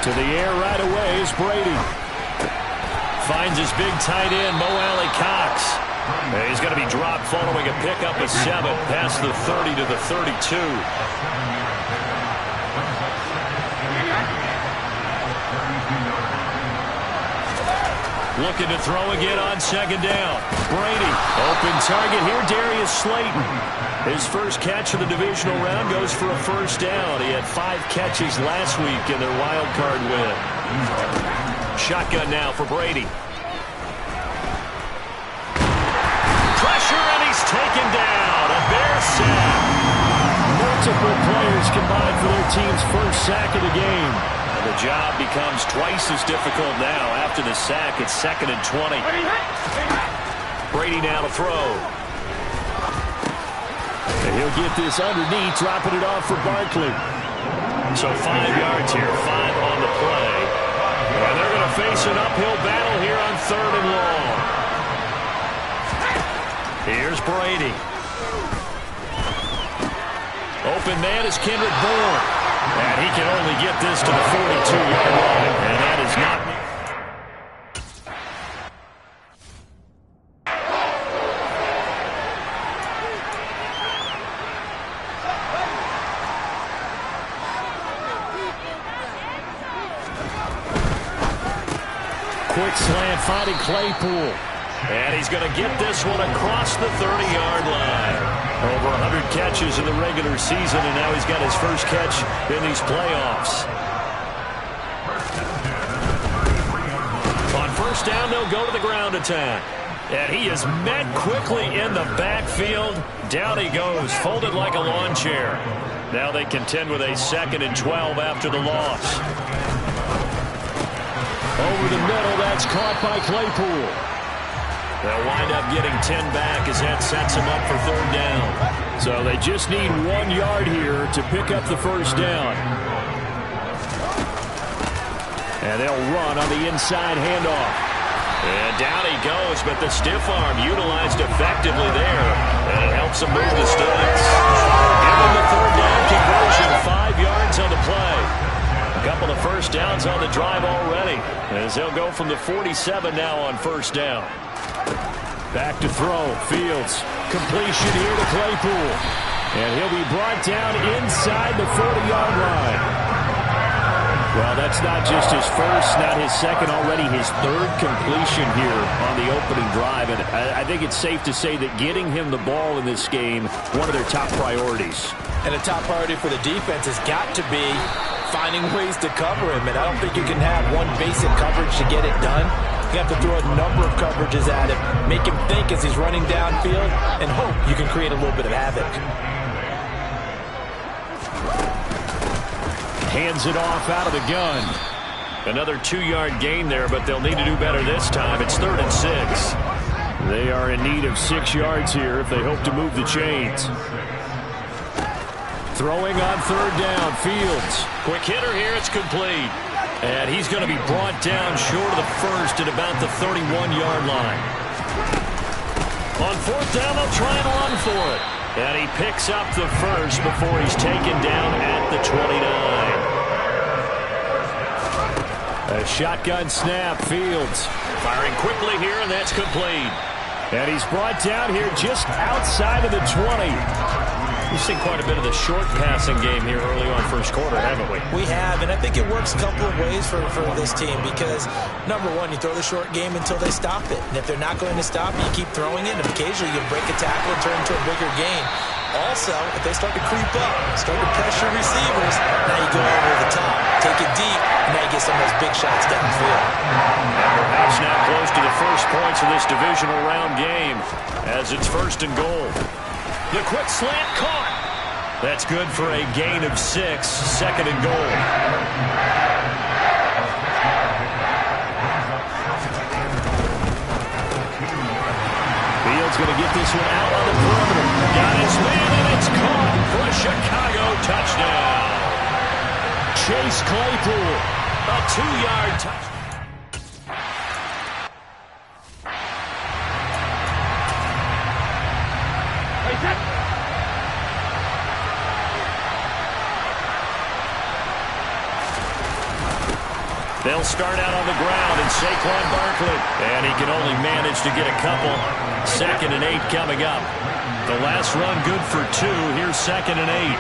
To the air right away is Brady. Finds his big tight end, Mo Alley-Cox. He's going to be dropped following a pickup of 7 past the 30 to the 32. Looking to throw again on second down. Brady, open target here, Darius Slayton. His first catch of the divisional round goes for a first down. He had 5 catches last week in their wild card win. Shotgun now for Brady. Pressure, and he's taken down. A Bear sack. Multiple players combined for their team's first sack of the game. The job becomes twice as difficult now. After the sack, it's 2nd and 20. Brady now to throw. And he'll get this underneath, dropping it off for Barkley. So 5 yards here, 5 on the play. And they're going to face an uphill battle here on 3rd and long. Here's Brady. Open man is Kendrick Bourne. And he can only get this to the 42-yard line. And that is not... Quick slant finding Claypool. And he's going to get this one across the 30-yard line. Over 100 catches in the regular season, and now he's got his first catch in these playoffs. On first down, they'll go to the ground attack. And he is met quickly in the backfield. Down he goes, folded like a lawn chair. Now they contend with a 2nd and 12 after the loss. Over the middle, that's caught by Claypool. They'll wind up getting 10 back as that sets them up for 3rd down. So they just need 1 yard here to pick up the first down. And they'll run on the inside handoff. And down he goes, but the stiff arm utilized effectively there. And it helps him move the sticks. Give him the 3rd down conversion, 5 yards on the play. A couple of first downs on the drive already, as they'll go from the 47 now on first down. Back to throw. Fields. Completion here to Claypool. And he'll be brought down inside the 40-yard line. Well, that's not just his first, not his second, already his 3rd completion here on the opening drive. And I think it's safe to say that getting him the ball in this game, one of their top priorities. And a top priority for the defense has got to be finding ways to cover him. And I don't think you can have one basic coverage to get it done. You have to throw a number of coverages at him, make him think as he's running downfield, and hope you can create a little bit of havoc. Hands it off out of the gun. Another 2-yard gain there, but they'll need to do better this time. It's 3rd and 6. They are in need of 6 yards here if they hope to move the chains. Throwing on 3rd down, Fields. Quick hitter here, it's complete. And he's going to be brought down short of the first at about the 31-yard line. On 4th down, they'll try and run for it. And he picks up the first before he's taken down at the 29. A shotgun snap, Fields. Firing quickly here, and that's complete. And he's brought down here just outside of the 20. We've seen quite a bit of the short passing game here early on first quarter, haven't we? We have, and I think it works a couple of ways for this team because, number one, you throw the short game until they stop it. And if they're not going to stop, you keep throwing it, and occasionally you break a tackle and turn into a bigger gain. Also, if they start to creep up, start to pressure receivers, now you go over the top, take it deep, and now you get some of those big shots downfield. And perhaps now close to the first points of this divisional round game as it's 1st and goal. The quick slant caught. That's good for a gain of 6, 2nd and goal. Fields going to get this one out on the perimeter. Got his man, and it's caught for a Chicago touchdown. Chase Claypool, a 2-yard touchdown. They'll start out on the ground, and Saquon Barkley. And he can only manage to get a couple. 2nd and 8 coming up. The last run good for 2. Here's 2nd and 8.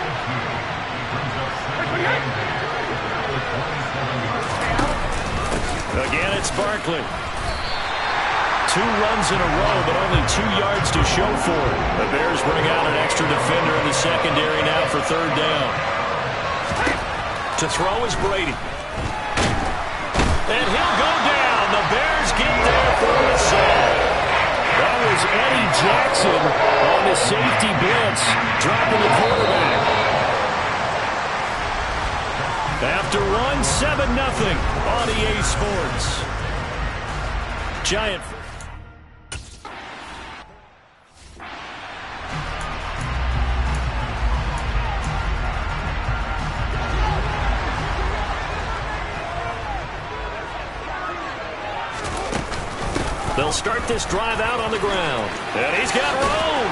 Again, it's Barkley. 2 runs in a row, but only 2 yards to show for it. The Bears bring out an extra defender in the secondary now for 3rd down. To throw is Brady. And he'll go down. The Bears get there for the save. That was Eddie Jackson on the safety blitz, dropping the quarterback. After 7-0 on EA Sports. Giant. They'll start this drive out on the ground. And he's got room.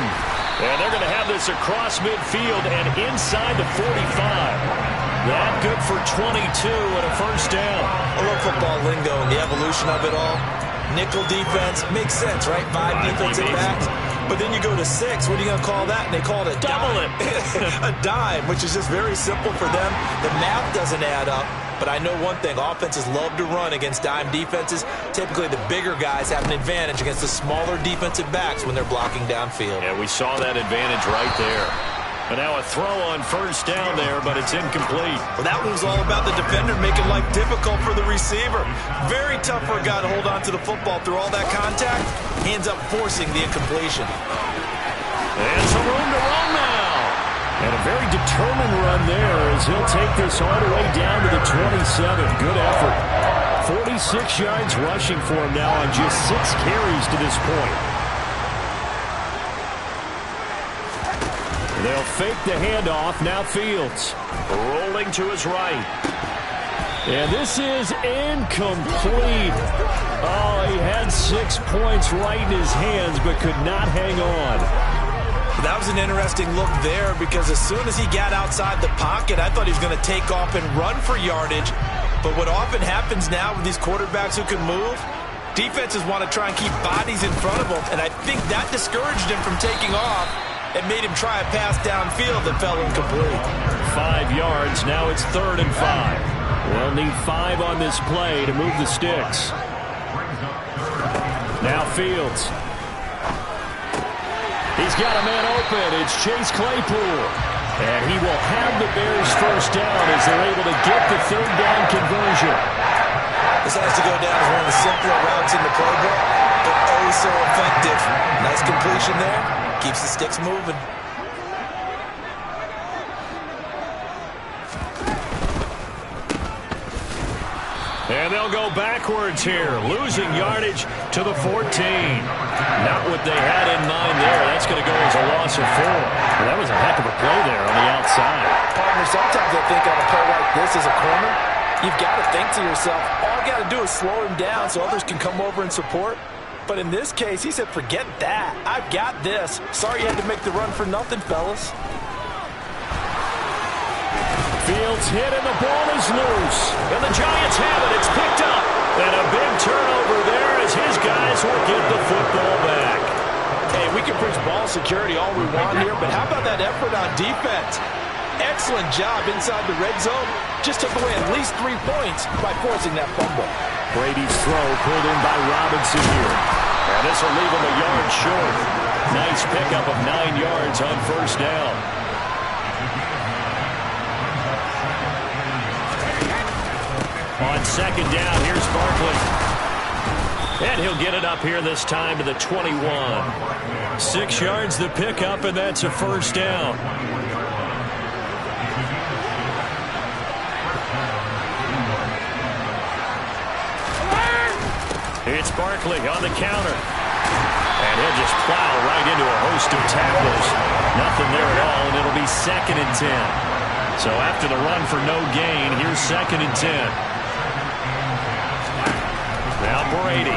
And they're going to have this across midfield and inside the 45. That good for 22 and a 1st down. I love football lingo and the evolution of it all. Nickel defense makes sense, right? 5 defensive backs. But then you go to 6. What are you going to call that? And they call it a double dime. A dime, which is just very simple for them. The math doesn't add up. But I know one thing, offenses love to run against dime defenses. Typically, the bigger guys have an advantage against the smaller defensive backs when they're blocking downfield. Yeah, we saw that advantage right there. But now a throw on 1st down there, but it's incomplete. Well, that one was all about the defender making life difficult for the receiver. Very tough for a guy to hold on to the football through all that contact. He ends up forcing the incompletion. And some room to run now. And a very determined run there as he'll take this all the way down to the 27. Good effort. 46 yards rushing for him now on just 6 carries to this point. They'll fake the handoff. Now Fields rolling to his right. And this is incomplete. Oh, he had 6 points right in his hands but could not hang on. That was an interesting look there because as soon as he got outside the pocket, I thought he was going to take off and run for yardage. But what often happens now with these quarterbacks who can move, defenses want to try and keep bodies in front of them, and I think that discouraged him from taking off and made him try a pass downfield that fell incomplete. 5 yards. Now it's 3rd and 5. They'll need 5 on this play to move the sticks. Now Fields. He's got a man open. It's Chase Claypool. And he will have the Bears 1st down as they're able to get the 3rd down conversion. This has to go down as one of the simpler routes in the playbook, but oh so effective. Nice completion there. Keeps the sticks moving. And they'll go backwards here, losing yardage to the 14. Not what they had in mind there. That's going to go as a loss of 4. Well, that was a heck of a play there on the outside. Partner, sometimes I think on a play like this as a corner, you've got to think to yourself, all I got to do is slow him down so others can come over and support. But in this case, he said, forget that. I've got this. Sorry you had to make the run for nothing, fellas. Fields hit and the ball is loose. And the Giants have it. It's picked up. And a big turnover there as his guys will get the football back. Hey, we can preach ball security all we want here, but how about that effort on defense? Excellent job inside the red zone. Just took away at least 3 points by forcing that fumble. Brady's throw pulled in by Robinson here. And this will leave him a yard short. Nice pickup of 9 yards on 1st down. On 2nd down, here's Barkley. And he'll get it up here this time to the 21. 6 yards the pickup, and that's a 1st down. It's Barkley on the counter. And he'll just plow right into a host of tacklers. Nothing there at all, and it'll be 2nd and 10. So after the run for no gain, here's 2nd and 10. Now Brady.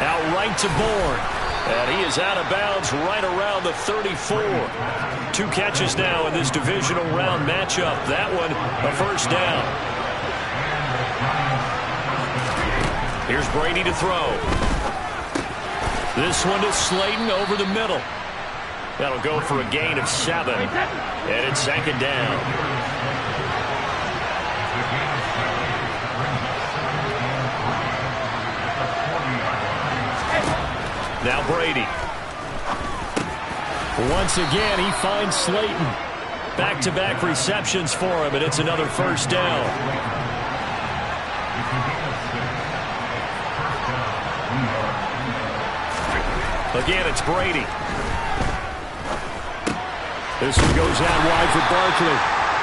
Out right to Bourne. And he is out of bounds right around the 34. 2 catches now in this divisional round matchup. That one, a 1st down. Here's Brady to throw. This one to Slayton over the middle. That'll go for a gain of 7. And it's second down. Now Brady. Once again, he finds Slayton. Back-to-back receptions for him, and it's another first down. Again, it's Brady. This one goes out wide for Barkley.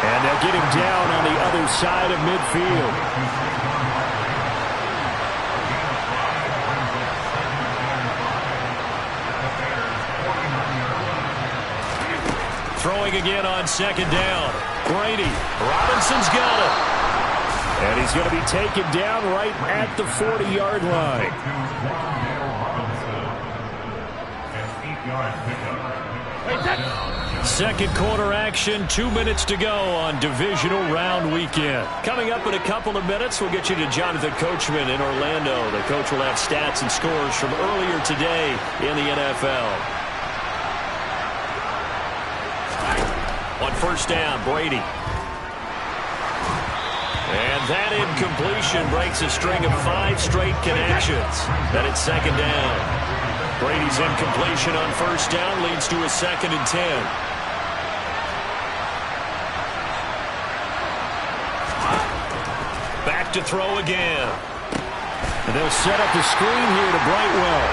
And they'll get him down on the other side of midfield. Throwing again on second down. Brady. Robinson's got it. And he's going to be taken down right at the 40-yard line. Second quarter action, 2 minutes to go on divisional round weekend. Coming up in a couple of minutes, we'll get you to Jonathan Coachman in Orlando. The coach will have stats and scores from earlier today in the NFL. On first down, Brady. And that incompletion breaks a string of 5 straight connections. Then it's second down. Brady's incompletion on first down leads to a 2nd and 10. Back to throw again. And they'll set up the screen here to Brightwell.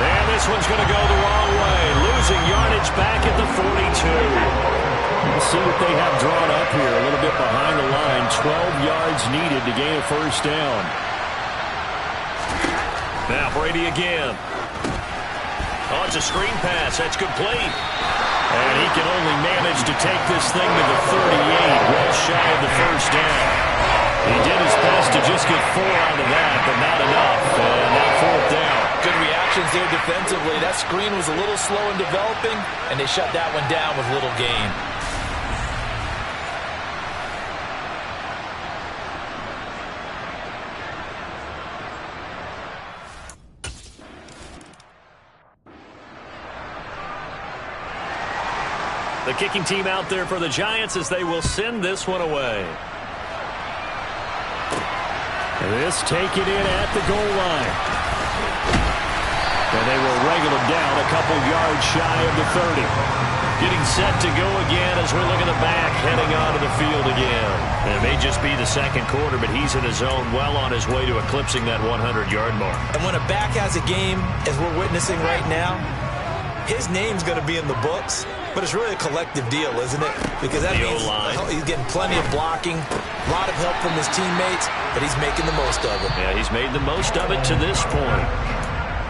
And this one's going to go the wrong way. Losing yardage back at the 42. We'll see what they have drawn up here. A little bit behind the line. 12 yards needed to gain a first down. Now Brady again. Oh, it's a screen pass. That's complete. And he can only manage to take this thing to the 38, well shy of the first down. He did his best to just get 4 out of that, but not enough. And now fourth down. Good reactions there defensively. That screen was a little slow in developing, and they shut that one down with little gain. The kicking team out there for the Giants as they will send this one away. This taken in at the goal line. And they will wrangle him down a couple yards shy of the 30. Getting set to go again as we look at the back heading onto the field again. And it may just be the second quarter, but he's in his zone well on his way to eclipsing that 100-yard mark. And when a back has a game, as we're witnessing right now, his name's going to be in the books. But it's really a collective deal, isn't it? Because that means he's getting plenty of blocking, a lot of help from his teammates, but he's making the most of it. Yeah, he's made the most of it to this point.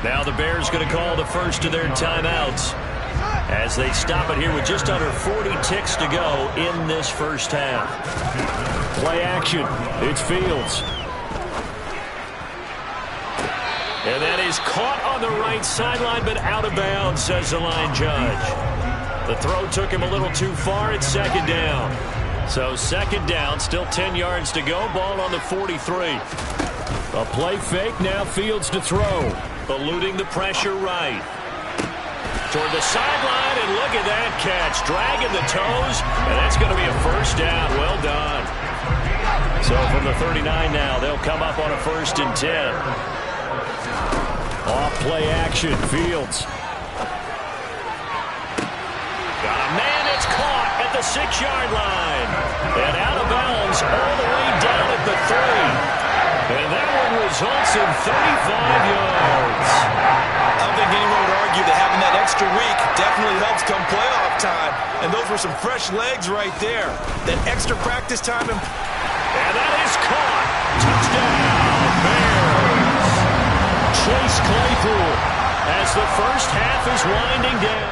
Now the Bears going to call the first of their timeouts as they stop it here with just under 40 ticks to go in this first half. Play action. It's Fields. And that is caught on the right sideline, but out of bounds, says the line judge. The throw took him a little too far. It's second down. So second down, still 10 yards to go. Ball on the 43. A play fake, now Fields to throw. Eluding the pressure right. Toward the sideline, and look at that catch. Dragging the toes, and that's going to be a first down. Well done. So from the 39 now, they'll come up on a 1st and 10. Off play action, Fields. Got a man, it's caught at the 6-yard line. And out of bounds all the way down at the 3. And that one results in 35 yards. I don't think anyone would argue that having that extra week definitely helps come playoff time. And those were some fresh legs right there. That extra practice time. And that is caught. Touchdown, Bears. Chase Claypool as the first half is winding down.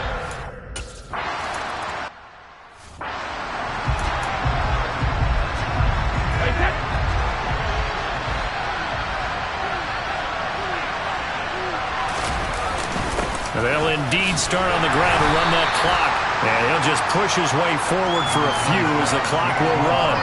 They'll indeed start on the ground to run that clock. And he'll just push his way forward for a few as the clock will run.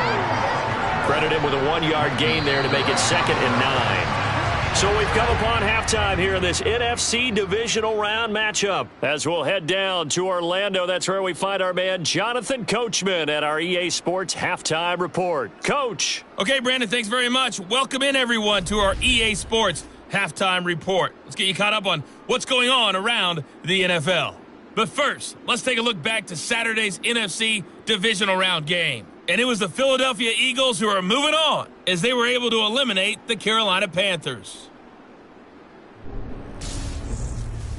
Credit him with a 1-yard gain there to make it 2nd and 9. So we've come upon halftime here in this NFC divisional round matchup. As we'll head down to Orlando, that's where we find our man Jonathan Coachman at our EA Sports Halftime Report. Coach. Okay, Brandon, thanks very much. Welcome in, everyone, to our EA Sports Halftime Report. Let's get you caught up on what's going on around the NFL. But first, let's take a look back to Saturday's NFC divisional round game. And it was the Philadelphia Eagles who are moving on as they were able to eliminate the Carolina Panthers.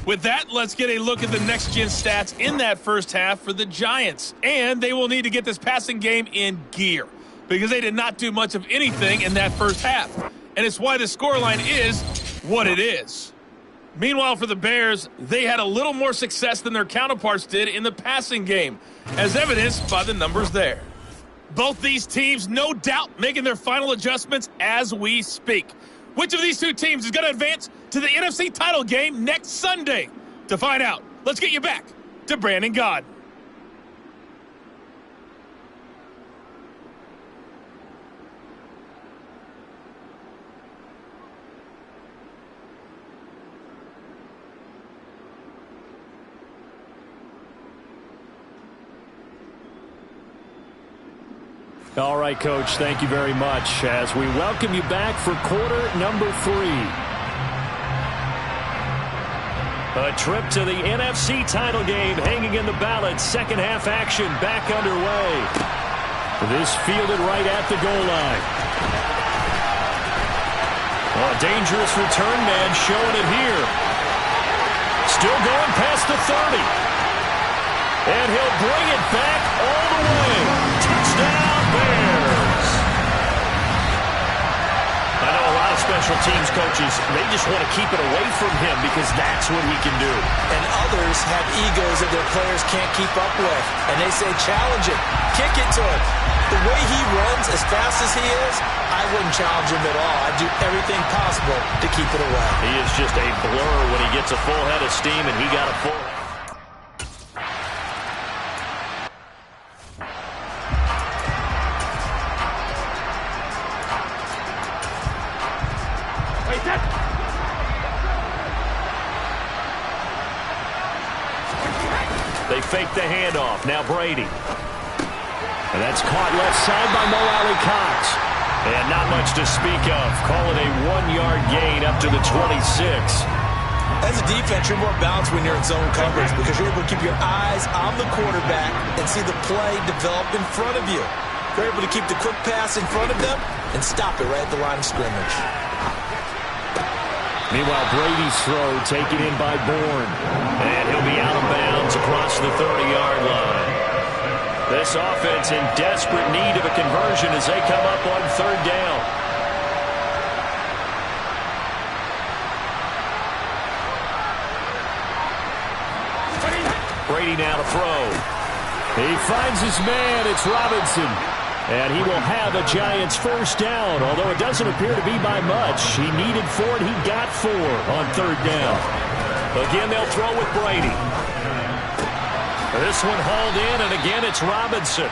With that, let's get a look at the next-gen stats in that first half for the Giants. And they will need to get this passing game in gear because they did not do much of anything in that first half. And it's why the scoreline is what it is. Meanwhile, for the Bears, they had a little more success than their counterparts did in the passing game, as evidenced by the numbers there. Both these teams, no doubt, making their final adjustments as we speak. Which of these two teams is going to advance to the NFC title game next Sunday? To find out, let's get you back to Brandon Gaudin. All right, Coach, thank you very much as we welcome you back for quarter number 3. A trip to the NFC title game hanging in the balance. Second half action back underway. This fielded right at the goal line. A dangerous return man showing it here. Still going past the 30. And he'll bring it back all the way. Touchdown. Bears. I know a lot of special teams coaches, they just want to keep it away from him because that's what he can do. And others have egos that their players can't keep up with. And they say, challenge it. Kick it to him. The way he runs as fast as he is, I wouldn't challenge him at all. I'd do everything possible to keep it away. He is just a blur when he gets a full head of steam, and he got a full head. They fake the handoff. Now Brady. And that's caught left side by Mo Alley-Cox. And not much to speak of. Call it a 1-yard gain up to the 26. As a defense, you're more balanced when you're in zone coverage because you're able to keep your eyes on the quarterback and see the play develop in front of you. You're able to keep the quick pass in front of them and stop it right at the line of scrimmage. Meanwhile, Brady's throw taken in by Bourne. And he'll be out of bounds across the 30-yard line. This offense in desperate need of a conversion as they come up on third down. Brady now to throw. He finds his man. It's Robinson. And he will have a Giants first down, although it doesn't appear to be by much. He needed 4, and he got 4 on third down. Again, they'll throw with Brady. This one hauled in, and again, it's Robinson.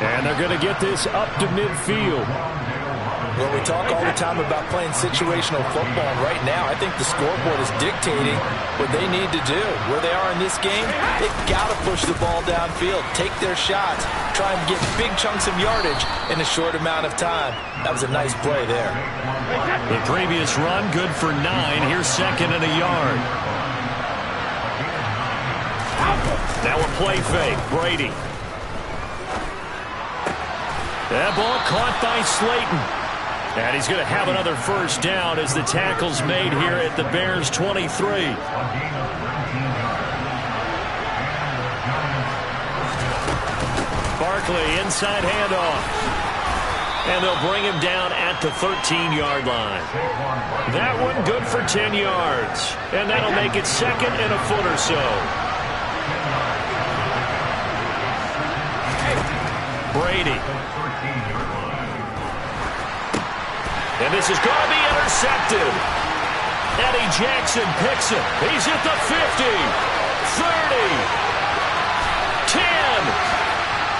And they're going to get this up to midfield. Well, we talk all the time about playing situational football, and right now I think the scoreboard is dictating what they need to do. Where they are in this game, they've got to push the ball downfield, take their shots, try and get big chunks of yardage in a short amount of time. That was a nice play there. The previous run, good for 9. Here's second and a yard. Now a play fake. Brady. That ball caught by Slayton. And he's going to have another first down as the tackle's made here at the Bears' 23. Barkley, inside handoff. And they'll bring him down at the 13-yard line. That one good for 10 yards. And that'll make it second and a foot or so. Brady. And this is going to be intercepted. Eddie Jackson picks it. He's at the 50, 30, 10.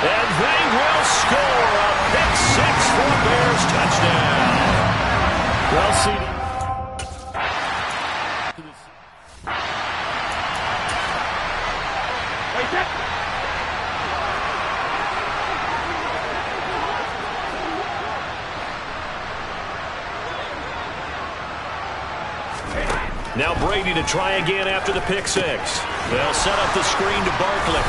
And they will score a pick 6 for Bears touchdown. Well, Now Brady to try again after the pick six. They'll set up the screen to Barkley.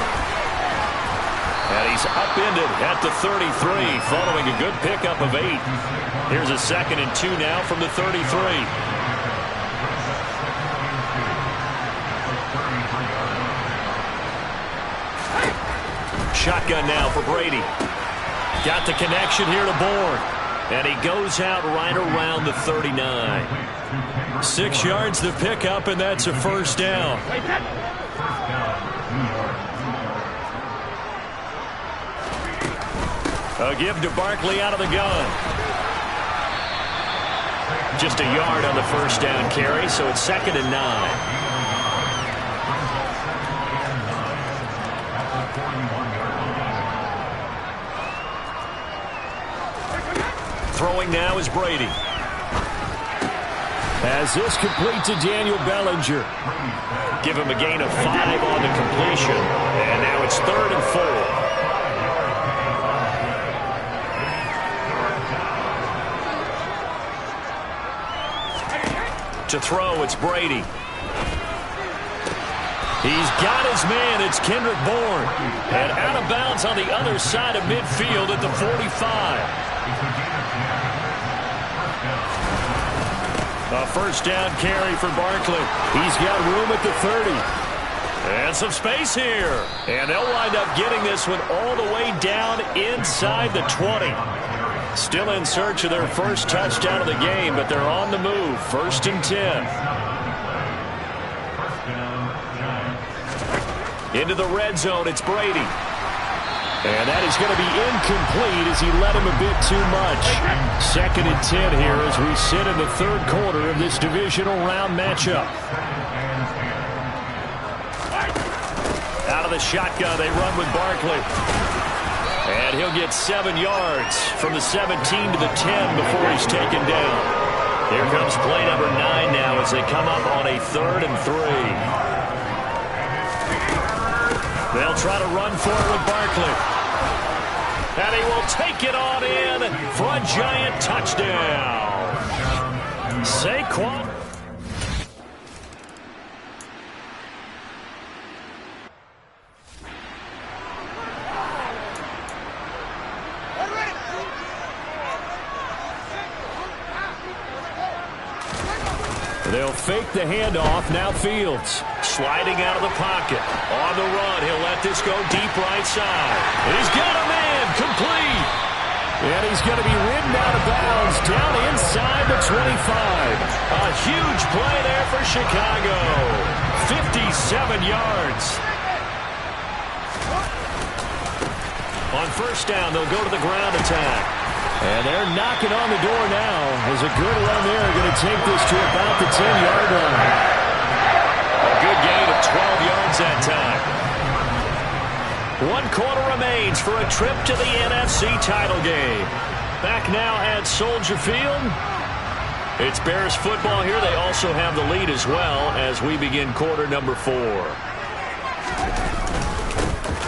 And he's upended at the 33 following a good pickup of 8. Here's a 2nd and 2 now from the 33. Shotgun now for Brady. Got the connection here to Bourne. And he goes out right around the 39. 6 yards to pick up, and that's a first down. A give to Barkley out of the gun. Just a yard on the first down carry, so it's 2nd and 9. Throwing now is Brady. As this complete to Daniel Bellinger. Give him a gain of 5 on the completion. And now it's 3rd and 4. To throw, it's Brady. He's got his man. It's Kendrick Bourne. And out of bounds on the other side of midfield at the 45. A first down carry for Barkley. He's got room at the 30. And some space here. And they'll wind up getting this one all the way down inside the 20. Still in search of their first touchdown of the game, but they're on the move. 1st and 10. Into the red zone, it's Brady. And that is going to be incomplete as he led him a bit too much. 2nd and 10 here as we sit in the 3rd quarter of this divisional round matchup. Out of the shotgun, they run with Barkley. And he'll get 7 yards from the 17 to the 10 before he's taken down. Here comes play number 9 now as they come up on a 3rd and 3. They'll try to run for it with Barkley. And he will take it on in for a giant touchdown. Saquon. They'll fake the handoff. Now Fields sliding out of the pocket. On the run, he'll let this go deep right side. He's got a man complete. And he's going to be ridden out of bounds down inside the 25. A huge play there for Chicago. 57 yards. On first down, they'll go to the ground attack. And they're knocking on the door now. As a good run there, going to take this to about the 10-yard line. A good gain of 12 yards that time. 1 quarter remains for a trip to the NFC title game. Back now at Soldier Field. It's Bears football here. They also have the lead as well as we begin quarter number 4.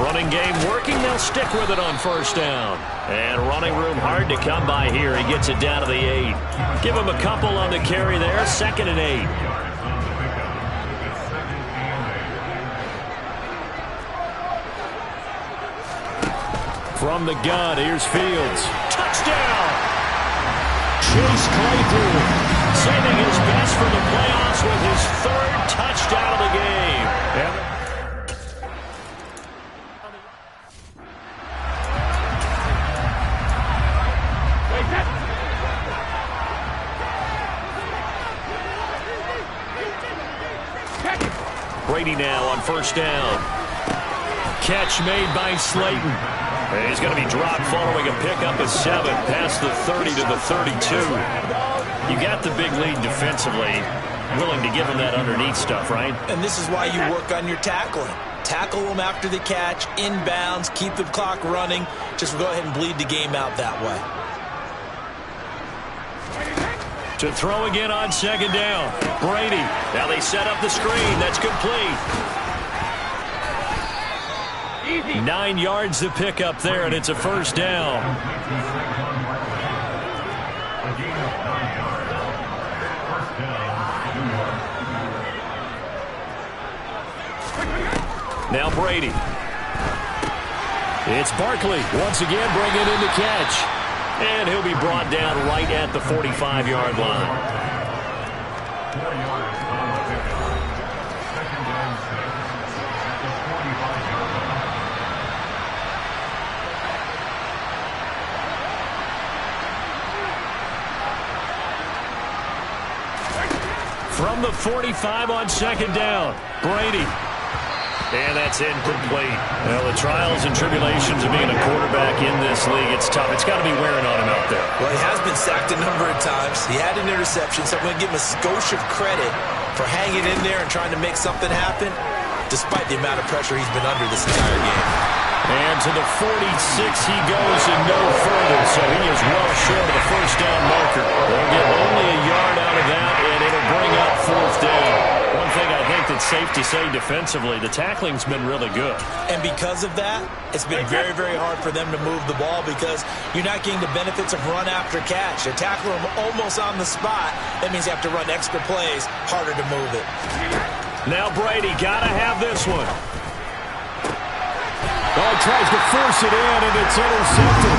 Running game working. They'll stick with it on first down. And running room hard to come by here. He gets it down to the 8. Give him a couple on the carry there. 2nd and 8. From the gun, here's Fields. Touchdown! Chase Claypool saving his best for the playoffs with his 3rd touchdown of the game. Brady now on first down. Catch made by Slayton. And he's going to be dropped following a pickup of 7 past the 30 to the 32. You got the big lead defensively. Willing to give him that underneath stuff, right? And this is why you work on your tackling. Tackle them after the catch, inbounds, keep the clock running. Just go ahead and bleed the game out that way. To throw again on second down. Brady. Now they set up the screen. That's complete. 9 yards to pick up there, and it's a first down. Now Brady. It's Barkley once again bringing in the catch. And he'll be brought down right at the 45-yard line. From the 45 on second down, Brady. And that's incomplete. Well, the trials and tribulations of being a quarterback in this league, it's tough. It's got to be wearing on him out there. Well, he has been sacked a number of times. He had an interception, so I'm going to give him a skosh of credit for hanging in there and trying to make something happen, despite the amount of pressure he's been under this entire game. And to the 46 he goes and no further, so he is well short of the first down marker. They'll get only a yard out of that, and it'll bring up fourth down. One thing I think that's safe to say defensively, the tackling's been really good. And because of that, it's been very, very hard for them to move the ball because you're not getting the benefits of run after catch. They tackle him almost on the spot. That means you have to run extra plays, harder to move it. Now Brady, got to have this one. Oh, tries to force it in, and it's intercepted.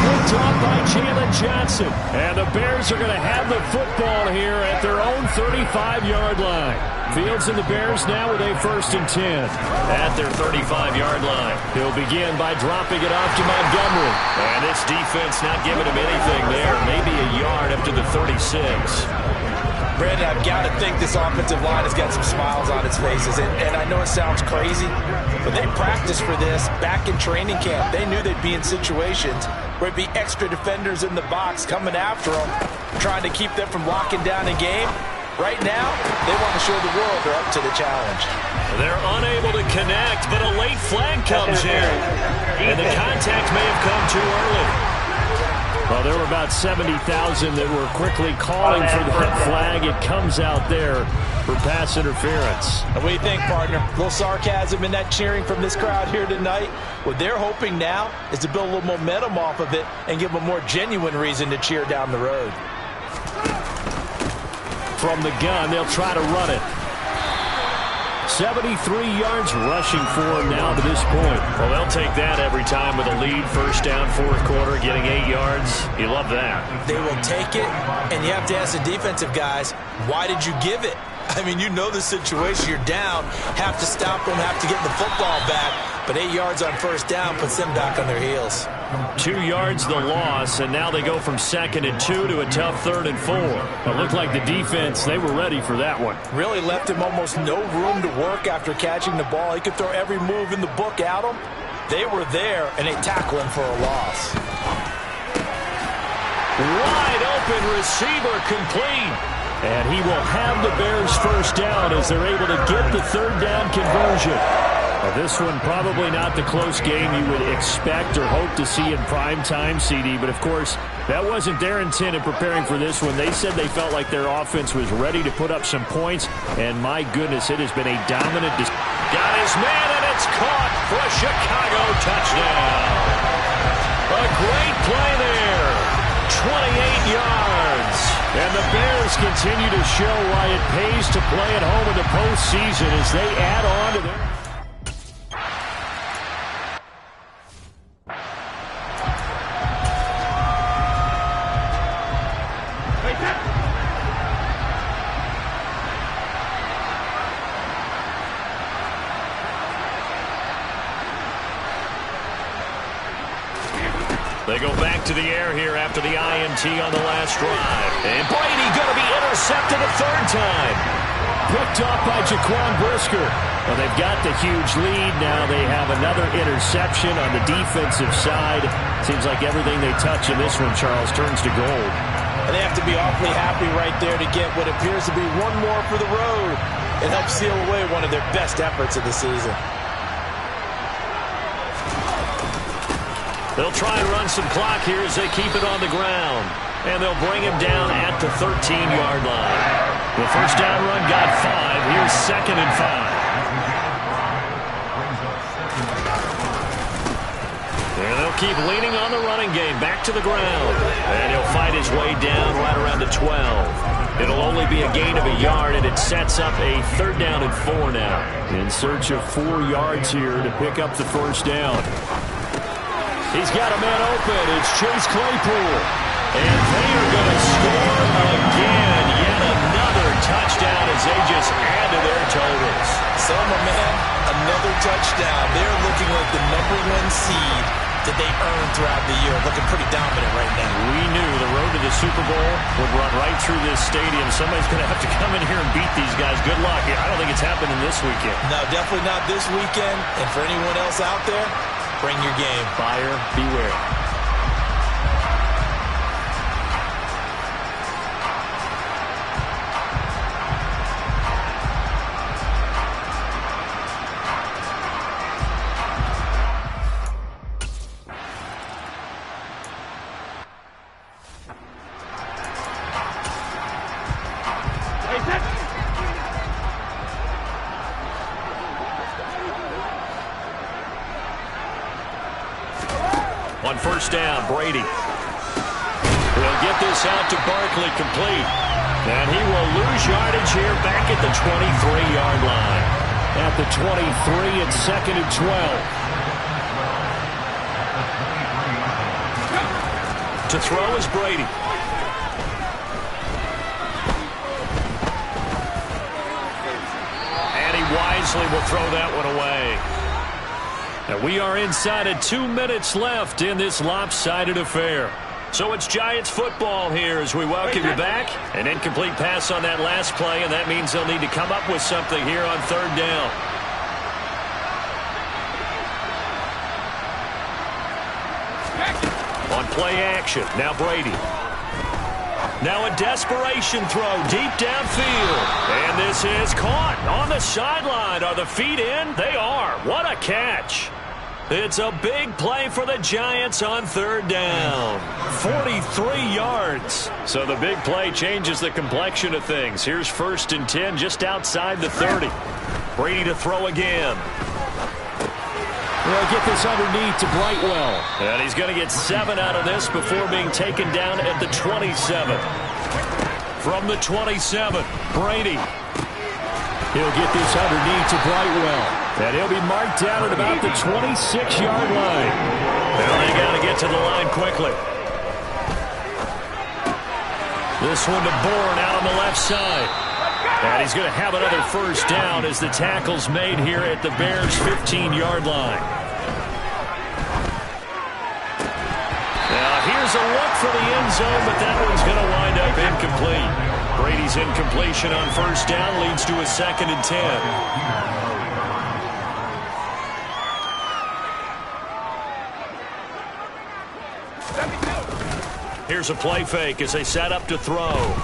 Picked off by Jalen Johnson. And the Bears are going to have the football here at their own 35-yard line. Fields and the Bears now with a 1st and 10 at their 35-yard line. He'll begin by dropping it off to Montgomery. And this defense not giving him anything there. Maybe a yard up to the 36. Brandon, I've got to think this offensive line has got some smiles on its faces. And I know it sounds crazy, but they practiced for this back in training camp. They knew they'd be in situations where it'd be extra defenders in the box coming after them, trying to keep them from locking down a game. Right now, they want to show the world they're up to the challenge. They're unable to connect, but a late flag comes here. And the contact may have come too early. Well, there were about 70,000 that were quickly calling for that flag. It comes out there for pass interference. What do you think, partner? A little sarcasm in that cheering from this crowd here tonight. What they're hoping now is to build a little momentum off of it and give them a more genuine reason to cheer down the road. From the gun, they'll try to run it. 73 yards rushing for him now to this point. Well, they'll take that every time with a lead. First down, fourth quarter, getting 8 yards. You love that. They will take it, and you have to ask the defensive guys, why did you give it? I mean, you know the situation. You're down, have to stop them, have to get the football back. But 8 yards on first down puts them back on their heels. 2 yards the loss, and now they go from 2nd and 2 to a tough 3rd and 4. It looked like the defense, they were ready for that one. Really left him almost no room to work after catching the ball. He could throw every move in the book at him. They were there, and they tackle him for a loss. Wide open receiver complete. And he will have the Bears first down as they're able to get the 3rd down conversion. Now, this one probably not the close game you would expect or hope to see in prime time, CD. But, of course, that wasn't their intent in preparing for this one. They said they felt like their offense was ready to put up some points. And, my goodness, it has been a dominant. Got his man, and it's caught for a Chicago touchdown. A great play there. 28 yards. And the Bears continue to show why it pays to play at home in the postseason as they add on to their... They go back to the air here after the INT on the last drive. And Brady going to be intercepted a 3rd time. Picked off by Jaquan Brisker. Well, they've got the huge lead. Now they have another interception on the defensive side. Seems like everything they touch in this one, Charles, turns to gold. And they have to be awfully happy right there to get what appears to be one more for the road. It helps seal away one of their best efforts of the season. They'll try and run some clock here as they keep it on the ground. And they'll bring him down at the 13-yard line. The first down run got 5. Here's 2nd and 5. And they'll keep leaning on the running game. Back to the ground. And he'll fight his way down right around the 12. It'll only be a gain of a yard, and it sets up a 3rd down and 4 now. In search of 4 yards here to pick up the first down. He's got a man open. It's Chase Claypool. And they are going to score again. Yet another touchdown as they just add to their totals. So, my man, another touchdown. They're looking like the #1 seed that they earned throughout the year. Looking pretty dominant right now. We knew the road to the Super Bowl would run right through this stadium. Somebody's going to have to come in here and beat these guys. Good luck. I don't think it's happening this weekend. No, definitely not this weekend. And for anyone else out there, bring your game. Buyer beware. On first down, Brady. He'll get this out to Barkley, complete. And he will lose yardage here back at the 23-yard line. At the 23, it's 2nd and 12. To throw is Brady. And he wisely will throw that one away. And we are inside of 2 minutes left in this lopsided affair. So it's Giants football here as we welcome you back. An incomplete pass on that last play, and that means they'll need to come up with something here on 3rd down. On play action, now Brady. Now a desperation throw deep downfield. And this is caught on the sideline. Are the feet in? They are. What a catch. It's a big play for the Giants on 3rd down. 43 yards. So the big play changes the complexion of things. Here's 1st and 10 just outside the 30. Brady to throw again. They'll get this underneath to Brightwell. And he's going to get 7 out of this before being taken down at the 27. From the 27, Brady. He'll get this underneath to Brightwell. And he'll be marked down at about the 26-yard line. Well, they got to get to the line quickly. This one to Bourne out on the left side. And he's going to have another first down as the tackle's made here at the Bears' 15-yard line. Now, here's a look for the end zone, but that one's going to wind up incomplete. Brady's incompletion on first down leads to a 2nd and 10. Here's a play fake as they set up to throw.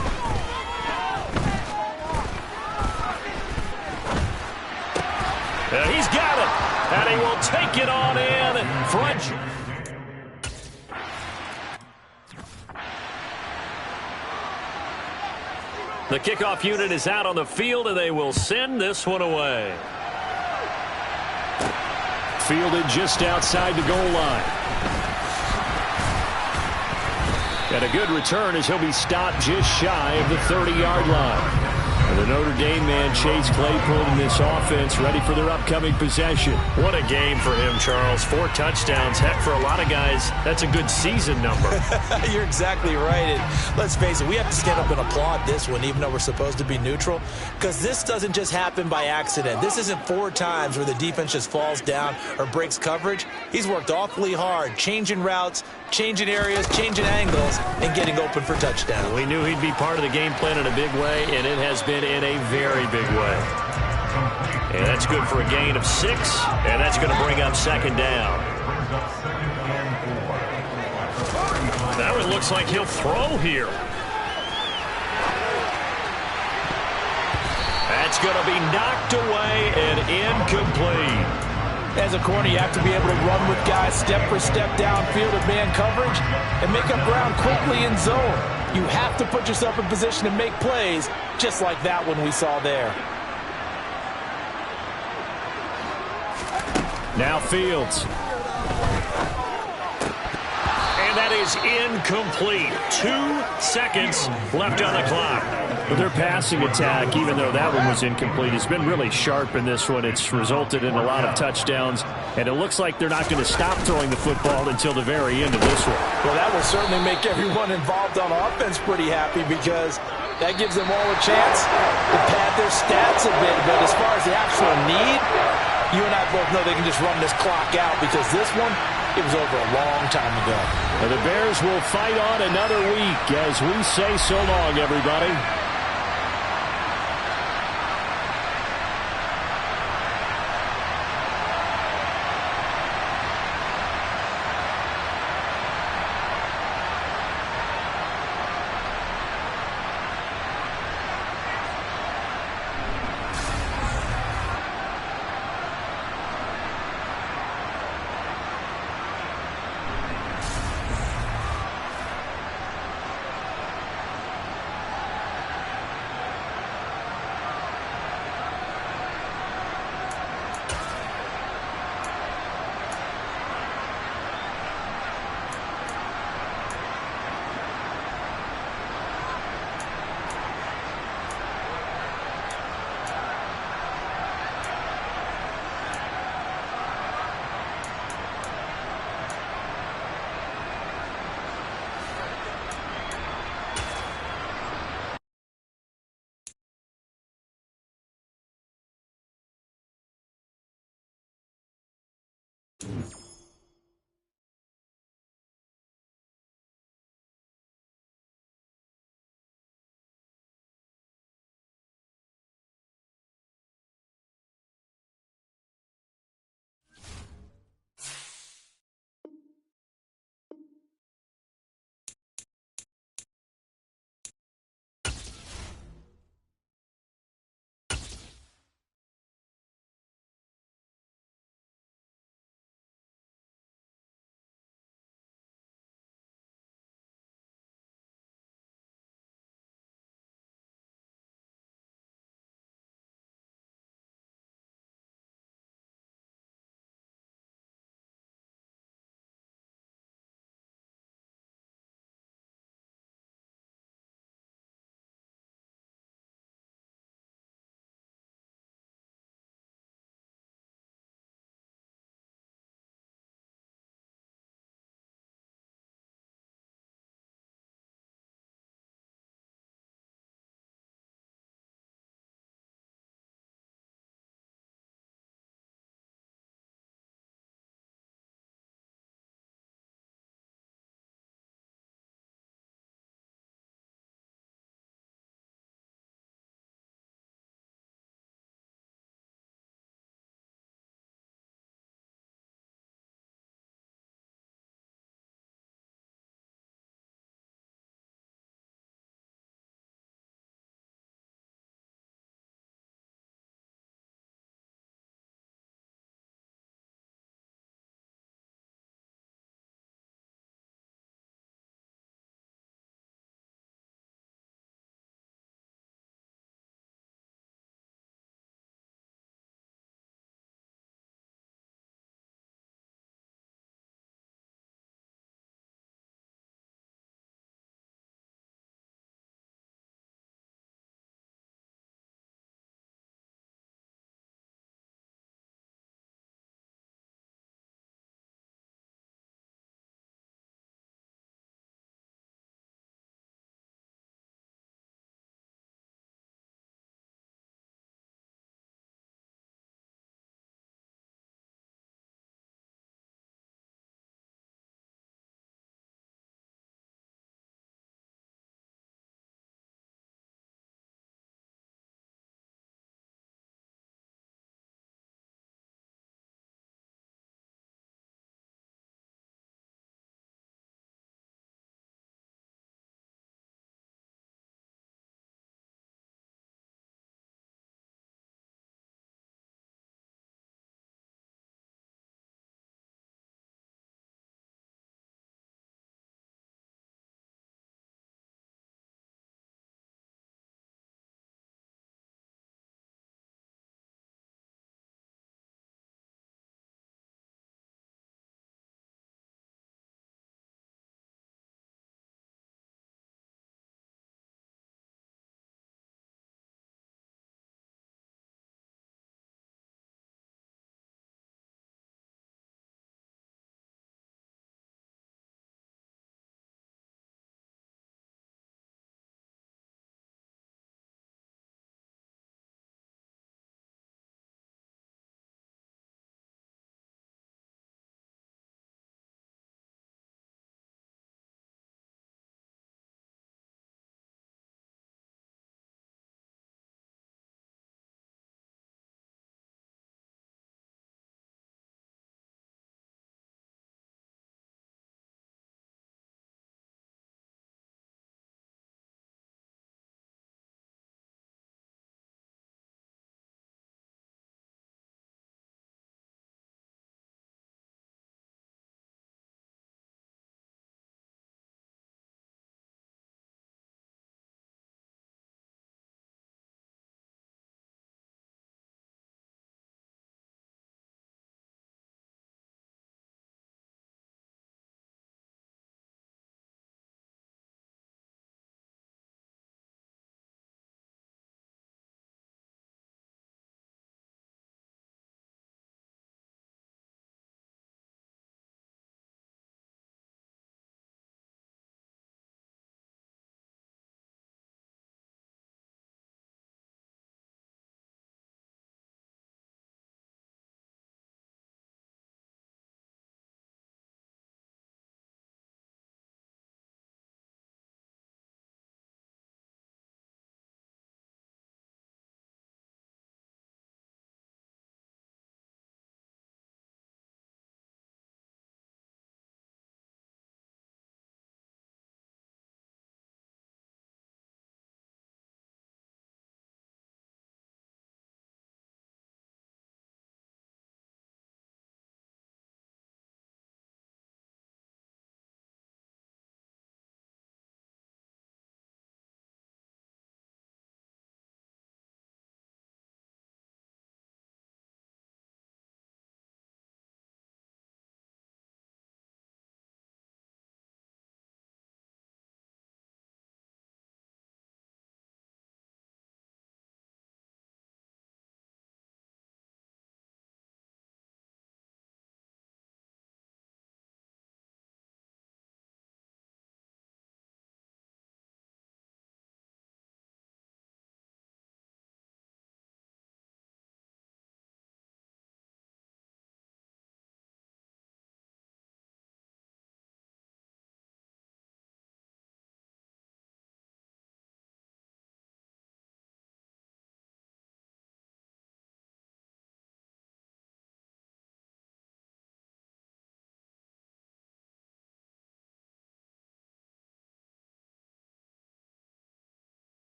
And he's got it. And he will take it on in front. The kickoff unit is out on the field, and they will send this one away. Fielded just outside the goal line. And a good return as he'll be stopped just shy of the 30-yard line. And the Notre Dame man, Chase Claypool, in this offense, ready for their upcoming possession. What a game for him, Charles. 4 touchdowns. Heck, for a lot of guys, that's a good season number. You're exactly right. And let's face it, we have to stand up and applaud this one, even though we're supposed to be neutral, because this doesn't just happen by accident. This isn't 4 times where the defense just falls down or breaks coverage. He's worked awfully hard, changing routes, changing areas, changing angles, and getting open for touchdown. We knew he'd be part of the game plan in a big way, and it has been in a very big way. And that's good for a gain of 6, and that's going to bring up 2nd down. Now it looks like he'll throw here. That's going to be knocked away and incomplete. As a corner, you have to be able to run with guys step for step downfield of man coverage and make up ground quickly in zone. You have to put yourself in position to make plays, just like that one we saw there. Now Fields. And that is incomplete. 2 seconds left on the clock. Well, their passing attack, even though that one was incomplete, has been really sharp in this one. It's resulted in a lot of touchdowns, and it looks like they're not going to stop throwing the football until the very end of this one. Well, that will certainly make everyone involved on offense pretty happy because that gives them all a chance to pad their stats a bit. But as far as the actual need, you and I both know they can just run this clock out because this one, it was over a long time ago. Now the Bears will fight on another week as we say so long, everybody.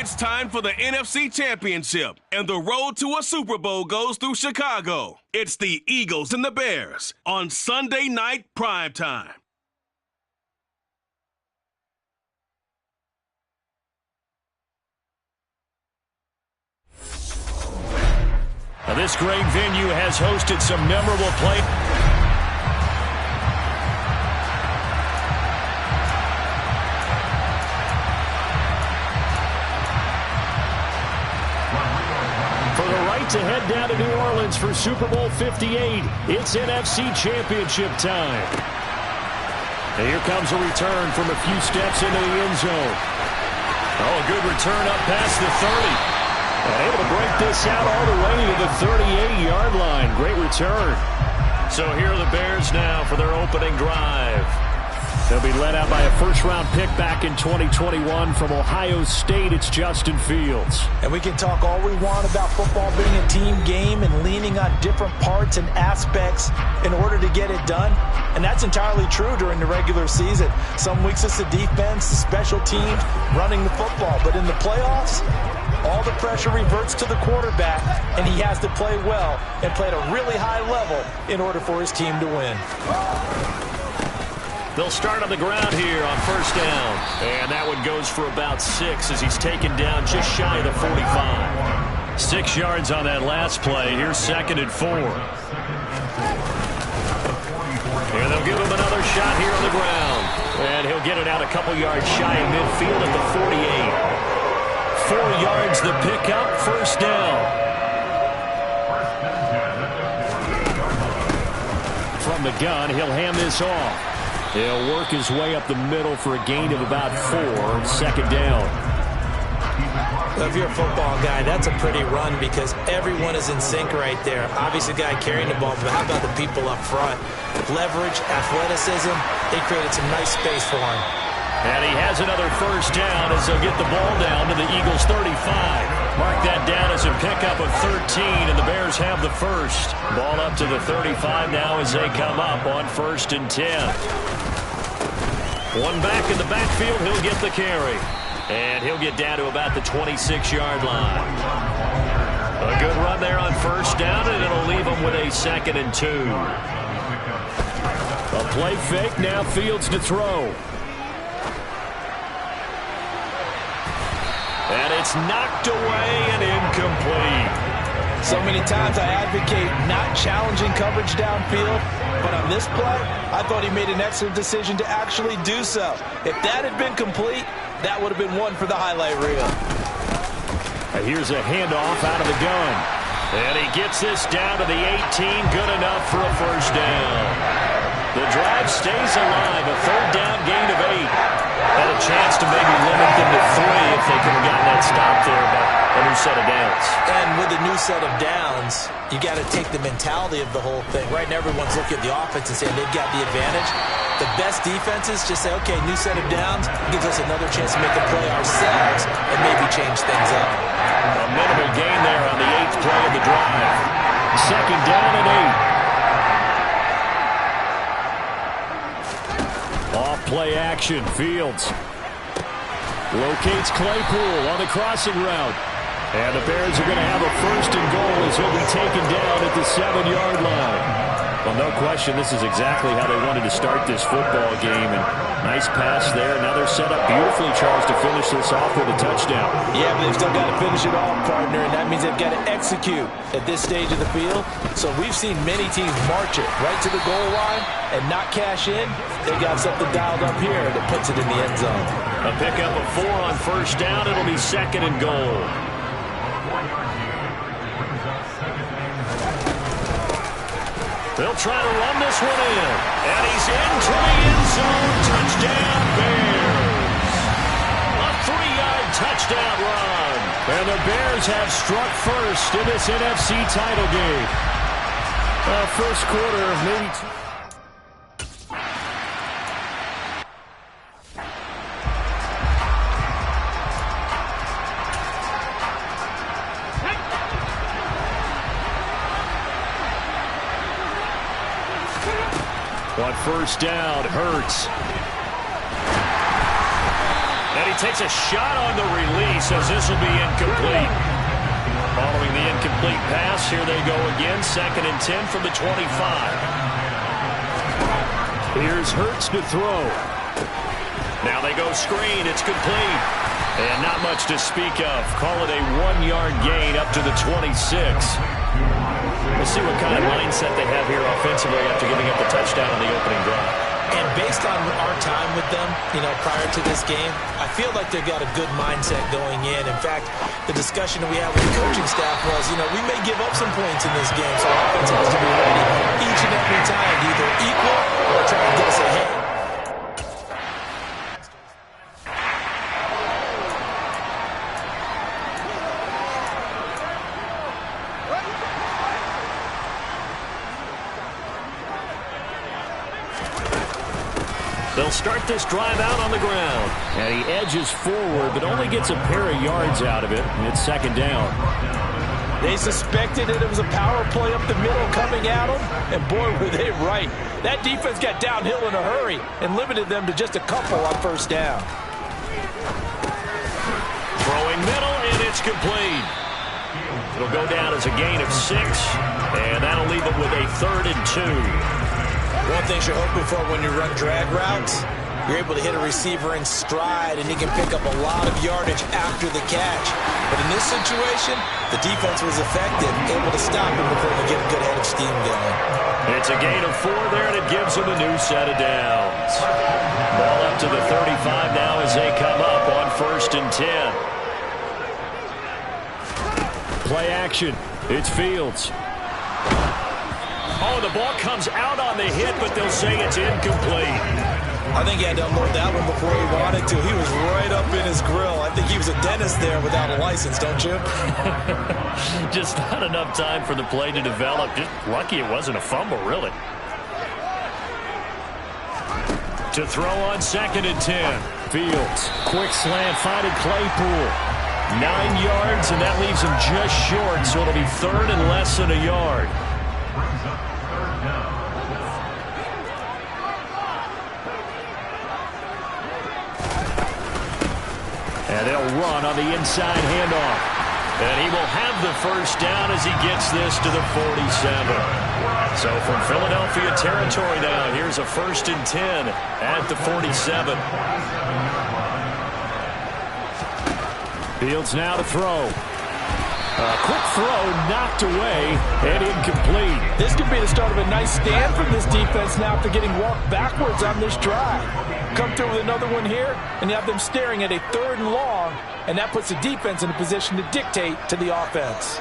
It's time for the NFC Championship, and the road to a Super Bowl goes through Chicago. It's the Eagles and the Bears on Sunday Night Primetime. Now, this great venue has hosted some memorable play. For the right to head down to New Orleans for Super Bowl 58, it's NFC Championship time. And here comes a return from a few steps into the end zone. Oh, a good return up past the 30. And able to break this out all the way to the 38-yard line. Great return. So here are the Bears now for their opening drive. They'll be led out by a first-round pick back in 2021 from Ohio State. It's Justin Fields. And we can talk all we want about football being a team game and leaning on different parts and aspects in order to get it done. And that's entirely true during the regular season. Some weeks it's the defense, the special teams, running the football. But in the playoffs, all the pressure reverts to the quarterback, and he has to play well and play at a really high level in order for his team to win. They'll start on the ground here on first down. And that one goes for about 6 as he's taken down just shy of the 45. 6 yards on that last play. Here's 2nd and 4. And they'll give him another shot here on the ground. And he'll get it out a couple yards shy of midfield at the 48. 4 yards the pickup, first down. From the gun, he'll hand this off. He'll work his way up the middle for a gain of about 4, 2nd down. Well, if you're a football guy, that's a pretty run because everyone is in sync right there. Obviously, the guy carrying the ball, but how about the people up front? Leverage, athleticism, they created some nice space for him. And he has another first down as they'll get the ball down to the Eagles' 35. Mark that down as a pickup of 13, and the Bears have the first. Ball up to the 35 now as they come up on 1st and 10. One back in the backfield, he'll get the carry. And he'll get down to about the 26-yard line. A good run there on first down, and it'll leave him with a 2nd and 2. A play fake, now Fields to throw. And it's knocked away and incomplete. So many times I advocate not challenging coverage downfield, but on this play, I thought he made an excellent decision to actually do so. If that had been complete, that would have been one for the highlight reel. And here's a handoff out of the gun. And he gets this down to the 18, good enough for a first down. The drive stays alive, a 3rd down gain of 8. Had a chance to maybe limit them to 3 if they could have gotten that stop there, but a new set of downs. And with a new set of downs, you got to take the mentality of the whole thing. Right now, everyone's looking at the offense and saying they've got the advantage. The best defenses just say, okay, new set of downs gives us another chance to make a play ourselves and maybe change things up. A minimal gain there on the 8th play of the drive. 2nd down and 8. Off play action, Fields locates Claypool on the crossing route. And the Bears are going to have a 1st and goal as he'll be taken down at the 7-yard line. Well, no question, this is exactly how they wanted to start this football game. And nice pass there. Now they're set up beautifully, Charles, to finish this off with a touchdown. Yeah, but they've still got to finish it off, partner, and that means they've got to execute at this stage of the field. So we've seen many teams march it right to the goal line and not cash in. They got something dialed up here that puts it in the end zone. A pickup of 4 on first down. It'll be 2nd and goal. They'll try to run this one in. And he's into the end zone. Touchdown, Bears. A 3-yard touchdown run. And the Bears have struck first in this NFC title game. First quarter, maybe 2. On first down, Hurts. And he takes a shot on the release as this will be incomplete. Following the incomplete pass, here they go again. 2nd and 10 from the 25. Here's Hurts to throw. Now they go screen. It's complete. And not much to speak of. Call it a 1-yard gain up to the 26. We'll see what kind of mindset they have here offensively after giving up the touchdown on the opening drive. And based on our time with them, prior to this game, I feel like they've got a good mindset going in. In fact, the discussion that we had with the coaching staff was, we may give up some points in this game, so our offense has to be ready each and every time to either equal or try to get us ahead. They'll start this drive out on the ground. And he edges forward, but only gets a pair of yards out of it. And it's 2nd down. They suspected that it was a power play up the middle coming at them, and boy, were they right. That defense got downhill in a hurry and limited them to just a couple on 1st down. Throwing middle, and it's complete. It'll go down as a gain of 6, and that'll leave it with a 3rd and 2. One thing you're hoping for when you run drag routes, you're able to hit a receiver in stride, and he can pick up a lot of yardage after the catch. But in this situation, the defense was effective, able to stop him before they get a good head of steam going. It's a gain of 4 there, and it gives them a new set of downs. Ball up to the 35 now as they come up on 1st and 10. Play action. It's Fields. Oh, the ball comes out on the hit, but they'll say it's incomplete. I think he had to unload that one before he wanted to. He was right up in his grill. I think he was a dentist there without a license, don't you? Just not enough time for the play to develop. Just lucky it wasn't a fumble, really. To throw on 2nd and 10. Fields. Quick slant, finding Claypool. 9 yards, and that leaves him just short, so it'll be 3rd and less than a yard. And they'll run on the inside handoff. And he will have the 1st down as he gets this to the 47. So from Philadelphia territory now, here's a 1st and 10 at the 47. Fields now to throw. A quick throw knocked away and incomplete. This could be the start of a nice stand from this defense now after getting walked backwards on this drive. Come through with another one here, and you have them staring at a 3rd and long, and that puts the defense in a position to dictate to the offense.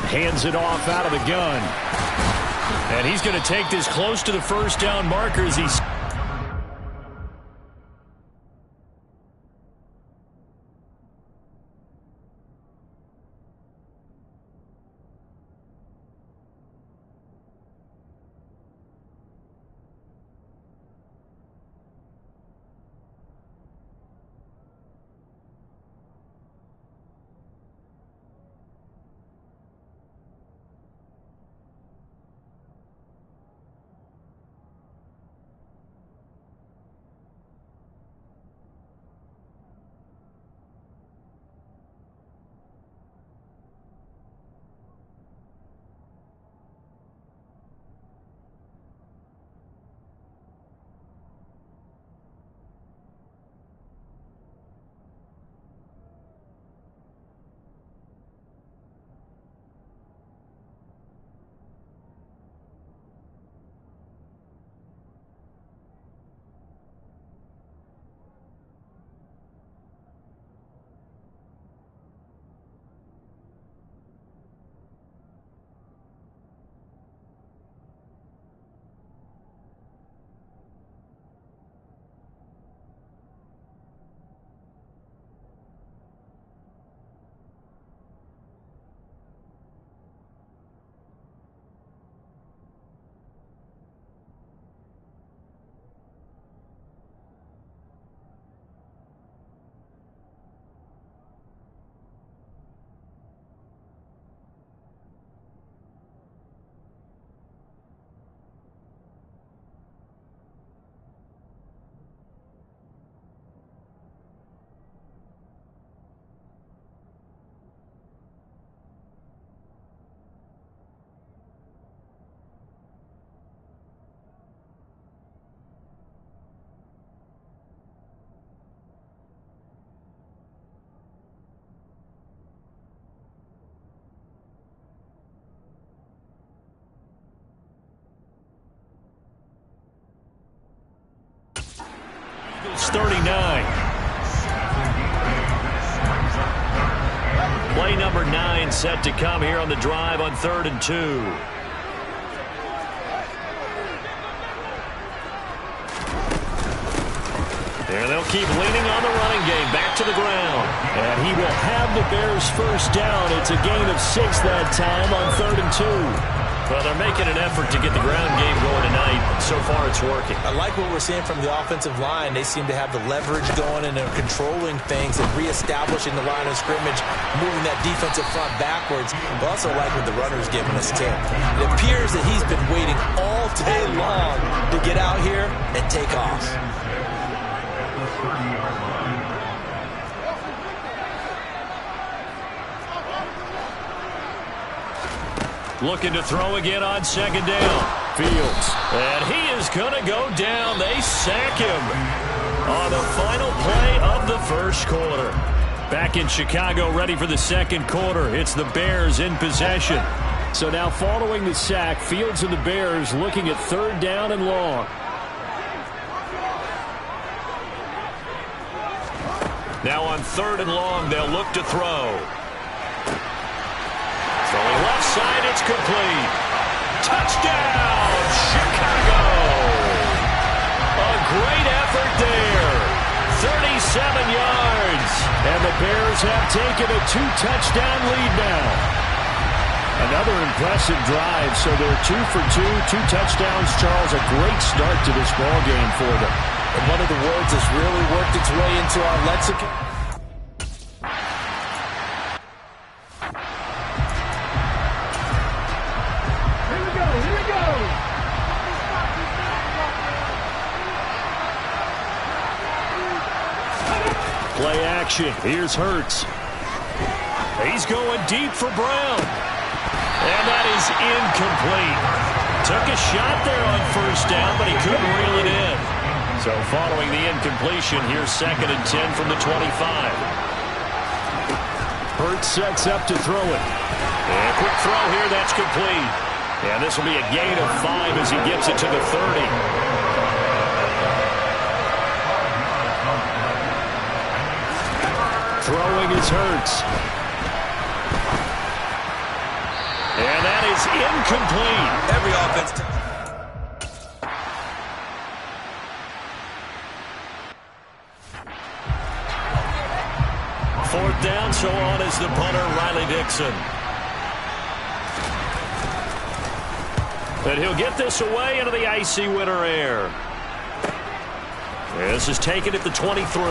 Hands it off out of the gun. And he's going to take this close to the 1st down marker as he's... It's 39. Play number 9 set to come here on the drive on 3rd and 2. There they'll keep leaning on the running game. Back to the ground. And he will have the Bears first down. It's a gain of 6 that time on 3rd and 2. Well, they're making an effort to get the ground game going tonight. So far, it's working. I like what we're seeing from the offensive line. They seem to have the leverage going, and they're controlling things and reestablishing the line of scrimmage, moving that defensive front backwards. But also like what the runner's giving us, too. It appears that he's been waiting all day long to get out here and take off. Looking to throw again on 2nd down. Fields. And he is going to go down. They sack him on the final play of the first quarter. Back in Chicago, ready for the second quarter. It's the Bears in possession. So now following the sack, Fields and the Bears looking at 3rd down and long. Now on 3rd and long, they'll look to throw. Throwing left side, it's complete. Touchdown, Chicago! A great effort there. 37 yards. And the Bears have taken a 2-touchdown lead now. Another impressive drive, so they're 2 for 2, 2 touchdowns. Charles, a great start to this ball game for them. And one of the words that's really worked its way into our lexicon. Play action. Here's Hurts. He's going deep for Brown. And that is incomplete. Took a shot there on 1st down, but he couldn't reel it in. So following the incompletion, here's 2nd and 10 from the 25. Hurts sets up to throw it. And a quick throw here, that's complete. And this will be a gain of 5 as he gets it to the 30. Throwing is Hurts. And that is incomplete. Every offense. 4th down, so on is the punter, Riley Dixon. And he'll get this away into the icy winter air. This is taken at the 23.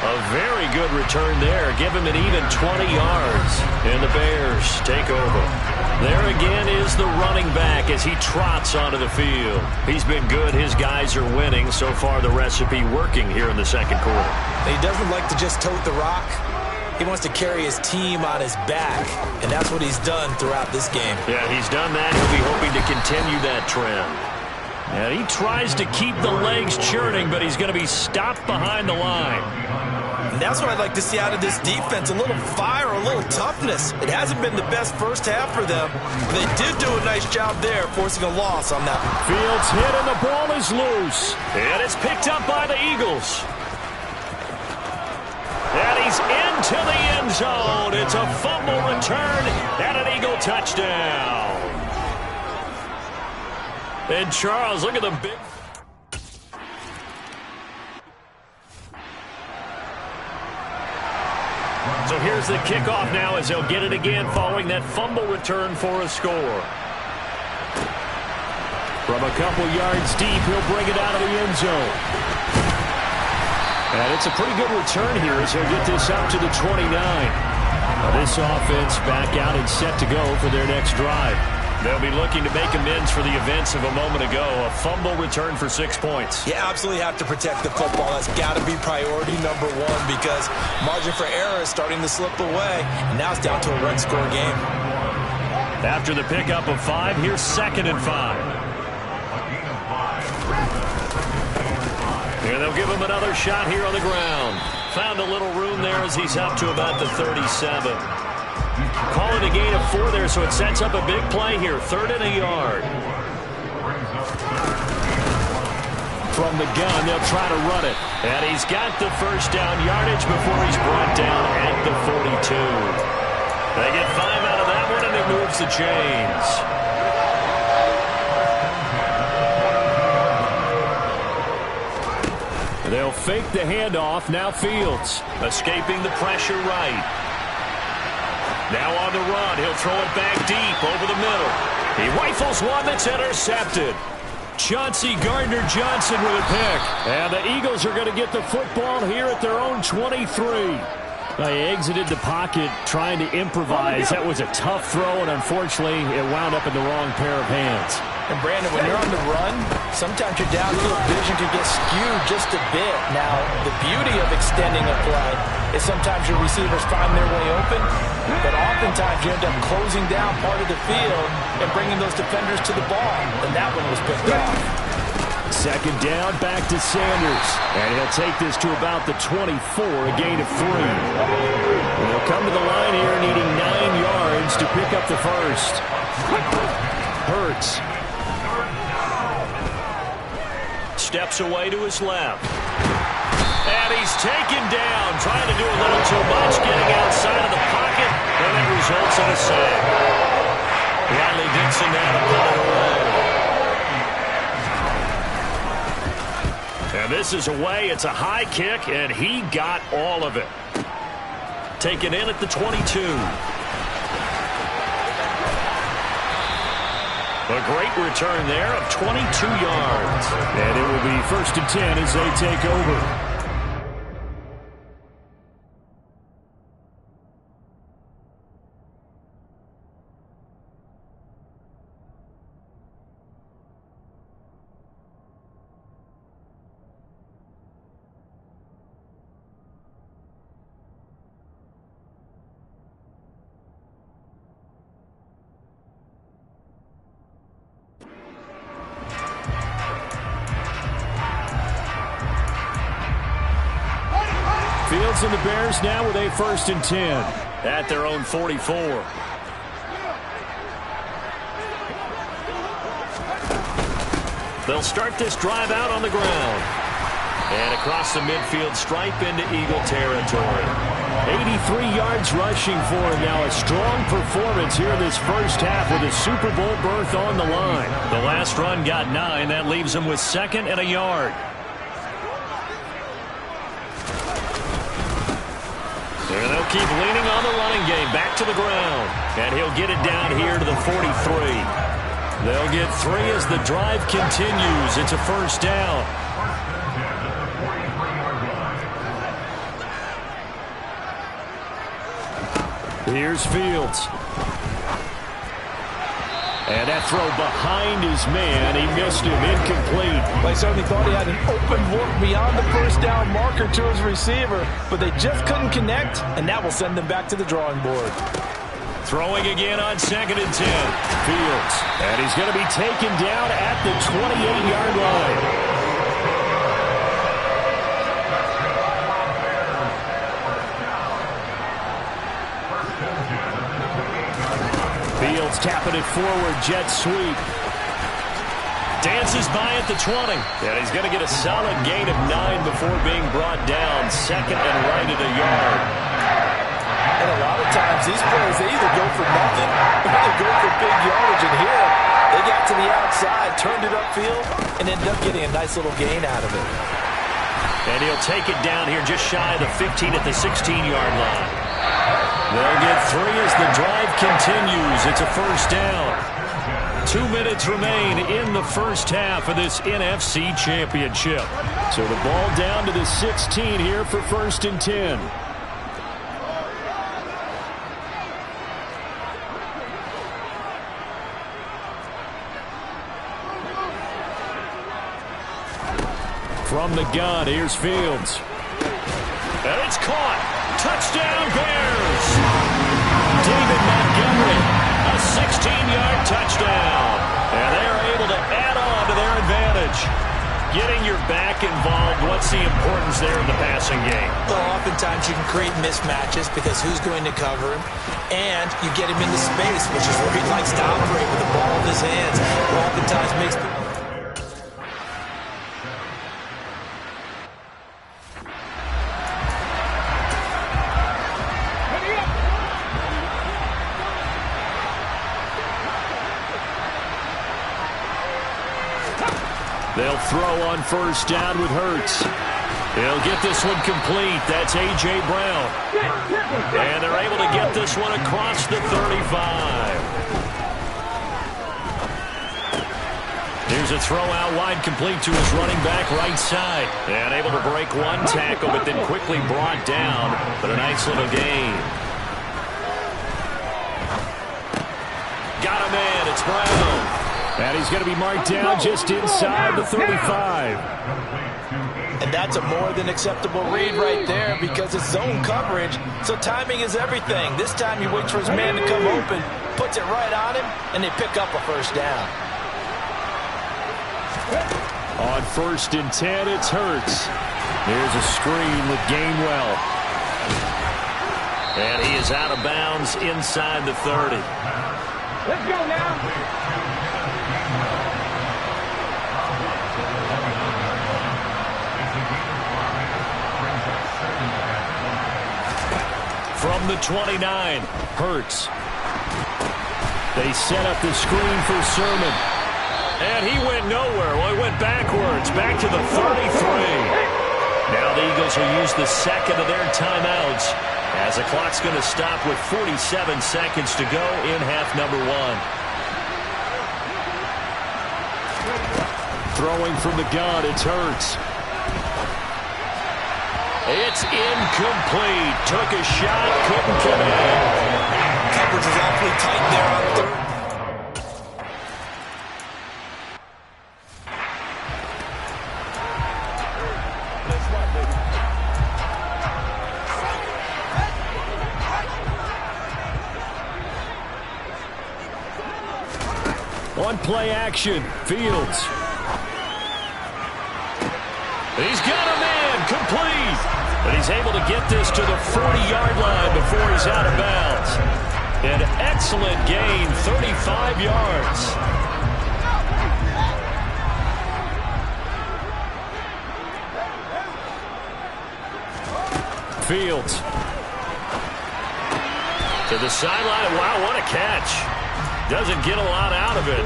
A very good return there. Give him an even 20 yards. And the Bears take over. There again is the running back as he trots onto the field. He's been good. His guys are winning. So far, the recipe working here in the second quarter. He doesn't like to just tote the rock. He wants to carry his team on his back, and that's what he's done throughout this game. Yeah, he's done that. He'll be hoping to continue that trend. And he tries to keep the legs churning, but he's going to be stopped behind the line. And that's what I'd like to see out of this defense, a little fire, a little toughness. It hasn't been the best first half for them. They did do a nice job there, forcing a loss on that. Fields hit, and the ball is loose. And it's picked up by the Eagles. And he's into the end zone. It's a fumble return and an Eagle touchdown. And Charles, look at the big... So here's the kickoff now as they'll get it again following that fumble return for a score. From a couple yards deep, he'll bring it out of the end zone. And it's a pretty good return here as he'll get this up to the 29. Now this offense back out and set to go for their next drive. They'll be looking to make amends for the events of a moment ago. A fumble return for 6 points. You absolutely have to protect the football. That's got to be priority number one because margin for error is starting to slip away. And now it's down to a run-score game. After the pickup of 5, here's 2nd and 5. Here they'll give him another shot here on the ground. Found a little room there as he's up to about the 37. Call it a gain of 4 there, so it sets up a big play here. 3rd and a yard. from the gun. They'll try to run it. And he's got the first down yardage before he's brought down at the 42. They get 5 out of that one, and it moves the chains. They'll fake the handoff. Now Fields. Escaping the pressure right. Now on the run. He'll throw it back deep over the middle. He rifles one that's intercepted. Chauncey Gardner-Johnson with a pick. And the Eagles are going to get the football here at their own 23. They exited the pocket trying to improvise. That was a tough throw, and unfortunately, it wound up in the wrong pair of hands. And Brandon, when you're on the run, sometimes your downfield vision can get skewed just a bit. Now, the beauty of extending a play is sometimes your receivers find their way open, but oftentimes you end up closing down part of the field and bringing those defenders to the ball. And that one was picked off. Second down, back to Sanders. And he'll take this to about the 24, a gain of 3. And they'll come to the line here needing 9 yards to pick up the first. Hurts. Steps away to his left. And he's taken down, trying to do a little too much, getting outside of the pocket, and it results in a sack. Riley Dixon now to pull it away. And this is away. It's a high kick, and he got all of it. Taken in at the 22. A great return there of 22 yards. And it will be 1st and 10 as they take over. Fields and the Bears now with a 1st and 10. At their own 44. They'll start this drive out on the ground. And across the midfield stripe into Eagle territory. 83 yards rushing for him now. A strong performance here this first half with a Super Bowl berth on the line. The last run got 9. That leaves him with 2nd and a yard. And they'll keep leaning on the running game. Back to the ground. And he'll get it down here to the 43. They'll get 3 as the drive continues. It's a 1st down. Here's Fields. And that throw behind his man. He missed him. Incomplete. They certainly thought he had an open look beyond the 1st down marker to his receiver, but they just couldn't connect, and that will send them back to the drawing board. Throwing again on 2nd and 10. Fields. And he's going to be taken down at the 28-yard line. Fields tapping it forward, jet sweep. Dances by at the 20. And he's going to get a solid gain of 9 before being brought down. 2nd and right at a yard. And a lot of times these plays, they either go for nothing or they go for big yardage. And here, they got to the outside, turned it upfield, and ended up getting a nice little gain out of it. And he'll take it down here just shy of the 15 at the 16-yard line. They'll get 3 as the drive continues. It's a 1st down. 2 minutes remain in the first half of this NFC Championship. So the ball down to the 16 here for 1st and 10. From the gun, here's Fields. And it's caught. Touchdown, Bears. David Montgomery, a 16-yard touchdown. And they're able to add on to their advantage. Getting your back involved, what's the importance there in the passing game? Well, oftentimes you can create mismatches because who's going to cover him, and you get him into space, which is where he likes to operate with the ball in his hands. Oftentimes makes They'll throw on first down with Hurts. He'll get this one complete. That's A.J. Brown. And they're able to get this one across the 35. Here's a throw out wide complete to his running back right side. And able to break one tackle, but then quickly brought down. But a nice little gain. Got him in. It's Brown. And he's going to be marked down just inside the 35. And that's a more than acceptable read right there because it's zone coverage, so timing is everything. This time he waits for his man to come open, puts it right on him, and they pick up a first down. On 1st and 10, it's Hurts. Here's a screen with Gainwell. And he is out of bounds inside the 30. Let's go now. From the 29, Hurts. They set up the screen for Sermon. And he went nowhere. Well, he went backwards, back to the 33. Now the Eagles will use the second of their timeouts as the clock's going to stop with 47 seconds to go in half number 1. Throwing from the gun, it's Hurts. It's incomplete. Took a shot, couldn't connect. Coverage is awfully tight there on 3rd. On play action, Fields. He's got a man complete. But he's able to get this to the 40-yard line before he's out of bounds. An excellent gain, 35 yards. Fields. To the sideline. Wow, what a catch. Doesn't get a lot out of it,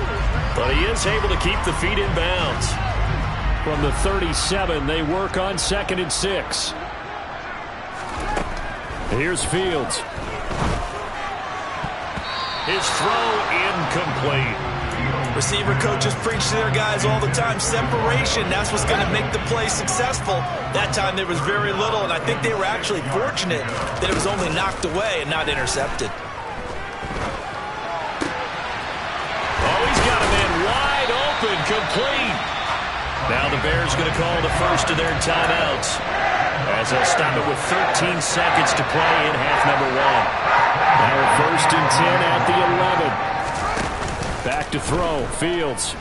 but he is able to keep the feet in bounds. From the 37, they work on 2nd and 6. Here's Fields. His throw incomplete. Receiver coaches preach to their guys all the time. Separation, that's what's going to make the play successful. That time there was very little, and I think they were actually fortunate that it was only knocked away and not intercepted. Oh, he's got a man wide open, complete. Now the Bears going to call the first of their timeouts as they'll stop it with 13 seconds to play in half number 1. Now 1st and 10 at the 11. Back to throw, Fields.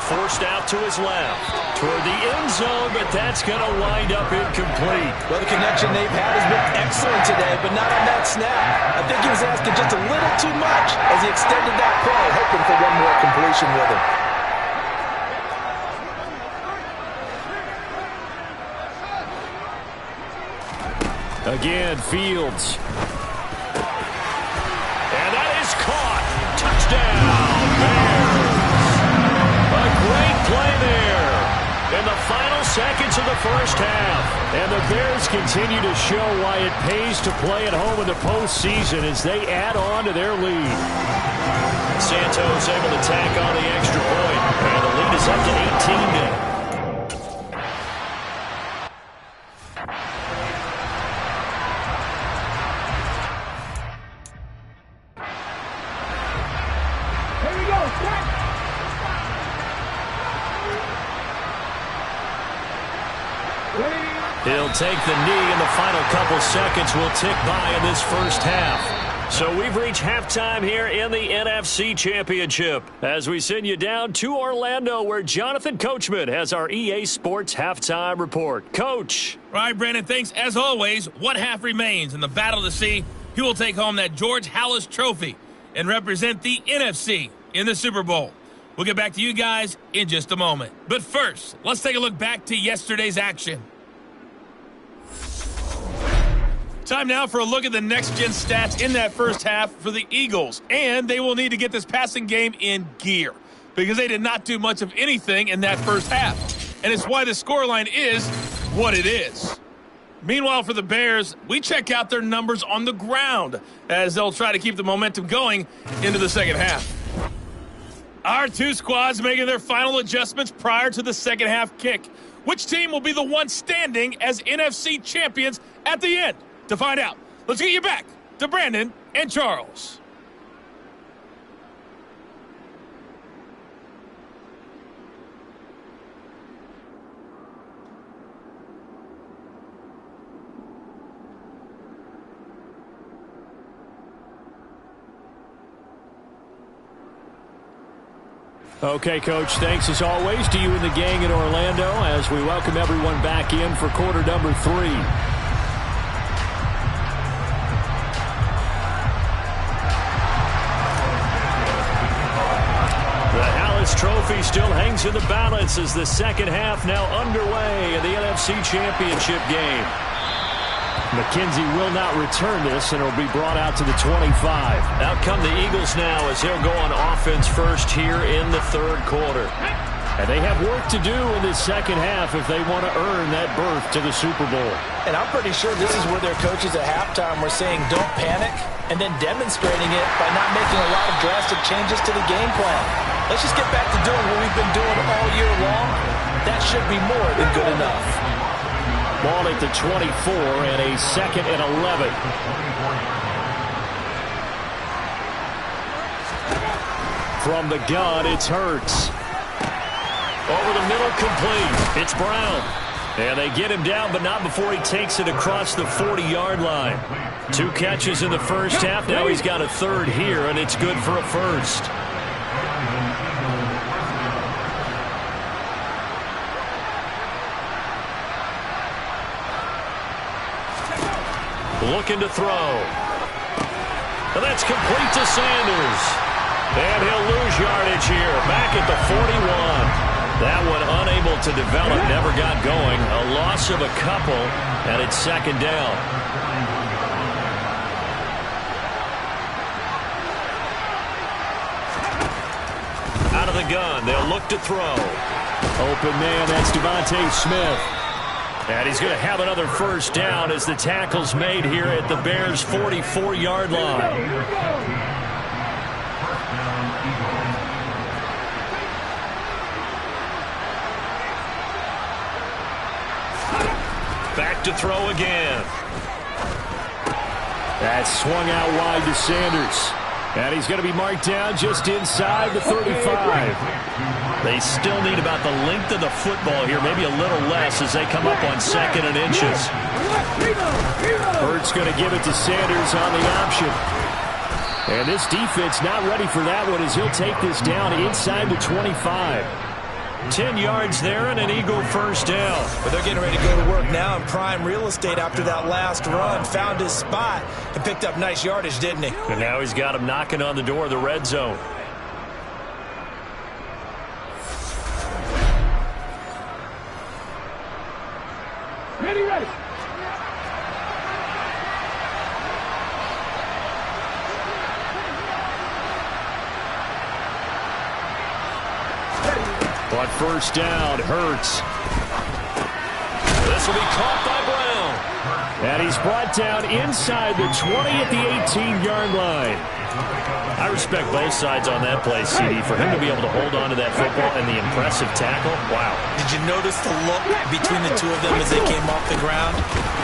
Forced out to his left toward the end zone, but that's going to wind up incomplete. Well, the connection they've had has been excellent today, but not on that snap. I think he was asking just a little too much as he extended that play, hoping for one more completion with him. Again, Fields. And that is caught. Touchdown, Bears. A great play there in the final seconds of the first half. And the Bears continue to show why it pays to play at home in the postseason as they add on to their lead. Santos able to tack on the extra point. And the lead is up to 18 now. He'll take the knee, and the final couple seconds will tick by in this first half. So we've reached halftime here in the NFC Championship as we send you down to Orlando where Jonathan Coachman has our EA Sports Halftime Report. Coach. All right, Brandon, thanks. As always, one half remains in the battle to see who will take home that George Halas Trophy and represent the NFC in the Super Bowl. We'll get back to you guys in just a moment. But first, let's take a look back to yesterday's action. Time now for a look at the next-gen stats in that first half for the Eagles. And they will need to get this passing game in gear because they did not do much of anything in that first half. And it's why the scoreline is what it is. Meanwhile, for the Bears, we check out their numbers on the ground as they'll try to keep the momentum going into the second half. Our two squads making their final adjustments prior to the second half kick. Which team will be the one standing as NFC champions at the end? To find out, let's get you back to Brandon and Charles. Okay, Coach, thanks as always to you and the gang in Orlando as we welcome everyone back in for quarter number 3. The Hallis Trophy still hangs in the balance as the second half now underway in the NFC Championship game. McKenzie will not return this, and it'll be brought out to the 25. Out come the Eagles now as he'll go on offense first here in the third quarter. And they have work to do in this second half if they want to earn that berth to the Super Bowl. And I'm pretty sure this is where their coaches at halftime were saying don't panic and then demonstrating it by not making a lot of drastic changes to the game plan. Let's just get back to doing what we've been doing all year long. That should be more than good enough. Ball at the 24 and a 2nd and 11. From the gun, it's Hurts. Over the middle, complete. It's Brown. And they get him down, but not before he takes it across the 40-yard line. 2 catches in the first half. Now he's got a third here, and it's good for a first. Looking to throw. And that's complete to Sanders. And he'll lose yardage here. Back at the 41. That one unable to develop. Never got going. A loss of a couple. And it's second down. Out of the gun. They'll look to throw. Open man. That's Devontae Smith. And he's going to have another first down as the tackle's made here at the Bears' 44-yard line. Back to throw again. That's swung out wide to Sanders. And he's going to be marked down just inside the 35. They still need about the length of the football here, maybe a little less as they come up on 2nd and inches. Hurts going to give it to Sanders on the option. And this defense not ready for that one as he'll take this down inside the 25. 10 yards there and an Eagle first down. But they're getting ready to go to work now in prime real estate after that last run. Found his spot and picked up nice yardage, didn't he? And now he's got him knocking on the door of the red zone. Ready, ready. On first down, Hurts. This will be caught by Brown. And he's brought down inside the 20 at the 18-yard line. I respect both sides on that play, CD. For him to be able to hold on to that football and the impressive tackle, wow. Did you notice the look between the two of them as they came off the ground?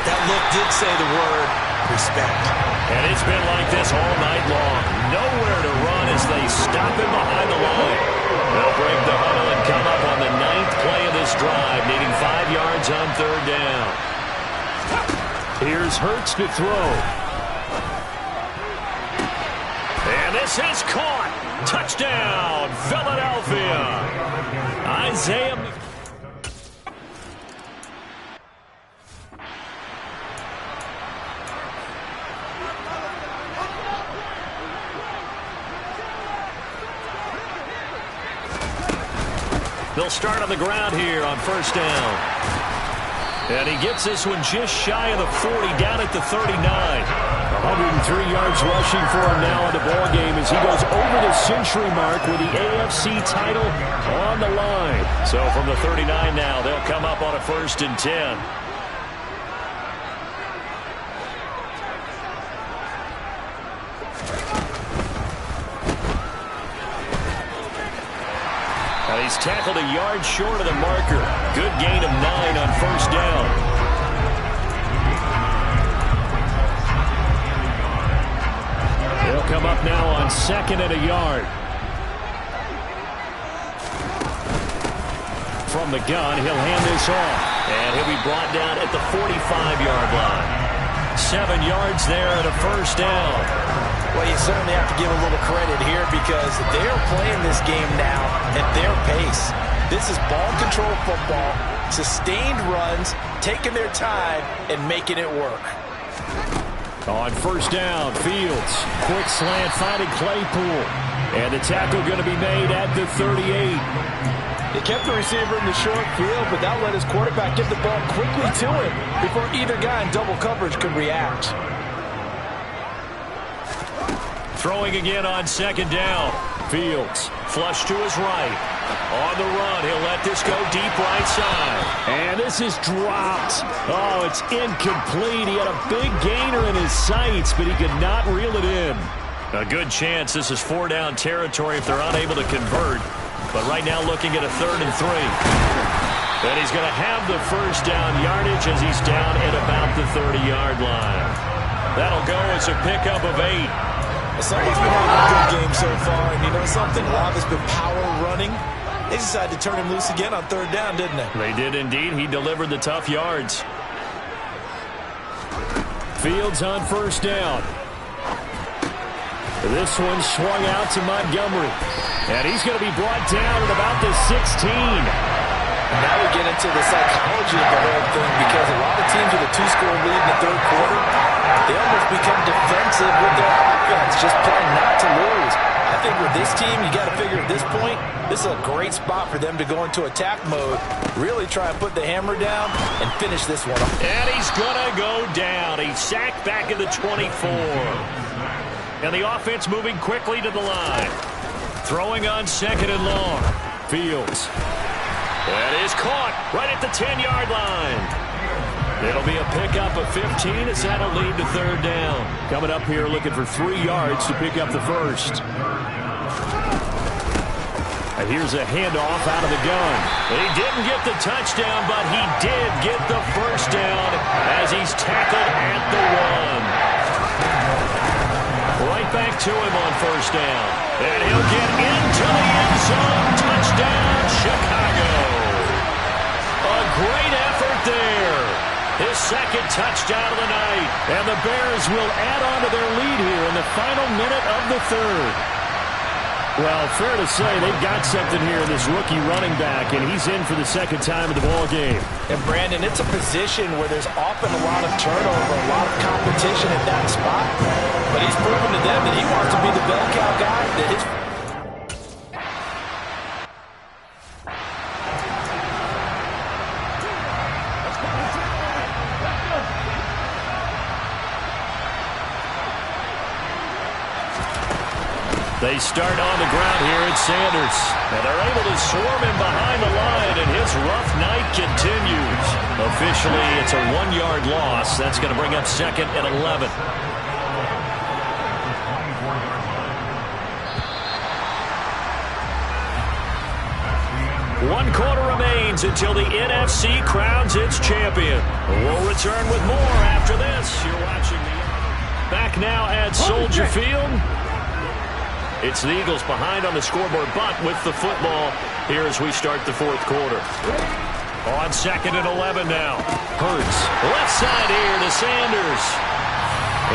That look did say the word respect. And it's been like this all night long. Nowhere to run as they stop him behind the line. They'll break the huddle and come up on the 9th play of this drive, needing 5 yards on third down. Here's Hurts to throw. And this is caught. Touchdown, Philadelphia. Isaiah. They'll start on the ground here on first down. And he gets this one just shy of the 40, down at the 39. 103 yards rushing for him now in the ball game as he goes over the century mark with the AFC title on the line. So from the 39 now, they'll come up on a 1st and 10. He's tackled a yard short of the marker. Good gain of 9 on 1st down. He'll come up now on 2nd and a yard. From the gun, he'll hand this off. And he'll be brought down at the 45-yard line. 7 yards there and a 1st down. Well, you certainly have to give a little credit here because they're playing this game now at their pace. This is ball control football, sustained runs, taking their time, and making it work. On 1st down, Fields. Quick slant, finding Claypool. And the tackle going to be made at the 38. He kept the receiver in the short field, but that let his quarterback get the ball quickly to him before either guy in double coverage could react. Throwing again on 2nd down. Fields, flush to his right. On the run, he'll let this go deep right side. And this is dropped. Oh, it's incomplete. He had a big gainer in his sights, but he could not reel it in. A good chance this is 4-down territory if they're unable to convert. But right now looking at a 3rd and 3. And he's going to have the 1st down yardage as he's down at about the 30-yard line. That'll go as a pickup of 8. Somebody's been having a good game so far, and you know something? A lot has been power running. They decided to turn him loose again on 3rd down, didn't they? They did indeed. He delivered the tough yards. Fields on 1st down. This one swung out to Montgomery. And he's going to be brought down at about the 16. Now we get into the psychology of the whole thing because a lot of teams with a 2-score lead in the 3rd quarter, they almost become defensive with their offense, just playing not to lose. I think with this team, you got to figure at this point, this is a great spot for them to go into attack mode, really try and put the hammer down and finish this one off. And he's going to go down. He's sacked back at the 24. And the offense moving quickly to the line. Throwing on 2nd and long. Fields. That is caught right at the 10-yard line. It'll be a pickup of 15 as that'll lead to 3rd down. Coming up here looking for 3 yards to pick up the 1st. And here's a handoff out of the gun. He didn't get the touchdown, but he did get the 1st down as he's tackled at the 1. Right back to him on 1st down. And he'll get into the end zone. Touchdown, Chicago. A great effort there. His 2nd touchdown of the night. And the Bears will add on to their lead here in the final minute of the 3rd. Well, fair to say they've got something here in this rookie running back, and he's in for the 2nd time of the ball game. And, Brandon, it's a position where there's often a lot of turnover, a lot of competition at that spot. But he's proven to them that he wants to be the bell cow guy, that his They start on the ground here at Sanders. And they're able to swarm him behind the line, and his rough night continues. Officially, it's a 1-yard loss. That's going to bring up 2nd and 11. One quarter remains until the NFC crowns its champion. We'll return with more after this. You're watching the... Back now at Soldier Field. It's the Eagles behind on the scoreboard, but with the football here as we start the 4th quarter. On 2nd and 11 now. Hurts. Left side here to Sanders.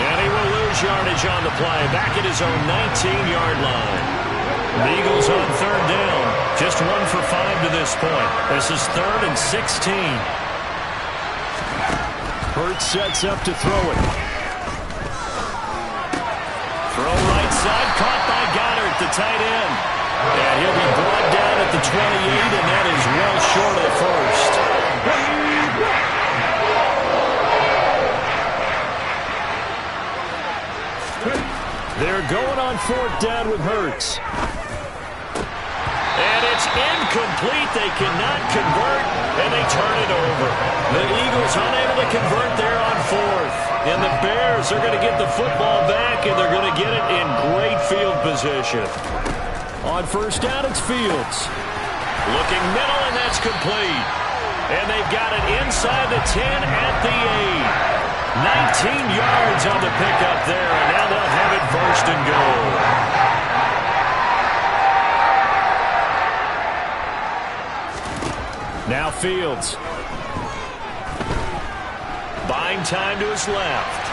And he will lose yardage on the play. Back at his own 19-yard line. The Eagles on 3rd down. Just 1 for 5 to this point. This is 3rd and 16. Hurts sets up to throw it. Throw right side, caught by Goddard, the tight end. And he'll be brought down at the 28, and that is well short of the 1st. 4th down with Hurts. And it's incomplete. They cannot convert, and they turn it over. The Eagles unable to convert there on 4th. And the Bears are going to get the football back, and they're going to get it in great field position. On 1st down, it's Fields. Looking middle, and that's complete. And they've got it inside the 10 at the 8. 19 yards on the pickup there, and now they'll have it 1st and goal. Now Fields. Buying time to his left.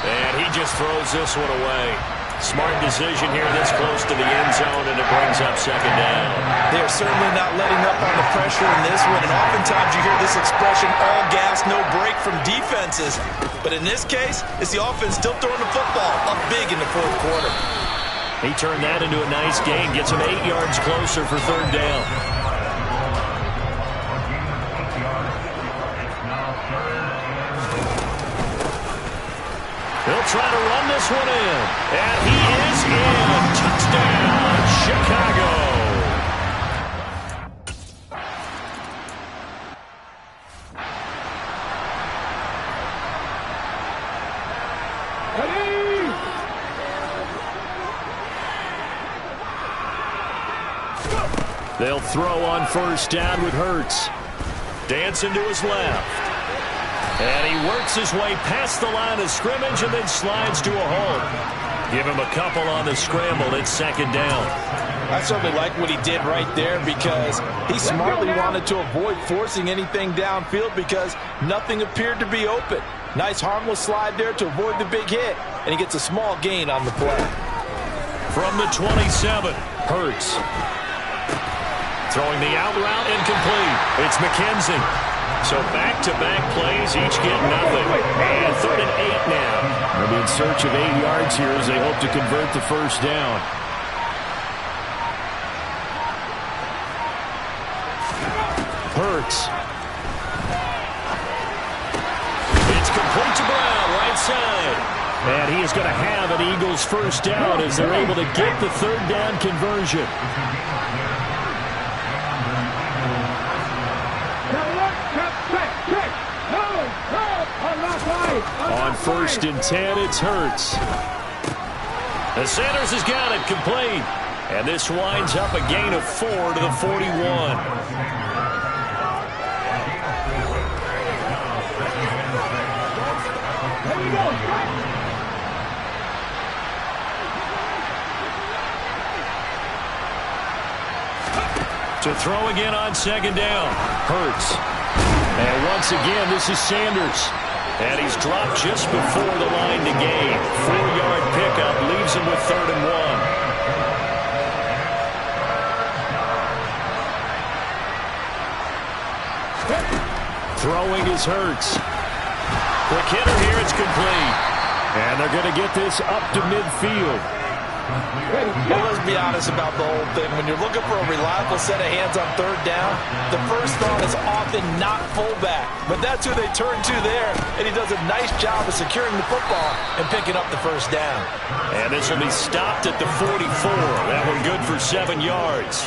And he just throws this one away. Smart decision here this close to the end zone, and it brings up 2nd down. They're certainly not letting up on the pressure in this one, and oftentimes you hear this expression, all gas, no break from defenses. But in this case, it's the offense still throwing the football up big in the 4th quarter. He turned that into a nice gain, gets him 8 yards closer for 3rd down. He'll try to run this one in. And he is in. Touchdown, Chicago. They'll throw on 1st down with Hurts. Dancing to his left. And he works his way past the line of scrimmage and then slides to a halt. Give him a couple on the scramble. It's 2nd down. I certainly like what he did right there because he smartly wanted to avoid forcing anything downfield because nothing appeared to be open. Nice harmless slide there to avoid the big hit, and he gets a small gain on the play. From the 27, Hurts. Throwing the out route, incomplete. It's McKenzie. So back-to-back plays, each get nothing. And 3rd and 8 now. They'll be in search of 8 yards here as they hope to convert the 1st down. Hurts. It's complete to Brown, right side. And he is going to have an Eagles 1st down as they're able to get the 3rd down conversion. On 1st and 10, it's Hurts. The Sanders has got it complete. And this winds up a gain of 4 to the 41. To throw again on 2nd down. Hurts. And once again, this is Sanders. And he's dropped just before the line to gain. 4-yard pickup leaves him with 3rd and 1. Throwing is Hurts. Quick hitter here, it's complete. And they're going to get this up to midfield. Well, let's be honest about the whole thing. When you're looking for a reliable set of hands on 3rd down, the first thought is often not fullback. But that's who they turn to there, and he does a nice job of securing the football and picking up the 1st down. And this will be stopped at the 44. That one good for 7 yards.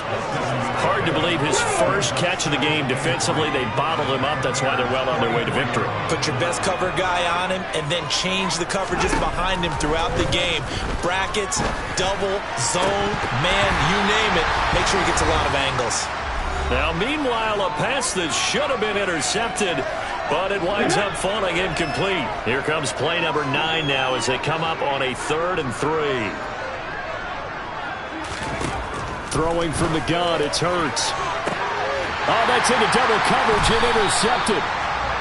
Hard to believe his first catch of the game defensively. They bottled him up. That's why they're well on their way to victory. Put your best cover guy on him and then change the coverages behind him throughout the game. Brackets, double, zone, man, you name it. Make sure he gets a lot of angles. Now, meanwhile, a pass that should have been intercepted, but it winds up falling incomplete. Here comes play number 9 now as they come up on a 3rd and 3. Throwing from the gun, it's Hurts. Oh, that's into double coverage and intercepted.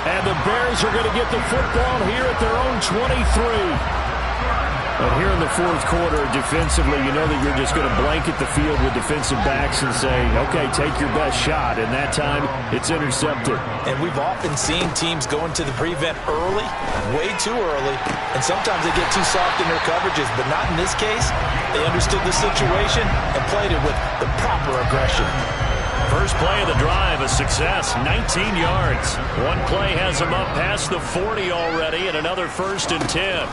And the Bears are going to get the football here at their own 23. But here in the 4th quarter, defensively, you know that you're just going to blanket the field with defensive backs and say, okay, take your best shot. And that time, it's intercepted. And we've often seen teams go into the prevent early, way too early, and sometimes they get too soft in their coverages, but not in this case. They understood the situation and played it with the proper aggression. First play of the drive, a success, 19 yards. One play has him up past the 40 already, and another 1st and 10.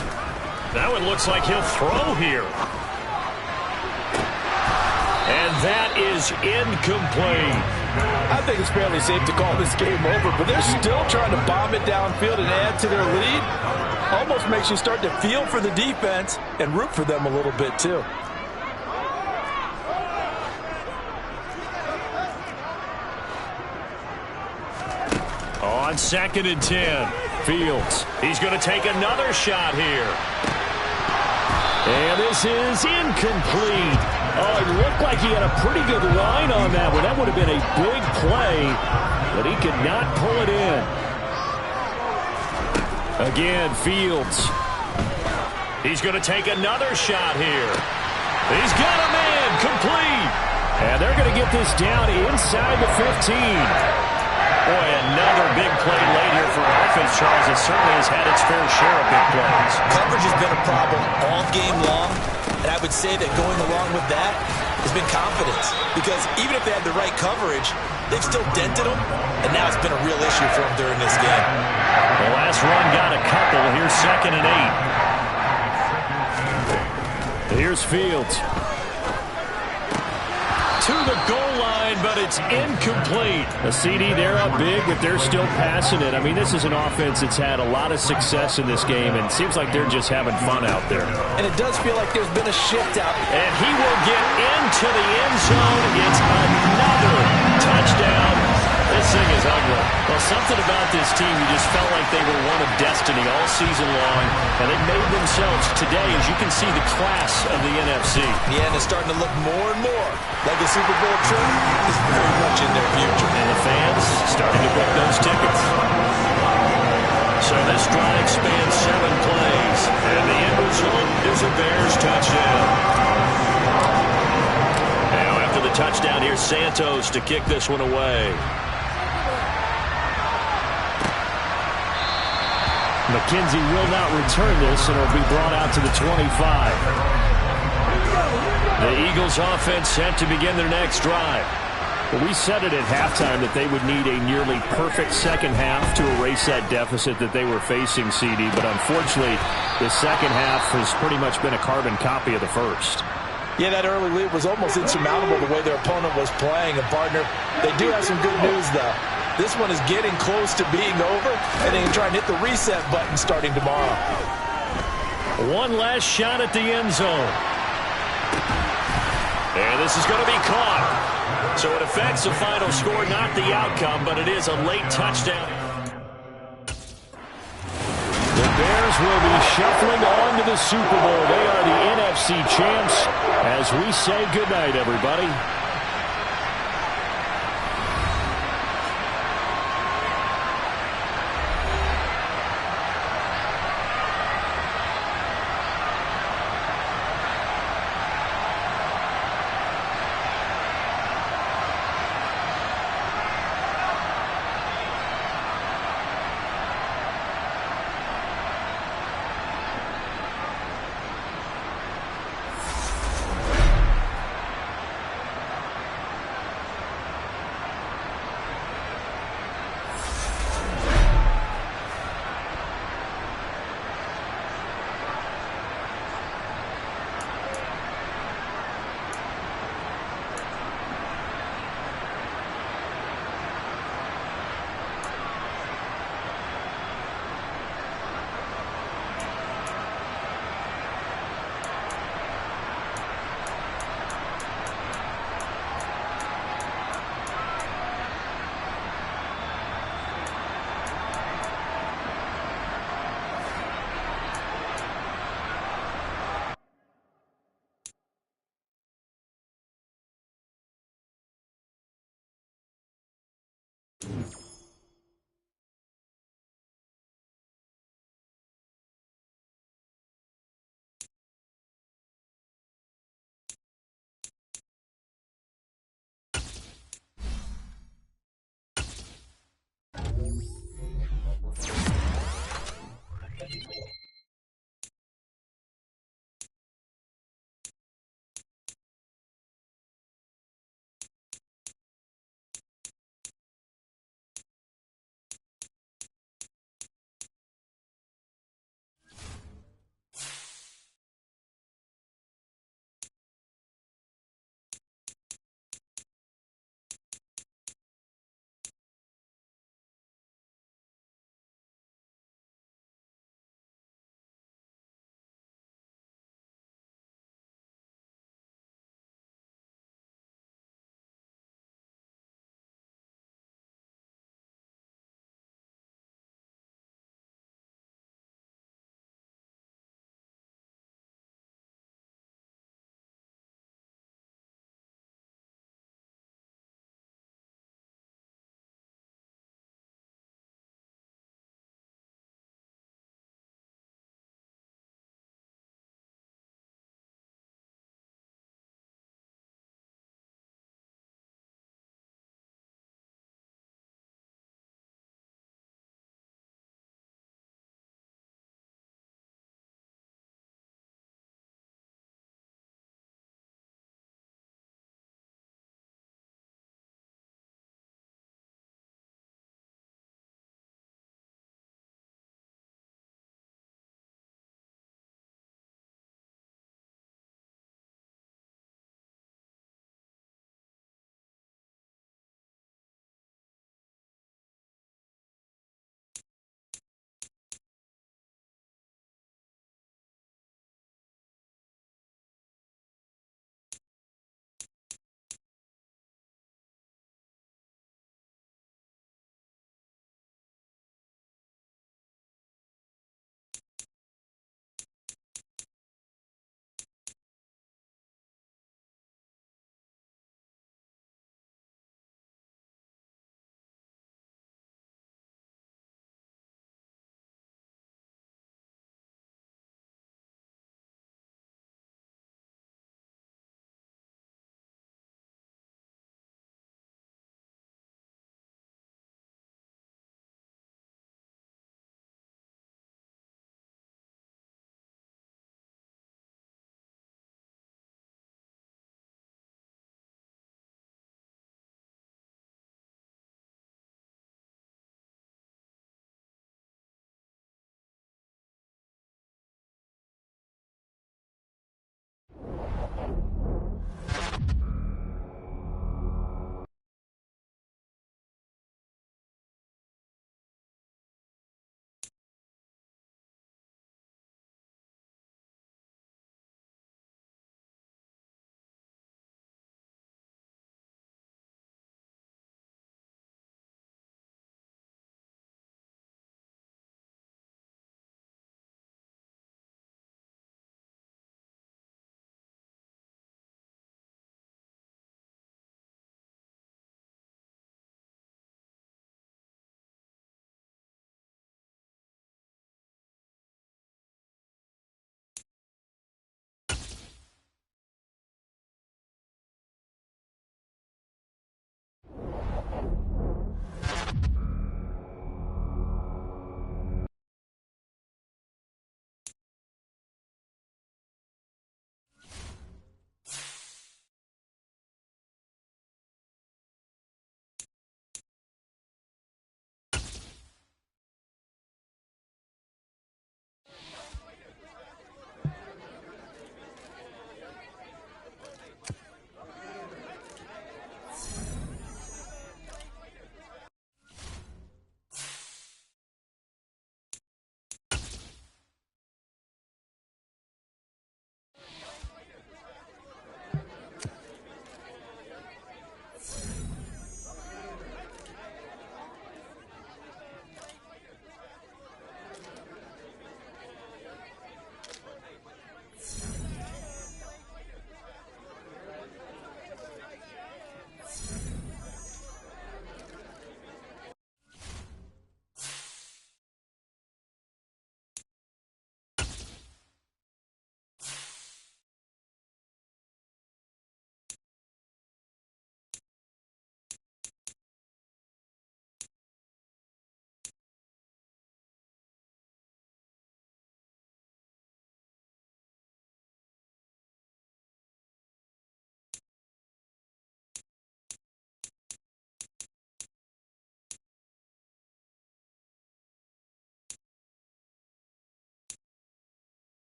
That one looks like he'll throw here. And that is incomplete. I think it's fairly safe to call this game over, but they're still trying to bomb it downfield and add to their lead. Almost makes you start to feel for the defense and root for them a little bit too. On 2nd and 10, Fields. He's going to take another shot here. And this is incomplete. Oh, it looked like he had a pretty good line on that one. That would have been a big play, but he could not pull it in. Again, Fields. He's going to take another shot here. He's got a man complete. And they're going to get this down inside the 15. Boy, another big play late here for offense, Charles. It certainly has had its fair share of big plays. Coverage has been a problem all game long, and I would say that going along with that has been confidence. Because even if they had the right coverage, they've still dented them, and now it's been a real issue for them during this game. The last run got a couple. Here's 2nd and 8. Here's Fields. To the goal line, but it's incomplete. The CD, they're up big, but they're still passing it. I mean, this is an offense that's had a lot of success in this game, and it seems like they're just having fun out there. And it does feel like there's been a shift out. And he will get into the end zone. It's another touchdown. This thing is ugly. Well, something about this team, you just felt like they were one of destiny all season long, and they made themselves today, as you can see, the class of the NFC. Yeah, and it's starting to look more and more like a Super Bowl trip is very much in their future. And the fans starting to book those tickets. So this drive spans 7 plays, and the end result is a Bears touchdown. Now after the touchdown, here's Santos to kick this one away. McKenzie will not return this, and it'll be brought out to the 25. The Eagles offense set to begin their next drive. Well, we said it at halftime that they would need a nearly perfect second half to erase that deficit that they were facing, CD, but unfortunately, the second half has pretty much been a carbon copy of the first. Yeah, that early lead was almost insurmountable the way their opponent was playing. And, partner, they do have some good news, though. This one is getting close to being over, and they can try and hit the reset button starting tomorrow. One last shot at the end zone. And this is going to be caught. So it affects the final score, not the outcome, but it is a late touchdown. The Bears will be shuffling on to the Super Bowl. They are the NFC champs as we say goodnight, everybody.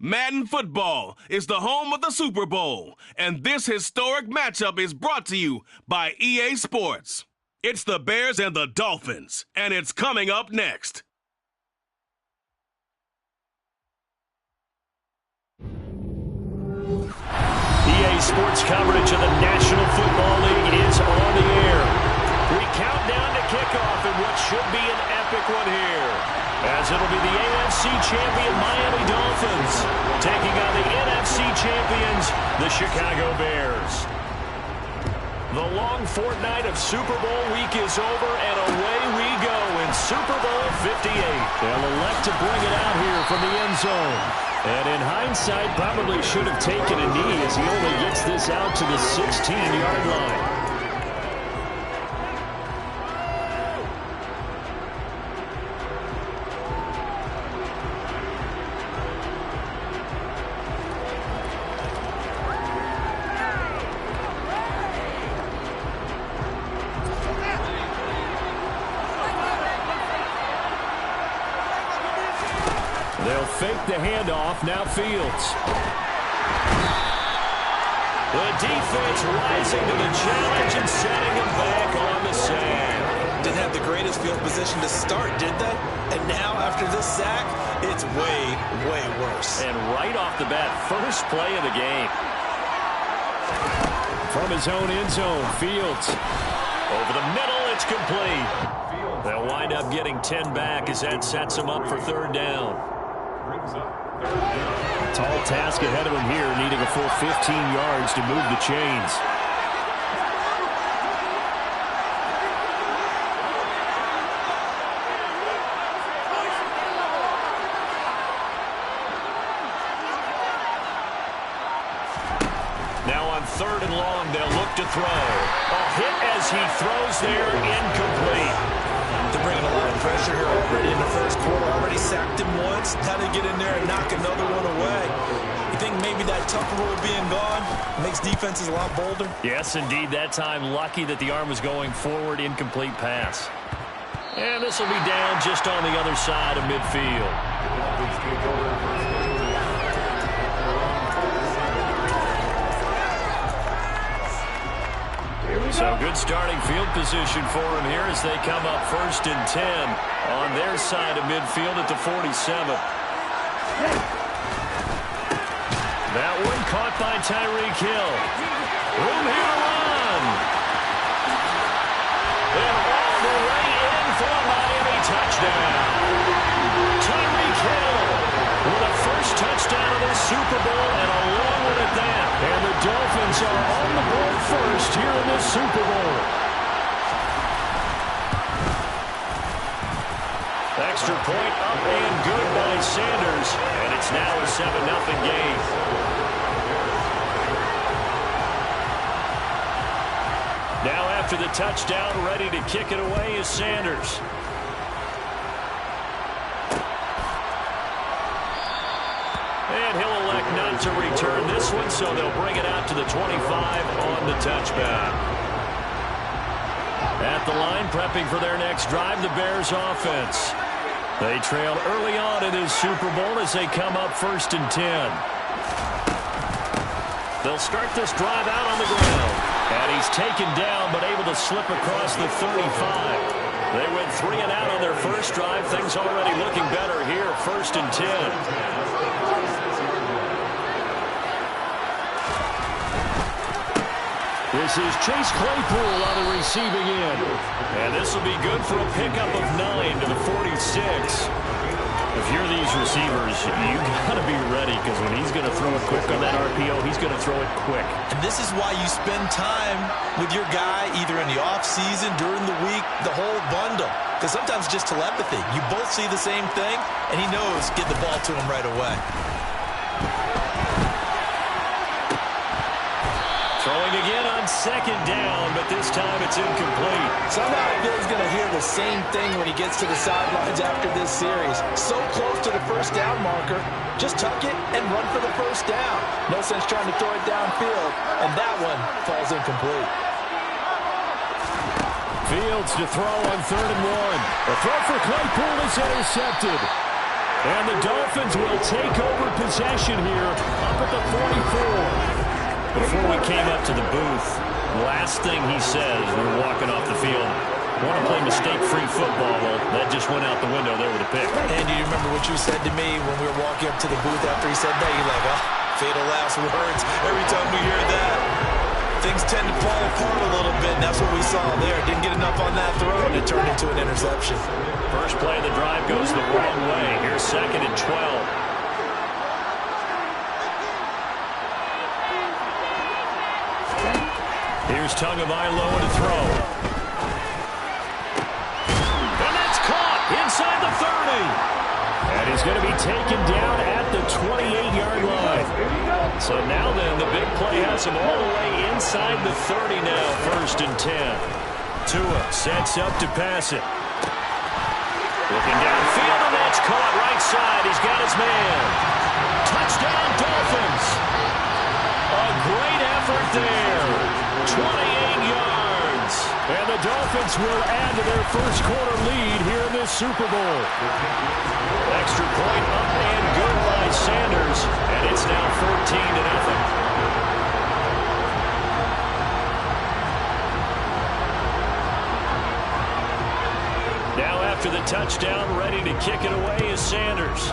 Madden Football is the home of the Super Bowl, and this historic matchup is brought to you by EA Sports. It's the Bears and the Dolphins, and it's coming up next. EA Sports coverage of the National Football League is on the air. We count down to kickoff in what should be an epic one here, as it'll be the AFC champion Miami Dolphins taking on the NFC champions, the Chicago Bears. The long fortnight of Super Bowl week is over, and away we go in Super Bowl 58. They'll elect to bring it out here from the end zone. And in hindsight, probably should have taken a knee as he only gets this out to the 16-yard line. They'll fake the handoff, now Fields. The defense rising to the challenge and setting him back on the sack. Didn't have the greatest field position to start, did they? And now, after this sack, it's way, way worse. And right off the bat, first play of the game. From his own end zone, Fields. Over the middle, It's complete. They'll wind up getting 10 back as that sets them up for third down. Tall task ahead of him here, needing a full 15 yards to move the chains. Now on third and long, they'll look to throw. A hit as he throws there, incomplete. They're bringing a lot of pressure here already in the first quarter. Already sacked him once. Now they get in there and knock another one away. You think maybe that Tupperware being gone makes defenses a lot bolder? Yes, indeed. That time, lucky that the arm was going forward, incomplete pass. And this will be down just on the other side of midfield. So good starting field position for him here as they come up 1st and 10 on their side of midfield at the 47. That one caught by Tyreek Hill. Room here to run. And all the way in for a Miami touchdown. Tyreek Hill with a first touchdown of the Super Bowl and a long one at that. And the Dolphins are on the board first here in this Super Bowl. Extra point up and good by Sanders. And it's now a 7-0 game. Now after the touchdown, ready to kick it away is Sanders. And he'll elect not to return this one, so they'll bring it out to the 25 on the touchback. At the line, prepping for their next drive, the Bears offense. They trail early on in this Super Bowl as they come up 1st and 10. They'll start this drive out on the ground. And he's taken down, but able to slip across the 35. They went 3 and out on their first drive. Things already looking better here, 1st and 10. This is Chase Claypool on the receiving end. And this will be good for a pickup of 9 to the 46. If you're these receivers, you got to be ready because when he's going to throw it quick on that RPO, he's going to throw it quick. And this is why you spend time with your guy either in the offseason, during the week, the whole bundle. Because sometimes it's just telepathy. You both see the same thing, and he knows get the ball to him right away. Throwing again on 2nd down, but this time it's incomplete. Somehow I feel he's going to hear the same thing when he gets to the sidelines after this series. So close to the first down marker. Just tuck it and run for the first down. No sense trying to throw it downfield, and that one falls incomplete. Fields to throw on 3rd and 1. The throw for Claypool is intercepted. And the Dolphins will take over possession here up at the 44. Before we came up to the booth, last thing he says, we were walking off the field, want to play mistake-free football. Well, that just went out the window there with a pick. And do you remember what you said to me when we were walking up to the booth after he said that? You're like, oh, fatal last words. Every time we hear that, things tend to fall apart a little bit, and that's what we saw there. Didn't get enough on that throw, and it turned into an interception. First play of the drive goes the wrong way. Here's 2nd and 12. Here's Tagovailoa to throw. And that's caught inside the 30. And he's going to be taken down at the 28-yard line. So now then, the big play has him all the way inside the 30 now, 1st and 10. Tua sets up to pass it. Looking downfield, and that's caught right side. He's got his man. Touchdown, Dolphins. A great effort there. 28 yards. And the Dolphins will add to their first quarter lead here in this Super Bowl. Extra point up and good by Sanders. And it's now 14-0. Now after the touchdown, ready to kick it away is Sanders.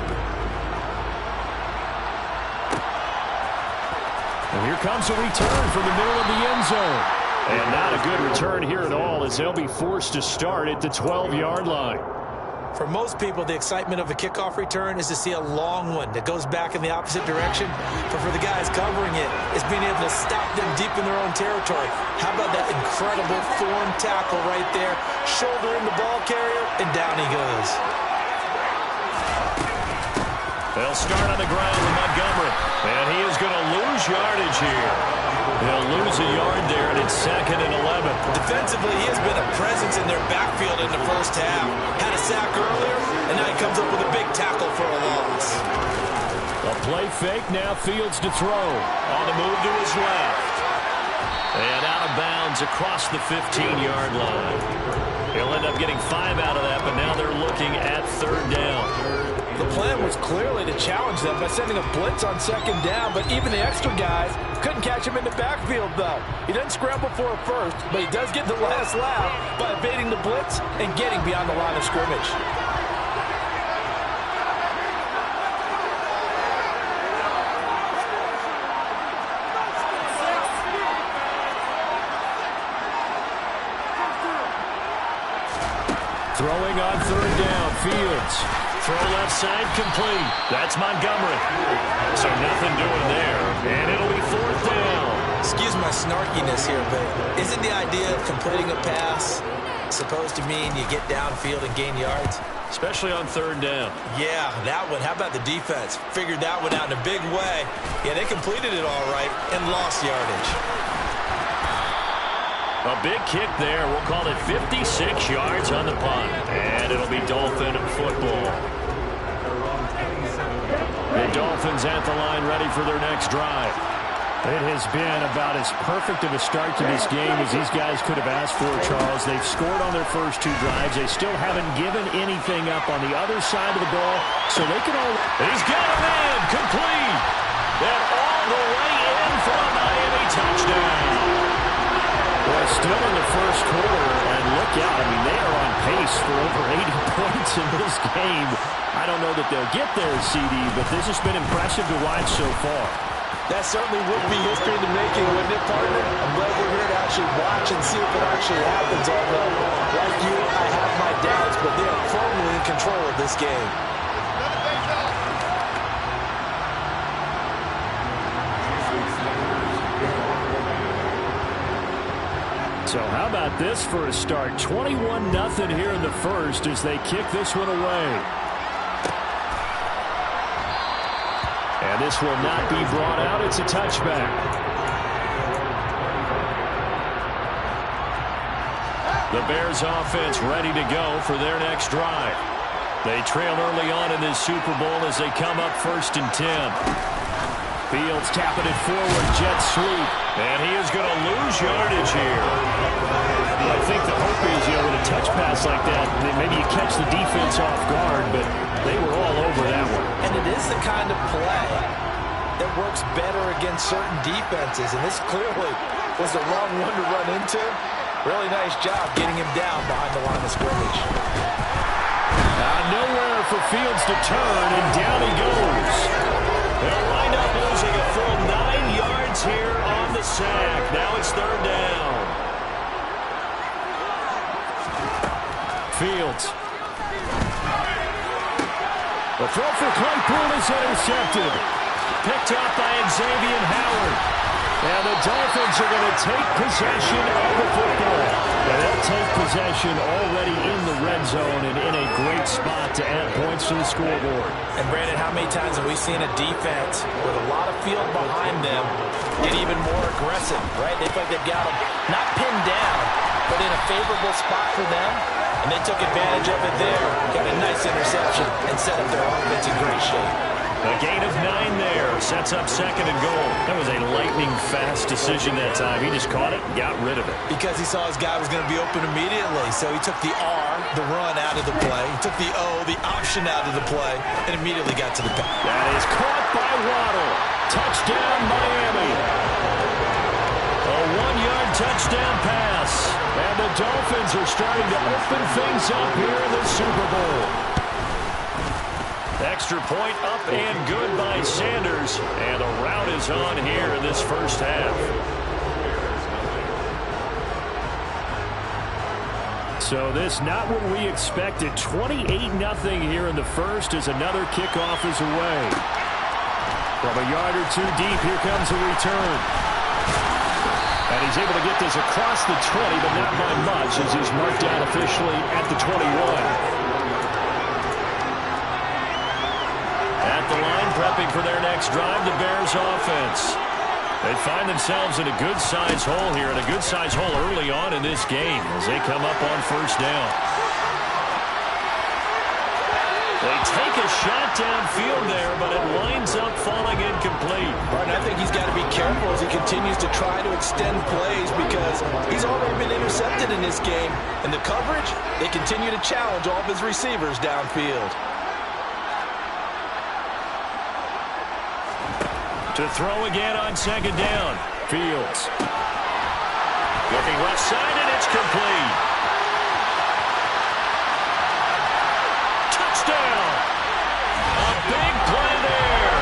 And here comes a return from the middle of the end zone. And not a good return here at all as they'll be forced to start at the 12-yard line. For most people, the excitement of a kickoff return is to see a long one that goes back in the opposite direction. But for the guys covering it, it's being able to stop them deep in their own territory. How about that incredible form tackle right there? Shoulder in the ball carrier, and down he goes. They'll start on the ground with Montgomery. And he is going to lose yardage here. They'll lose a yard there, and it's 2nd and 11. Defensively, he has been a presence in their backfield in the first half. Had a sack earlier, and now he comes up with a big tackle for a loss. A play fake, now Fields to throw. On the move to his left. And out of bounds across the 15-yard line. He'll end up getting 5 out of that, but now they're looking at 3rd down. The plan was clearly to challenge them by sending a blitz on 2nd down, but even the extra guys couldn't catch him in the backfield, though. He doesn't scramble for a first, but he does get the last laugh by evading the blitz and getting beyond the line of scrimmage. Throwing on 3rd down, Fields. Throw left side complete. That's Montgomery. So nothing doing there. And it'll be 4th down. Excuse my snarkiness here, but isn't the idea of completing a pass supposed to mean you get downfield and gain yards? Especially on 3rd down. Yeah, that one. How about the defense? Figured that one out in a big way. Yeah, they completed it all right and lost yardage. A big kick there. We'll call it 56 yards on the punt. And it'll be Dolphin football. The Dolphins at the line ready for their next drive. It has been about as perfect of a start to this game as these guys could have asked for, Charles. They've scored on their first 2 drives. They still haven't given anything up on the other side of the ball, so they can all... He's got a man complete. And all the way in for a Miami touchdown. Well, still in the first quarter, and look out. I mean, they are on pace for over 80 points in this game. I don't know that they'll get there, CD, but this has been impressive to watch so far. That certainly would be history in the making, wouldn't it, partner? I'm glad we're here to actually watch and see if it actually happens. Although, like you, I have my doubts, but they are firmly in control of this game. So how about this for a start? 21-0 here in the first as they kick this one away. And this will not be brought out. It's a touchback. The Bears offense ready to go for their next drive. They trail early on in this Super Bowl as they come up 1st and 10. Fields tapping it forward, jet sweep. And he is going to lose yardage here. I think the hope is, with a touch pass like that, maybe you catch the defense off guard, but they were all over that one. And it is the kind of play that works better against certain defenses, and this clearly was the wrong one to run into. Really nice job getting him down behind the line of scrimmage. Nowhere for Fields to turn, and down he goes. They'll wind up losing a full 9 yards here on the sack. Now it's 3rd down. Fields. The throw for Claypool is intercepted. Picked up by Xavier Howard. And the Dolphins are going to take possession of the football. And they'll take possession already in the red zone and in a great spot to add points to the scoreboard. And Brandon, how many times have we seen a defense with a lot of field behind them get even more aggressive, right? They feel like they've got them not pinned down, but in a favorable spot for them. And they took advantage of it there. Got a nice interception and set up their offense in great shape. A gain of 9 there. Sets up 2nd and goal. That was a lightning-fast decision that time. He just caught it and got rid of it. Because he saw his guy was going to be open immediately. So he took the R, the run, out of the play. He took the O, the option, out of the play, and immediately got to the pass. That is caught by Waddle. Touchdown, Miami. A 1-yard touchdown pass. And the Dolphins are starting to open things up here in the Super Bowl. Extra point up and good by Sanders. And the route is on here in this first half. So this not what we expected. 28-0 here in the first as another kickoff is away. From a yard or two deep, here comes a return. And he's able to get this across the 20, but not by much as he's marked down officially at the 21. At the line, prepping for their next drive, the Bears offense. They find themselves in a good-sized hole here, and a good-sized hole early on in this game as they come up on first down. They take a shot downfield there, but it winds up falling incomplete. Martin, I think he's got to be careful as he continues to try to extend plays because he's already been intercepted in this game. And the coverage, they continue to challenge all of his receivers downfield. To throw again on second down. Fields. Looking left side, and it's complete. Touchdown! A big play there.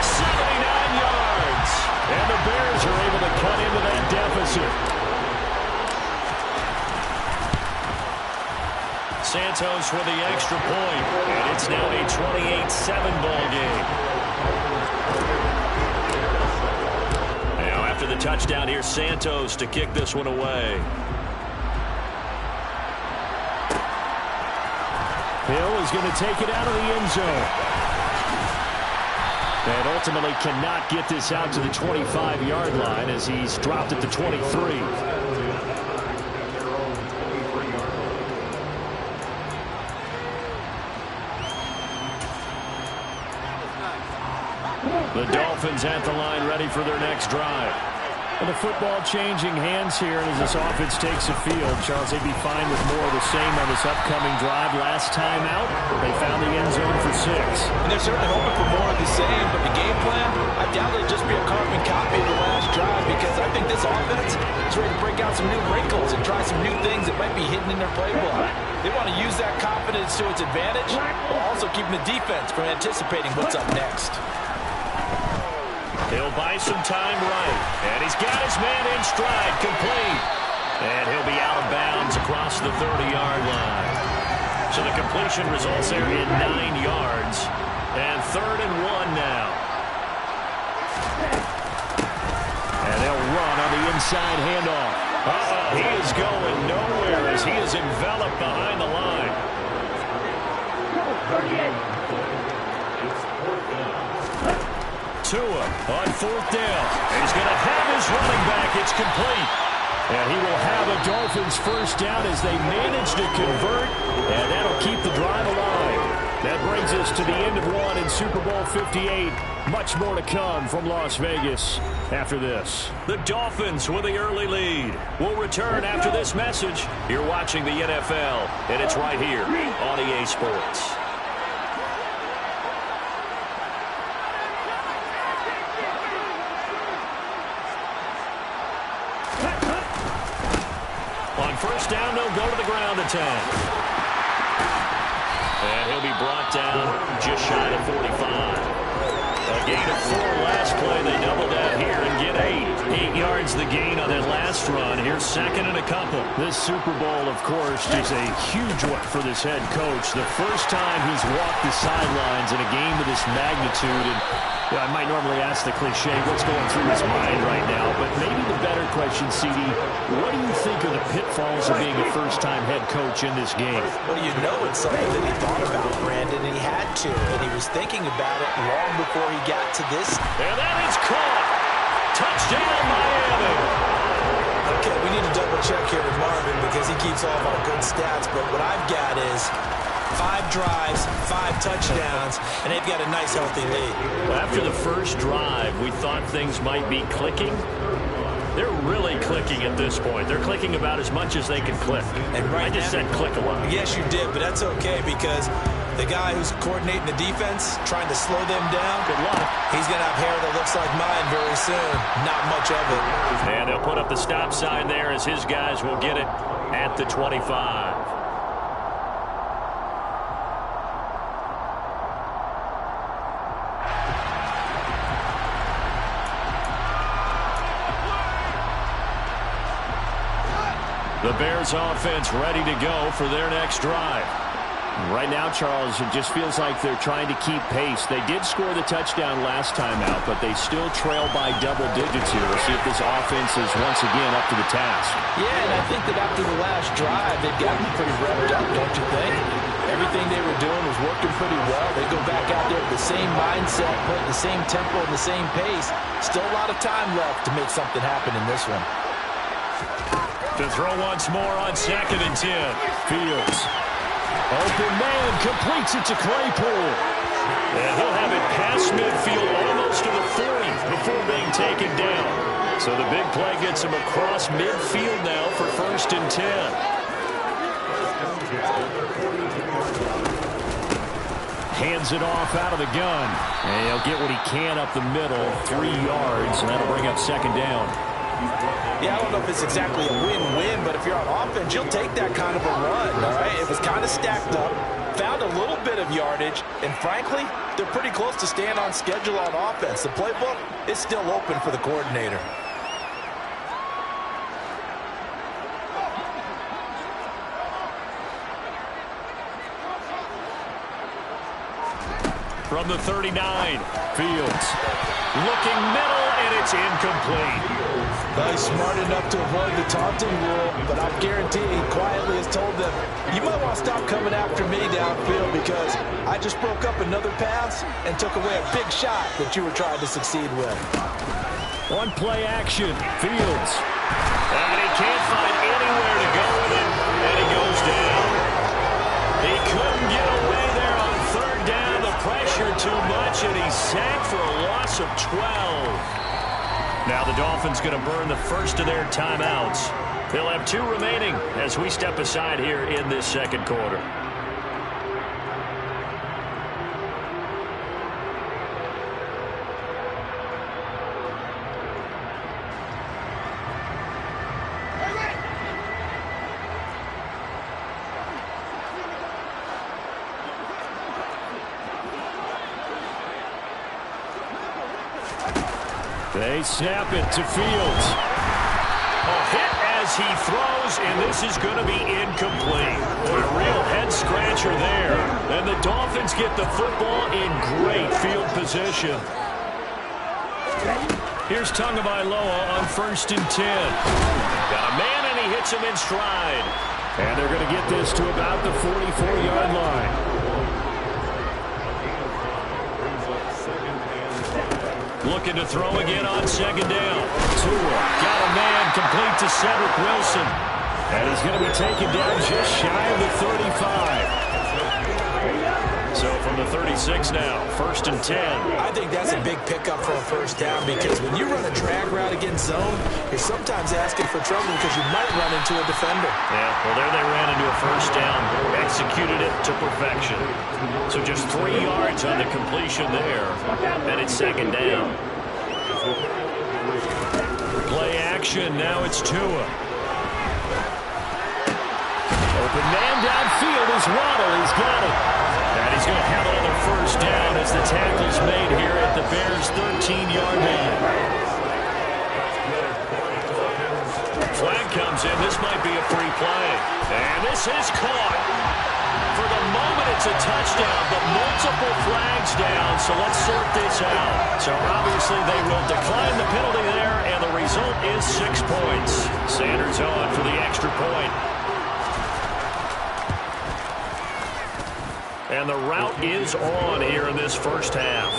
79 yards. And the Bears are able to cut into that deficit. Santos with the extra point. And it's now a 28-7 ball game. After the touchdown, here's Santos to kick this one away. Hill is going to take it out of the end zone. And ultimately cannot get this out to the 25-yard line as he's dropped at the 23. The Dolphins at the line ready for their next drive. And the football changing hands here as this offense takes the field. Charles, they'd be fine with more of the same on this upcoming drive. Last time out, they found the end zone for 6. And they're certainly hoping for more of the same, but the game plan, I doubt it'll just be a carbon copy of the last drive because I think this offense is ready to break out some new wrinkles and try some new things that might be hidden in their playbook. They want to use that confidence to its advantage while also keeping the defense from anticipating what's up next. He'll buy some time right. And he's got his man in stride, complete. And he'll be out of bounds across the 30-yard line. So the completion results there in 9 yards. And 3rd and 1 now. And they'll run on the inside handoff. He is going nowhere as he is enveloped behind the line. Tua on 4th down. And he's going to have his running back. It's complete. And he will have a Dolphins first down as they manage to convert. And that'll keep the drive alive. That brings us to the end of one in Super Bowl 58. Much more to come from Las Vegas after this. The Dolphins with the early lead. We'll return after this message. You're watching the NFL, and it's right here on EA Sports. First down, they'll go to the ground attack. And he'll be brought down just shy of 45. A gain of 4 last play. They double that here and get 8. 8 yards the gain on that last run. Here's 2nd and a couple. This Super Bowl, of course, is a huge one for this head coach. The first time he's walked the sidelines in a game of this magnitude. And I might normally ask the cliche, what's going through his mind right now? But maybe the better question, CD, what do you think are the pitfalls of being a first-time head coach in this game? Well, you know it's something that he thought about, Brandon, and he had to. And he was thinking about it long before he got to this. And that is caught. Touchdown, Miami. Okay, we need to double-check here with Marvin because he keeps all of our good stats. But what I've got is 5 drives, 5 touchdowns, and they've got a nice, healthy lead. Well, after the first drive, we thought things might be clicking. They're really clicking at this point. They're clicking about as much as they can click. And right I just now, said click a lot. Yes, you did, but that's okay because the guy who's coordinating the defense, trying to slow them down, Good luck. he's going to have hair that looks like mine very soon. Not much of it. And they'll put up the stop sign there as his guys will get it at the 25. The Bears offense ready to go for their next drive. Right now, Charles, it just feels like they're trying to keep pace. They did score the touchdown last time out, but they still trail by double digits here. We'll see if this offense is once again up to the task. Yeah, and I think that after the last drive, they've gotten pretty revved up, don't you think? Everything they were doing was working pretty well. They go back out there with the same mindset, playing the same tempo and the same pace. Still a lot of time left to make something happen in this one. To throw once more on 2nd and 10. Fields. Open man completes it to Claypool. And he'll have it past midfield almost to the 40 before being taken down. So the big play gets him across midfield now for 1st and 10. Hands it off out of the gun. And he'll get what he can up the middle, 3 yards, and that'll bring up 2nd down. Yeah, I don't know if it's exactly a win-win, but if you're on offense, you'll take that kind of a run, all right? It was kind of stacked up, found a little bit of yardage, and frankly, they're pretty close to staying on schedule on offense. The playbook is still open for the coordinator. From the 39, Fields. Looking middle, and it's incomplete. He's smart enough to avoid the taunting rule, but I guarantee he quietly has told them, you might want to stop coming after me downfield because I just broke up another pass and took away a big shot that you were trying to succeed with. One play action, Fields. And he can't find anywhere to go with it, and he goes down. He couldn't get away there on 3rd down. The pressure too much, and he's sacked for a loss of 12. Now the Dolphins going to burn the first of their timeouts. They'll have 2 remaining as we step aside here in this 2nd quarter. They snap it to Fields. A hit as he throws, and this is going to be incomplete. Boy, a real head-scratcher there. And the Dolphins get the football in great field position. Here's Tagovailoa on 1st and 10. Got a man, and he hits him in stride. And they're going to get this to about the 44-yard line. Looking to throw again on 2nd down. Tua got a man complete to Cedric Wilson. And he's going to be taken down just shy of the 35. So from the 36 now, 1st and 10. I think that's a big pickup for a 1st down because when you run a drag route against zone, you're sometimes asking for trouble because you might run into a defender. Yeah, well, there they ran into a 1st down, executed it to perfection. So just 3 yards on the completion there, and it's 2nd down. Play action, now it's Tua. Open man downfield is Waddle, he's got it. And he's going to have another 1st down as the tackle's made here at the Bears' 13-yard line. Flag comes in. This might be a free play. And this is caught. For the moment, it's a touchdown, but multiple flags down, so let's sort this out. So obviously they will decline the penalty there, and the result is 6 points. Sanders on for the extra point. And the route is on here in this 1st half.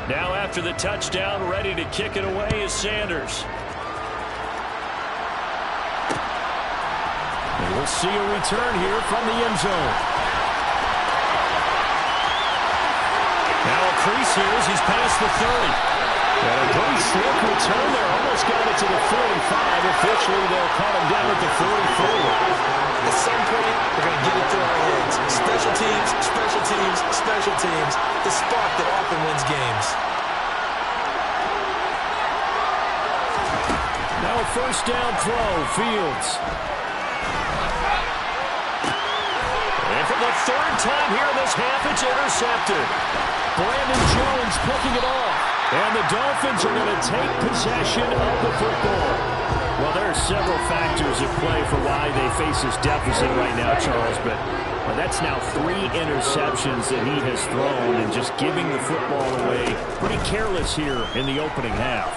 Now after the touchdown, ready to kick it away is Sanders. And we'll see a return here from the end zone. Now a crease here as he's past the 30. And a pretty slick return there. Almost got it to the 45. Officially, they'll cut him down at the 44. At some point, we're going to get it through our heads. Special teams, special teams, special special teams, the spark that often wins games. Now a first down throw, Fields. And for the third time here in this half, it's intercepted. Brandon Jones picking it off. And the Dolphins are going to take possession of the football. Well, there are several factors at play for why they face this deficit right now, Charles, but that's now 3 interceptions that he has thrown and just giving the football away. Pretty careless here in the opening half.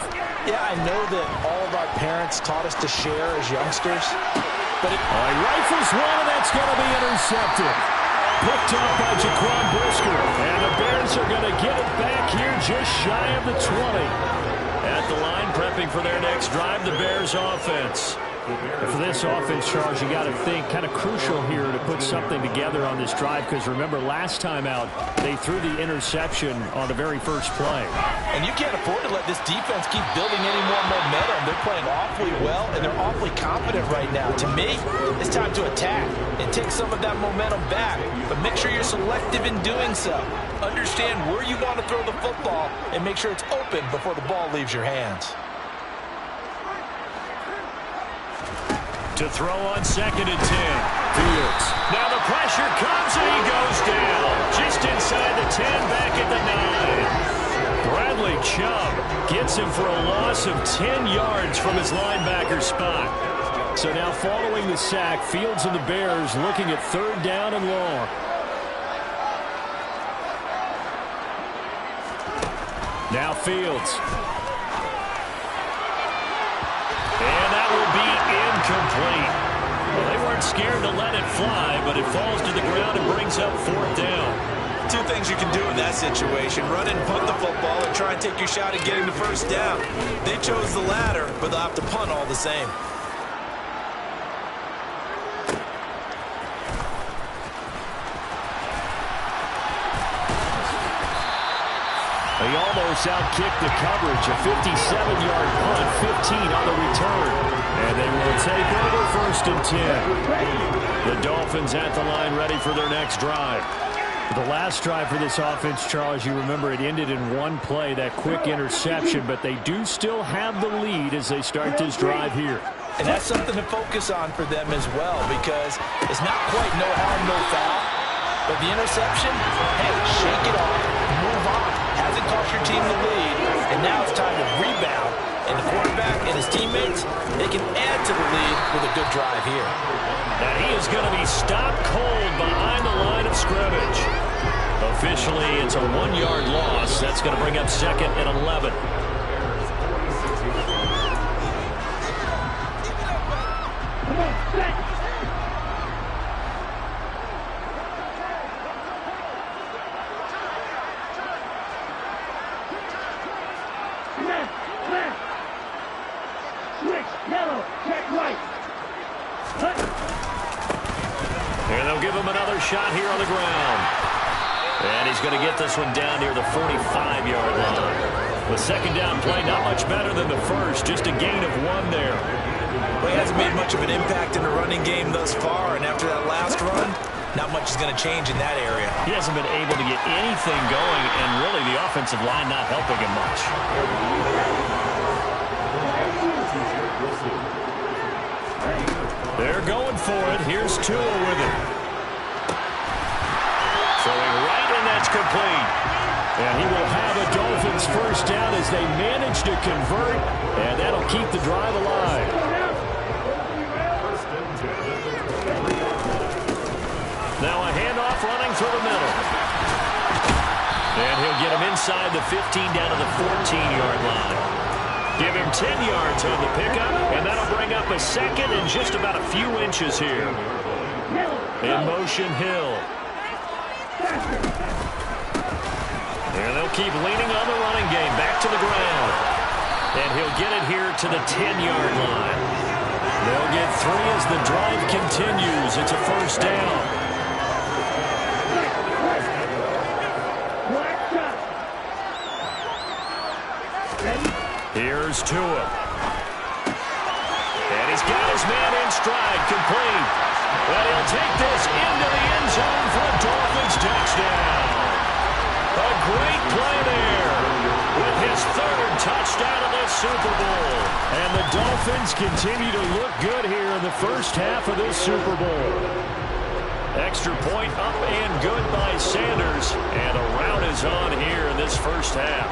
Yeah, I know that all of our parents taught us to share as youngsters, but it Rifles one, and that's going to be intercepted. Picked up by Jaquan Brisker, and the Bears are going to get it back here just shy of the 20. At the line, prepping for their next drive, the Bears offense. And for this offense, Charles, you got to think kind of crucial here to put something together on this drive, because remember, last time out, they threw the interception on the very first play. And you can't afford to let this defense keep building any more momentum. They're playing awfully well, and they're awfully confident right now. To me, it's time to attack and take some of that momentum back, but make sure you're selective in doing so. Understand where you want to throw the football and make sure it's open before the ball leaves your hands. To throw on 2nd and 10. Fields. Now the pressure comes and he goes down. Just inside the 10, back at the 9. Bradley Chubb gets him for a loss of 10 yards from his linebacker spot. So now following the sack, Fields and the Bears looking at 3rd down and long. Now Fields. And that will be incomplete. Well, they weren't scared to let it fly, but it falls to the ground and brings up 4th down. 2 things you can do in that situation: run and punt the football, or try and take your shot at getting the first down. They chose the latter, but they'll have to punt all the same. They almost outkicked the coverage. A 57-yard punt, 15 on the return. And they will take over 1st and 10. The Dolphins at the line, ready for their next drive. The last drive for this offense, Charles, you remember it ended in 1 play, that quick interception, but they do still have the lead as they start this drive here. And that's something to focus on for them as well, because it's not quite no harm, no foul. But the interception, hey, shake it off, move on. Hasn't cost your team the lead, and now it's time to rebound. And the quarterback and his teammates, they can add to the lead with a good drive here. And he is going to be stopped cold behind the line of scrimmage. Officially, it's a 1-yard loss. That's going to bring up 2nd and 11. And they'll give him another shot here on the ground. And he's going to get this one down near the 45-yard line. The 2nd down play, not much better than the first, just a gain of 1 there. Well, he hasn't made much of an impact in the running game thus far, and after that last run, not much is going to change in that area. He hasn't been able to get anything going, and really the offensive line not helping him much. They're going for it. Here's Tua with it. Throwing right, and that's complete. And he will have a Dolphins first down as they manage to convert, and that'll keep the drive alive. Now a handoff running through the middle. And he'll get him inside the 15 down to the 14-yard line. Give him 10 yards on the pickup, and that'll bring up a 2nd and just about a few inches here. In motion, Hill. And they'll keep leaning on the running game, back to the ground. And he'll get it here to the 10-yard line. They'll get 3 as the drive continues. It's a first down. Here's Tua. And he's got his man in stride, complete. And he'll take this into the end zone for a Dolphins touchdown. touchdown of this Super Bowl. And the Dolphins continue to look good here in the first half of this Super Bowl. Extra point up and good by Sanders. And a rout is on here in this first half.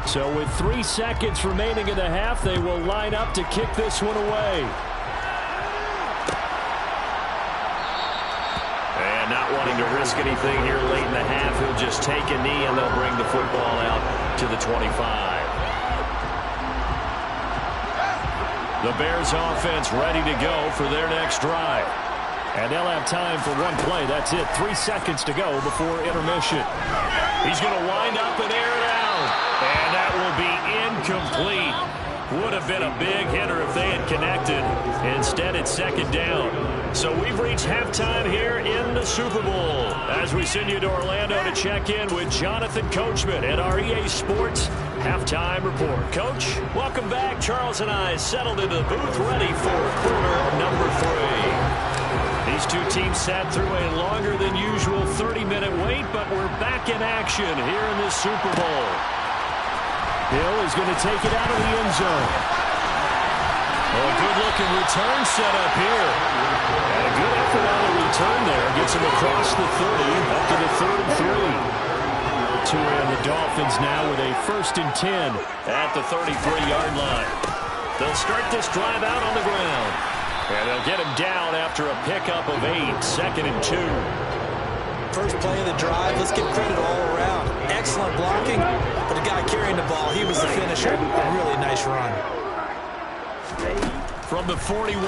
So with 3 seconds remaining in the half, they will line up to kick this one away. And not wanting to risk anything here late in the half, he'll just take a knee and they'll bring the football out to the 25. The Bears offense ready to go for their next drive. And they'll have time for one play. That's it. 3 seconds to go before intermission. He's going to wind up and air it out. And that will be incomplete. Would have been a big hitter if they had connected. Instead, it's second down. So we've reached halftime here in the Super Bowl. As we send you to Orlando to check in with Jonathan Coachman at our EA Sports Halftime Report. Coach, welcome back. Charles and I settled into the booth ready for quarter number 3. These two teams sat through a longer than usual 30-minute wait, but we're back in action here in this Super Bowl. Hill is going to take it out of the end zone. Oh, a good-looking return set up here. And a good effort on the return there. Gets him across the 30, up to the 3rd and 3. And the Dolphins now with a 1st and 10 at the 33-yard line. They'll start this drive out on the ground. And they'll get him down after a pickup of 8, 2nd and 2. First play of the drive, let's give credit all around. Excellent blocking, but the guy carrying the ball, he was the finisher. A really nice run. From the 41,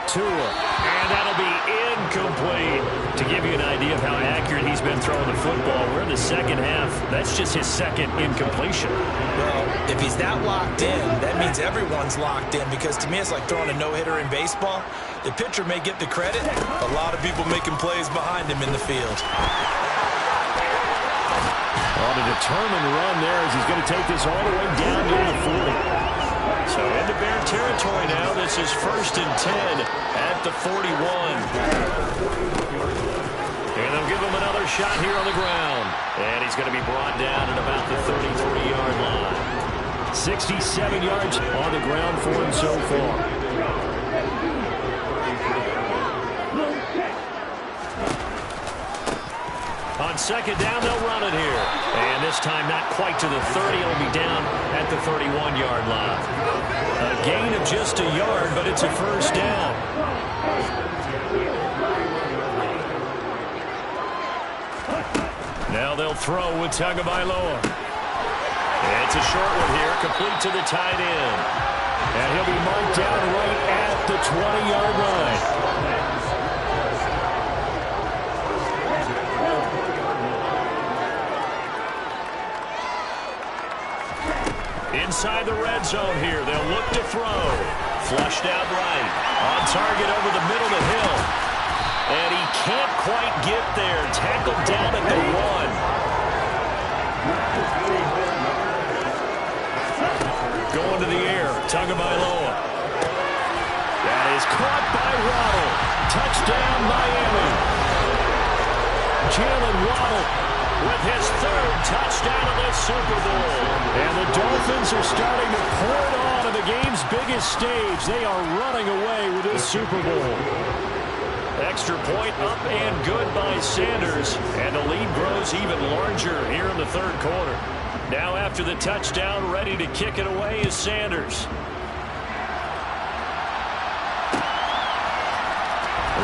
Tua, and that'll be incomplete. To give you an idea of how accurate he's been throwing the football, we're in the second half. That's just his second incompletion. Well, if he's that locked in, that means everyone's locked in, because to me it's like throwing a no-hitter in baseball. The pitcher may get the credit, a lot of people making plays behind him in the field. On a determined run there as he's going to take this all the way down near the 40. So into Bear territory now. This is 1st and 10 at the 41. And they'll give him another shot here on the ground. And he's going to be brought down at about the 33-yard line. 67 yards on the ground for him so far. On second down, they'll run it here. And this time not quite to the 30. It'll be down at the 31-yard line. A gain of just a yard, but it's a first down. Now they'll throw with Tagovailoa. It's a short one here, complete to the tight end. And he'll be marked down right at the 20-yard line. Inside the red zone here. They'll look to throw. Flushed out right. On target over the middle to Hill. And he can't quite get there. Tackled down at the 1. Going to the air. Tagovailoa. That is caught by Waddle. Touchdown, Miami. Jalen Waddle with his 3rd touchdown of this Super Bowl. And the Dolphins are starting to pour it on to the game's biggest stage. They are running away with this Super Bowl. Extra point up and good by Sanders. And the lead grows even larger here in the 3rd quarter. Now after the touchdown, ready to kick it away is Sanders.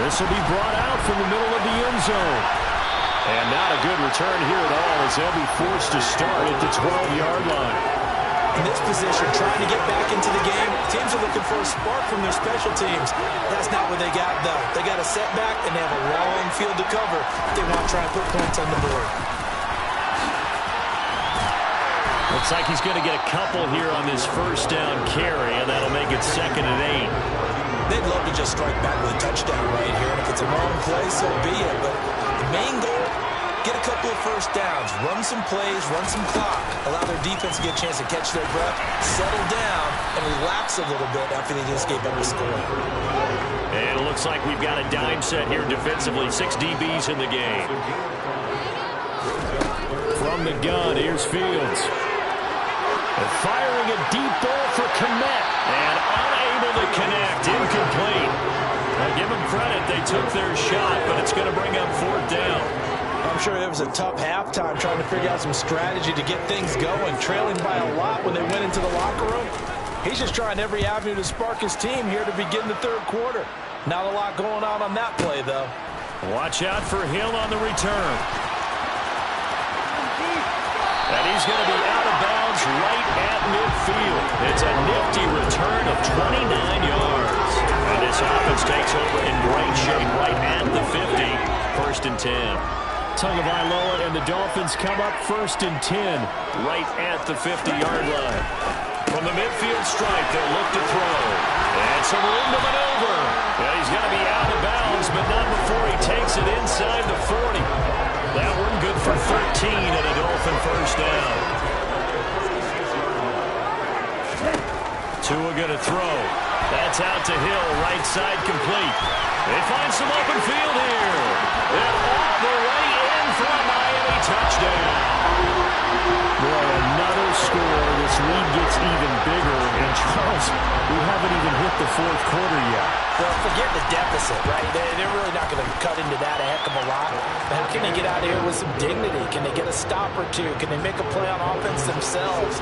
This will be brought out from the middle of the end zone. And not a good return here at all as they'll be forced to start at the 12-yard line. In this position, trying to get back into the game, teams are looking for a spark from their special teams. That's not what they got, though. They got a setback, and they have a long field to cover if they want to try and put points on the board. Looks like he's going to get a couple here on this first down carry, and that'll make it 2nd and 8. They'd love to just strike back with a touchdown right here, and if it's a long play, so be it. But the main goal, get a couple of first downs, run some plays, run some clock, allow their defense to get a chance to catch their breath, settle down, and relax a little bit after they just gave up a score. And it looks like we've got a dime set here defensively. 6 DBs in the game. From the gun, here's Fields. Firing a deep ball for Kmet. And unable to connect. Incomplete. I'll give them credit. They took their shot, but it's going to bring up 4th down. I'm sure it was a tough halftime trying to figure out some strategy to get things going, trailing by a lot when they went into the locker room. He's just trying every avenue to spark his team here to begin the 3rd quarter. Not a lot going on that play, though. Watch out for Hill on the return. And he's going to be out of bounds right at midfield. It's a nifty return of 29 yards. And this offense takes over in great shape right at the 50. 1st and 10. Tagovailoa and the Dolphins come up 1st and 10 right at the 50-yard line. From the midfield stripe, they'll look to throw. And some room to maneuver. And he's going to be out of bounds, but not before he takes it inside the 40. That one good for 13 and a Dolphin 1st down. Tua going to throw. That's out to Hill, right side complete. They find some open field here. And all the way in for a Miami touchdown. Boy, another score. This lead gets even bigger. And Charles, we haven't even hit the 4th quarter yet. Well, forget the deficit, right? They're really not going to cut into that a heck of a lot. But how can they get out of here with some dignity? Can they get a stop or two? Can they make a play on offense themselves?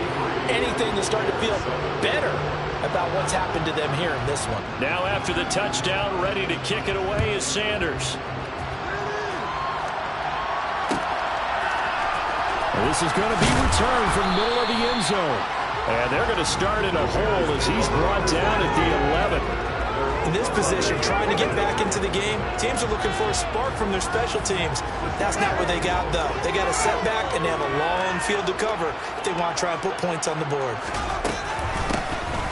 Anything to start to feel better about what's happened to them here in this one. Now after the touchdown, ready to kick it away is Sanders. This is going to be returned from the middle of the end zone. And they're going to start in a hole as he's brought down at the 11. In this position, trying to get back into the game, teams are looking for a spark from their special teams. That's not what they got, though. They got a setback, and they have a long field to cover if they want to try and put points on the board.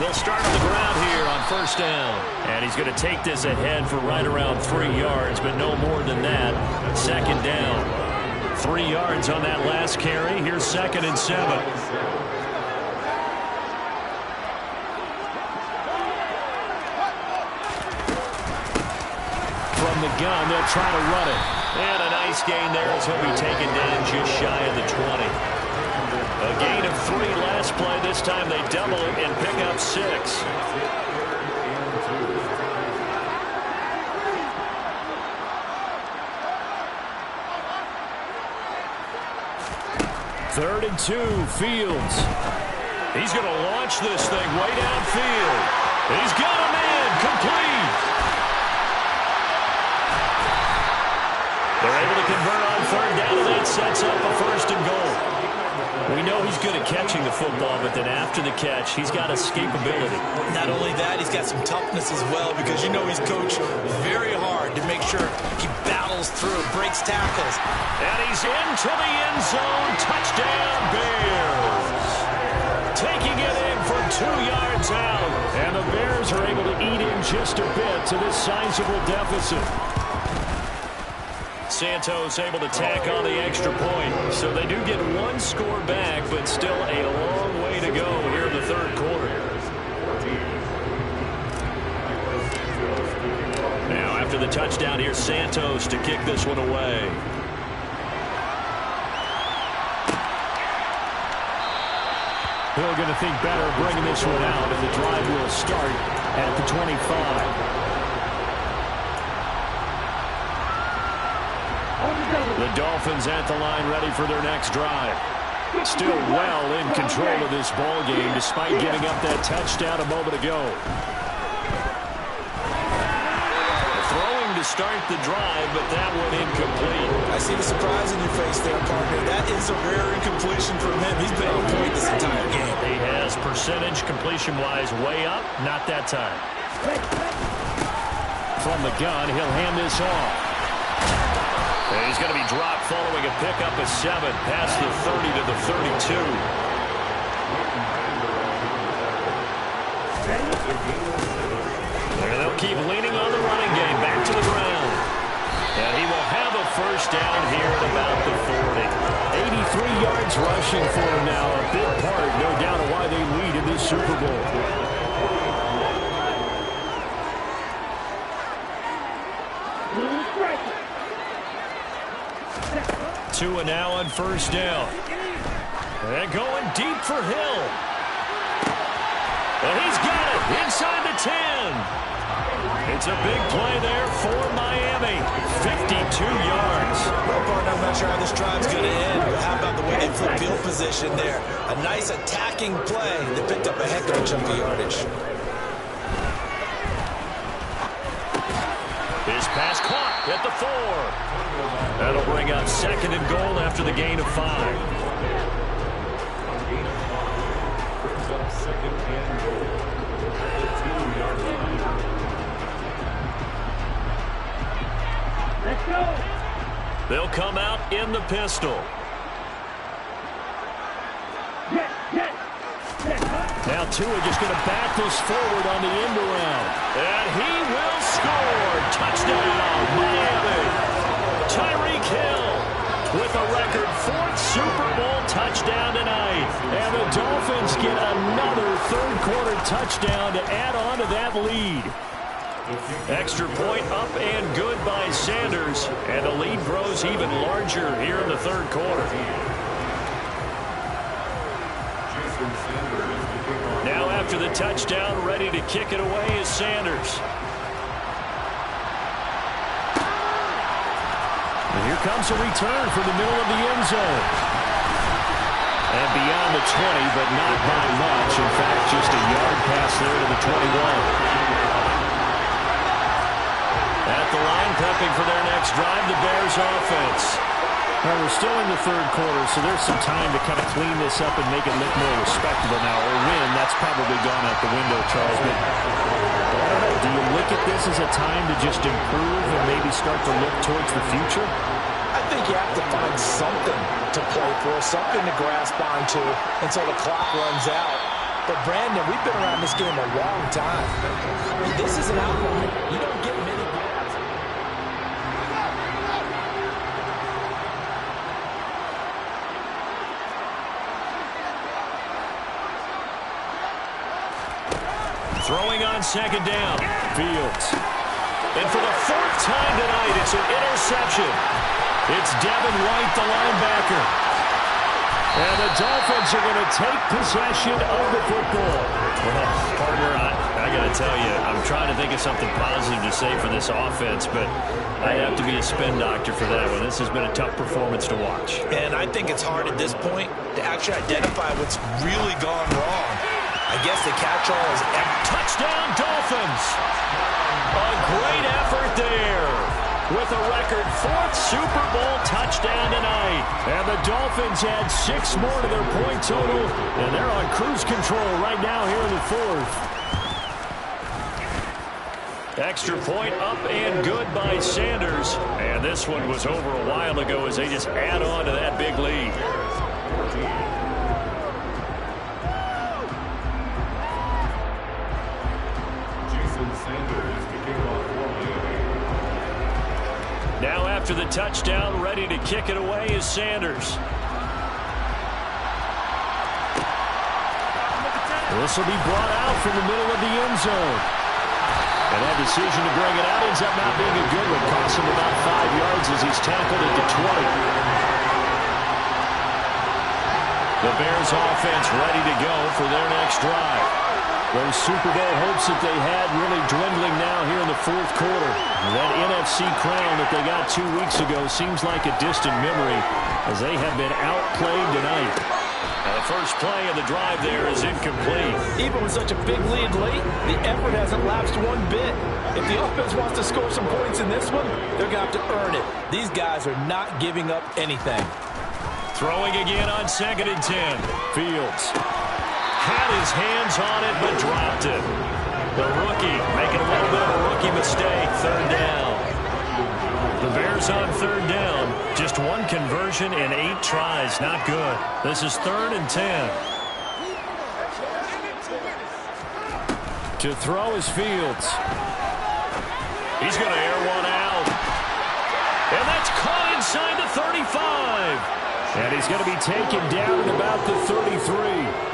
They'll start on the ground here on 1st down. And he's going to take this ahead for right around 3 yards, but no more than that. 2nd down. 3 yards on that last carry. Here's 2nd and 7. From the gun, they'll try to run it. And a nice gain there as he'll be taken down just shy of the 20. A gain of 3 last play. This time they double it and pick up 6. Third and 2, Fields. He's going to launch this thing way downfield. He's got him in, complete. They're able to convert on 3rd down, and that sets up a 1st and goal. We know he's good at catching the football, but then after the catch, he's got escapability. Not only that, he's got some toughness as well, because you know he's coached very hard to make sure he battles through, breaks tackles. And he's into the end zone. Touchdown, Bears. Taking it in from 2 yards out. And the Bears are able to eat in just a bit to this sizable deficit. Santos able to tack on the extra point. So they do get 1 score back, but still a long way to go here in the 3rd quarter. Now after the touchdown, here's Santos to kick this one away. Hill going to think better bringing this one out, and the drive will start at the 25. The Dolphins at the line ready for their next drive. Still well in control of this ball game despite giving up that touchdown a moment ago. Throwing to start the drive, but that one incomplete. I see the surprise in your face there, partner. That is a rare incompletion from him. He's been on point this entire game. He has percentage completion-wise way up. Not that time. From the gun, he'll hand this off. And he's going to be dropped following a pickup of 7 past the 30 to the 32. And they'll keep leaning on the running game back to the ground. And he will have a 1st down here at about the 40. 83 yards rushing for him now. A big part, no doubt, of why they lead in this Super Bowl. Tua now on 1st down. And going deep for Hill. And he's got it inside the 10. It's a big play there for Miami. 52 yards. Well, partner, I'm not sure how this drive's going to end, but how about the way they flip field position there? A nice attacking play that picked up a heck of a chunk of yardage. His pass caught at the 4. That'll bring up 2nd and goal after the gain of 5. They'll come out in the pistol. Now Tua just going to back this forward on the end around. And he will score. Touchdown, Miami. Tyreek Hill with a record 4th Super Bowl touchdown tonight. And the Dolphins get another third-quarter touchdown to add on to that lead. Extra point up and good by Sanders. And the lead grows even larger here in the third quarter. Now after the touchdown, ready to kick it away is Sanders. And here comes a return from the middle of the end zone. And beyond the 20, but not by much. In fact, just a yard pass there to the 21. At the line, prepping for their next drive, the Bears offense. Well, we're still in the third quarter, so there's some time to kind of clean this up and make it look more respectable now. Or win, that's probably gone out the window, Charles. But I don't know, do you look at this as a time to just improve and maybe start to look towards the future? I think you have to find something to play for, something to grasp onto until the clock runs out. But, Brandon, we've been around this game a long time. This is an outlier. You don't get many games. Throwing on 2nd down. Fields. And for the 4th time tonight, it's an interception. It's Devin White, the linebacker. And the Dolphins are going to take possession of the football. Well, partner, I got to tell you, I'm trying to think of something positive to say for this offense, but I have to be a spin doctor for that one. This has been a tough performance to watch. And I think it's hard at this point to actually identify what's really gone wrong. I guess the catch-all is touchdown Dolphins. A great effort there with a record 4th Super Bowl touchdown tonight. And the Dolphins add 6 more to their point total, and they're on cruise control right now here in the 4th. Extra point up and good by Sanders. And this one was over a while ago as they just add on to that big lead. Now after the touchdown, ready to kick it away is Sanders. This will be brought out from the middle of the end zone. And that decision to bring it out ends up not being a good one. Costs him about 5 yards as he's tackled at the 20. The Bears offense ready to go for their next drive. Those Super Bowl hopes that they had really dwindling now here in the 4th quarter. That NFC crown that they got 2 weeks ago seems like a distant memory as they have been outplayed tonight. Now the first play of the drive there is incomplete. Even with such a big lead late, the effort hasn't lapsed one bit. If the offense wants to score some points in this one, they're going to have to earn it. These guys are not giving up anything. Throwing again on 2nd and 10. Fields had his hands on it but dropped it. The rookie making a little bit of a rookie mistake. 3rd down. The Bears on 3rd down. Just 1 conversion in 8 tries. Not good. This is 3rd and 10. To throw is Fields. He's going to air one out. And that's caught inside the 35. And he's going to be taken down at about the 33.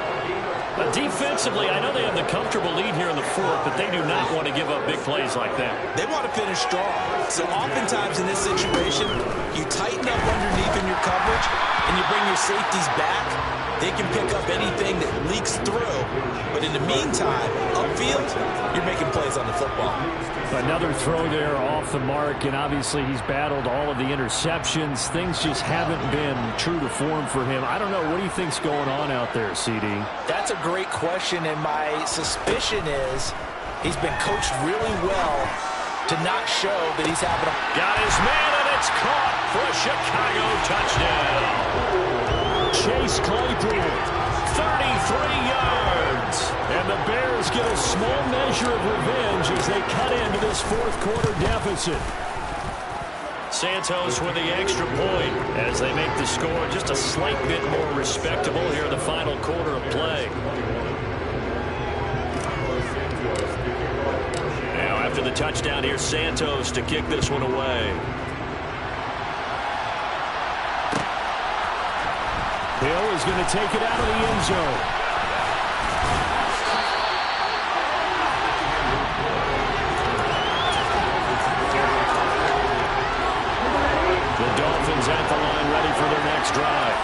Defensively, I know they have the comfortable lead here in the 4th, but they do not want to give up big plays like that. They want to finish strong. So oftentimes in this situation, you tighten up underneath in your coverage, and you bring your safeties back. They can pick up anything that leaks through. But in the meantime, upfield, you're making plays on the football. Another throw there off the mark, and obviously he's battled all of the interceptions. Things just haven't been true to form for him. I don't know. What do you think's going on out there, CD? That's a great question, and my suspicion is he's been coached really well to not show that he's having a... Got his man, and it's caught for a Chicago touchdown. Chase Claypool, 33 yards. And the Bears get a small measure of revenge as they cut into this fourth quarter deficit. Santos with the extra point as they make the score just a slight bit more respectable here in the final quarter of play. Now after the touchdown, here's Santos to kick this one away. Hill is going to take it out of the end zone. The Dolphins at the line ready for their next drive.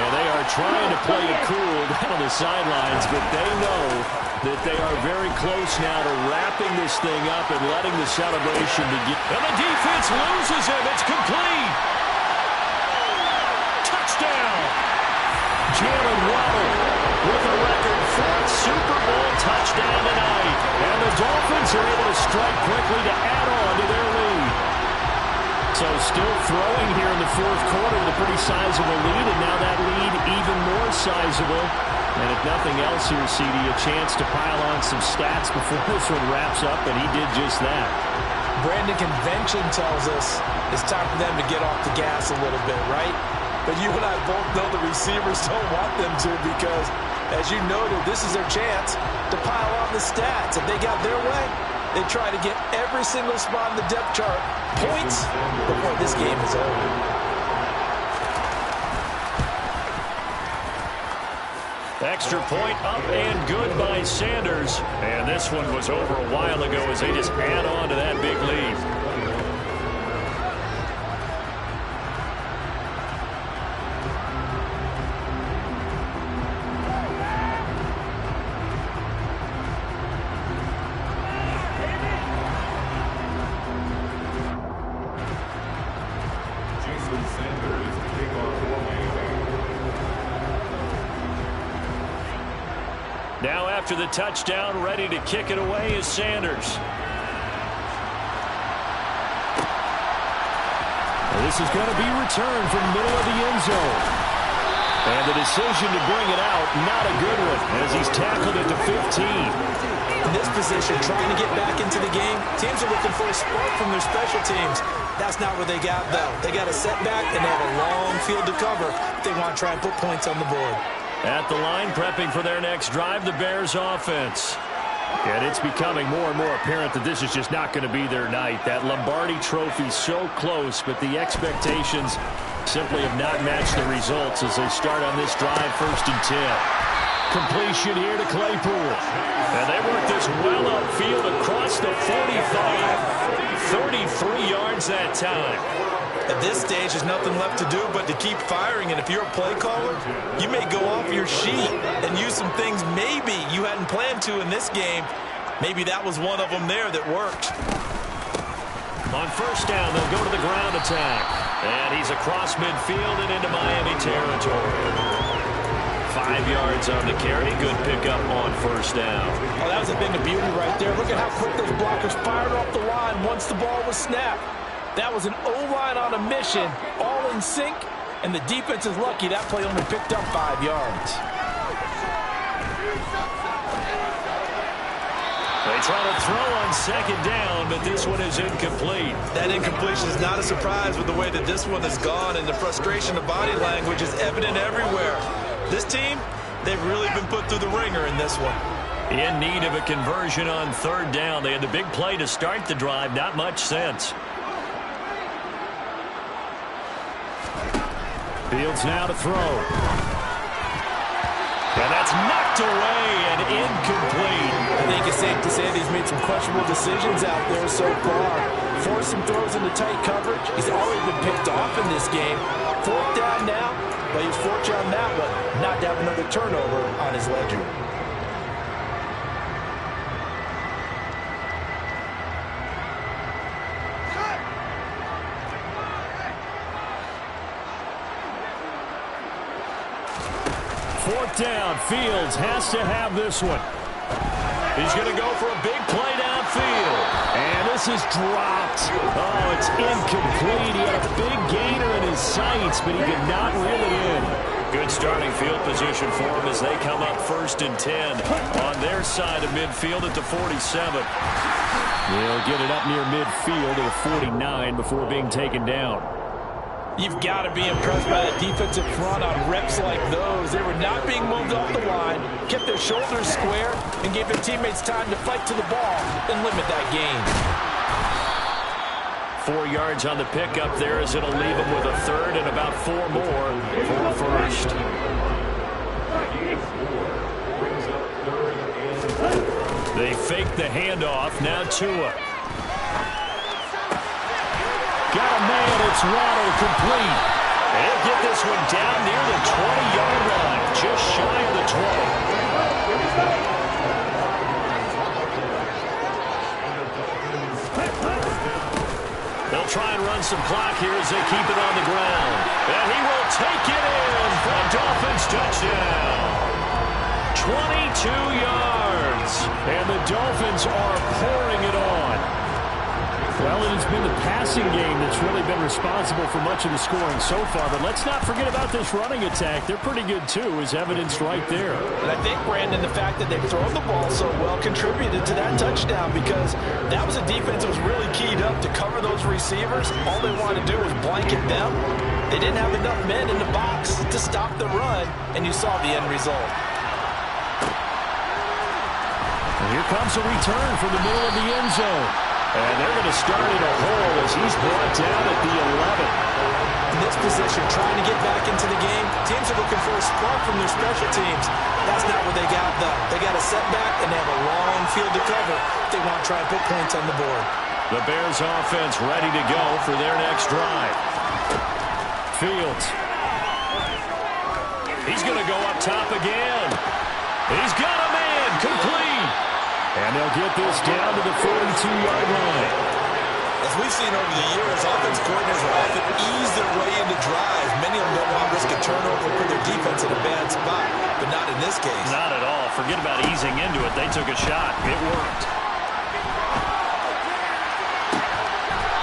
And they are trying to play it cool down on the sidelines, but they know that they are very close now to wrapping this thing up and letting the celebration begin. And the defense loses him. It's complete. Touchdown. Jalen Waddle with a record fourth Super Bowl touchdown tonight. And the Dolphins are able to strike quickly to add on to their lead. So still throwing here in the fourth quarter with a pretty sizable lead, and now that lead even more sizable. And if nothing else here, CD, a chance to pile on some stats before this one wraps up, and he did just that. Brandon, convention tells us it's time for them to get off the gas a little bit, right? But you and I both know the receivers don't want them to because, as you noted, this is their chance to pile on the stats. If they got their way, they try to get every single spot in the depth chart points before this game is over. Extra point up and good by Sanders. And this one was over a while ago as they just add on to that big lead. Now after the touchdown, ready to kick it away is Sanders. This is going to be returned from the middle of the end zone. And the decision to bring it out, not a good one, as he's tackled it to 15. In this position, trying to get back into the game, teams are looking for a spark from their special teams. That's not what they got, though. They got a setback, and they have a long field to cover if they want to try and put points on the board. At the line, prepping for their next drive, the Bears offense. And it's becoming more and more apparent that this is just not going to be their night. That Lombardi trophy so close, but the expectations simply have not matched the results as they start on this drive, 1st and 10. Completion here to Claypool. And they work this well upfield across the 45. 33 yards that time. At this stage, there's nothing left to do but to keep firing. And if you're a play caller, you may go off your sheet and use some things maybe you hadn't planned to in this game. Maybe that was one of them there that worked. On 1st down, they'll go to the ground attack. And he's across midfield and into Miami territory. 5 yards on the carry. Good pickup on 1st down. Oh, that was a thing of beauty right there. Look at how quick those blockers fired off the line once the ball was snapped. That was an O-line on a mission, all in sync, and the defense is lucky that play only picked up 5 yards. They try to throw on 2nd down, but this one is incomplete. That incompletion is not a surprise with the way that this one has gone, and the frustration of body language is evident everywhere. This team, they've really been put through the ringer in this one. In need of a conversion on 3rd down. They had the big play to start the drive, not much sense. Fields now to throw. And that's knocked away and incomplete. I think it's safe to say that he's made some questionable decisions out there so far. Forced some throws into tight coverage. He's already been picked off in this game. 4th down now. but he was fortunate on that one not to have another turnover on his ledger. Fourth down. Fields has to have this one. He's going to go for a big play downfield. And this is dropped. Oh, it's incomplete. He had a big gainer in his sights, but he could not reel it in. Good starting field position for him as they come up 1st and 10 on their side of midfield at the 47. They'll get it up near midfield at the 49 before being taken down. You've got to be impressed by that defensive front on reps like those. They were not being moved off the line, kept their shoulders square, and gave their teammates time to fight to the ball and limit that gain. 4 yards on the pickup there as it'll leave him with a third and about 4 more for a first. They fake the handoff. Now Tua. Got a man, it's Waddle, complete. They'll get this one down near the 20-yard line, just shy of the 20. They'll try and run some clock here as they keep it on the ground. And he will take it in for a Dolphins touchdown. 22 yards. And the Dolphins are pouring it on. Well, it has been the passing game that's really been responsible for much of the scoring so far. But let's not forget about this running attack. They're pretty good, too, as evidenced right there. And I think, Brandon, the fact that they've thrown the ball so well contributed to that touchdown because that was a defense that was really keyed up to cover those receivers. All they wanted to do was blanket them. They didn't have enough men in the box to stop the run, and you saw the end result. And here comes a return from the middle of the end zone. And they're going to start in a hole as he's brought down at the 11. In this position, trying to get back into the game, teams are looking for a spark from their special teams. That's not what they got, though. They got a setback, and they have a long field to cover if they want to try and put points on the board. The Bears offense ready to go for their next drive. Fields. He's going to go up top again. He's got a man, complete. And they'll get this down to the 42-yard line. As we've seen over the years, offense coordinators will often ease their way into drives. Many of them don't want to risk a turnover and put their defense in a bad spot, but not in this case. Not at all. Forget about easing into it. They took a shot. It worked.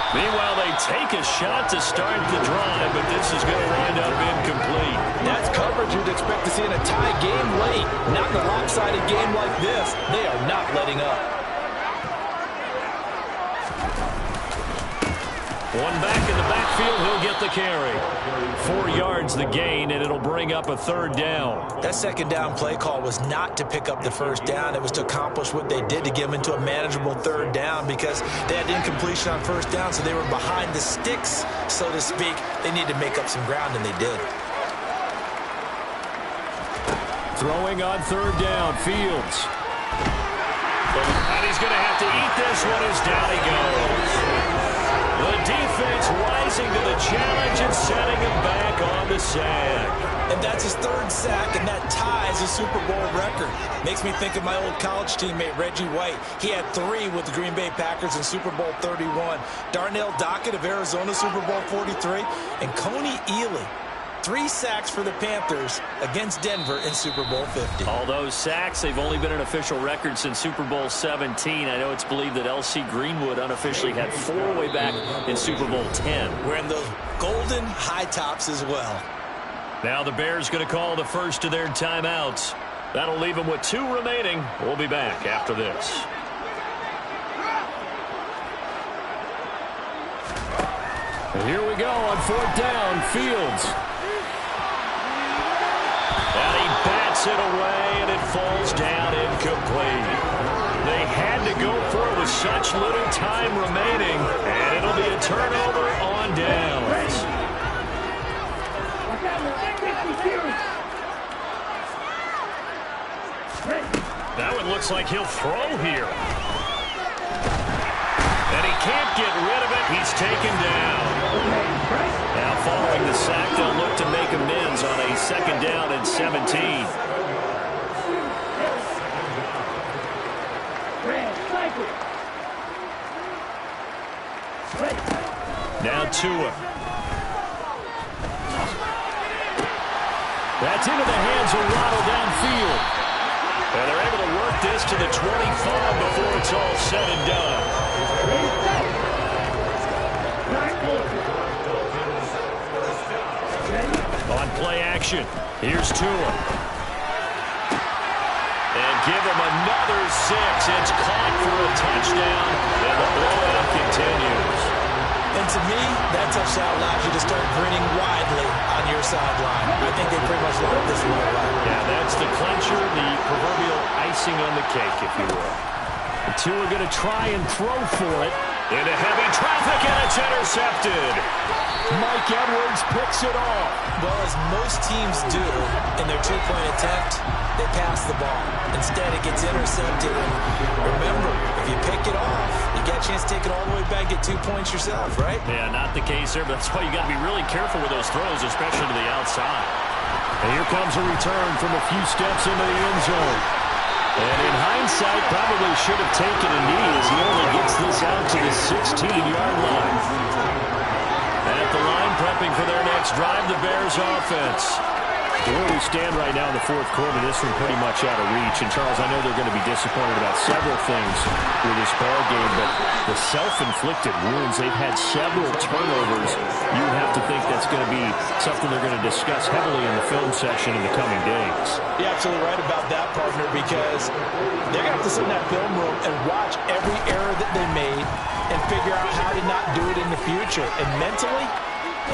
Meanwhile, they take a shot to start the drive, but this is going to wind up incomplete. That's coverage you'd expect to see in a tie game late. Not in a lopsided game like this. They are not letting up. One back in the backfield, he'll get the carry. 4 yards the gain, and it'll bring up a third down. That second down play call was not to pick up the first down. It was to accomplish what they did to get them into a manageable third down because they had incompletion on first down, so they were behind the sticks, so to speak. They needed to make up some ground, and they did. Throwing on third down, Fields. And he's going to have to eat this one as down he goes. The defense rising to the challenge and setting him back on the sack. And that's his third sack, and that ties a Super Bowl record. Makes me think of my old college teammate, Reggie White. He had 3 with the Green Bay Packers in Super Bowl 31. Darnell Dockett of Arizona, Super Bowl 43. And Coney Ealy, 3 sacks for the Panthers against Denver in Super Bowl 50. All those sacks, they've only been an official record since Super Bowl 17. I know it's believed that L.C. Greenwood unofficially had 4 way back in Super Bowl 10. Wearing those golden high tops as well. Now the Bears going to call the first of their timeouts. That'll leave them with 2 remaining. We'll be back after this. And here we go on fourth down, Fields. And he bats it away, and it falls down incomplete. They had to go for it with such little time remaining, and it'll be a turnover on downs. That one looks like he'll throw here. And he can't get rid of it. He's taken down. Now following the sack, they'll look to make second and ends on a 2nd down and 17. Now Tua. That's into the hands of Waddle downfield. And they're able to work this to the 25 before it's all said and done. On play action, here's Tua. And give him another 6. It's caught for a touchdown, and the blowout continues. And to me, that touchdown allows you to start grinning widely on your sideline. I think they pretty much locked this one away. Yeah, that's the clincher, the proverbial icing on the cake, if you will. The two are going to try and throw for it. Into heavy traffic, and it's intercepted. Mike Edwards picks it off. Well, as most teams do in their two-point attempt, they pass the ball. Instead, it gets intercepted. And remember, if you pick it off, you get a chance to take it all the way back, get 2 points yourself, right? Yeah, not the case there, but that's why you got to be really careful with those throws, especially to the outside. And here comes a return from a few steps into the end zone. And in hindsight, probably should have taken a knee as he only gets this out to the 16-yard line. At the line, prepping for their next drive, the Bears offense. Where we stand right now in the fourth quarter, this one pretty much out of reach. And, Charles, I know they're going to be disappointed about several things with this ball game, but the self-inflicted wounds, they've had several turnovers. You have to think that's going to be something they're going to discuss heavily in the film section in the coming days. You're absolutely right about that, partner, because they're going to have to sit in that film room and watch every error that they made and figure out how to not do it in the future. And mentally,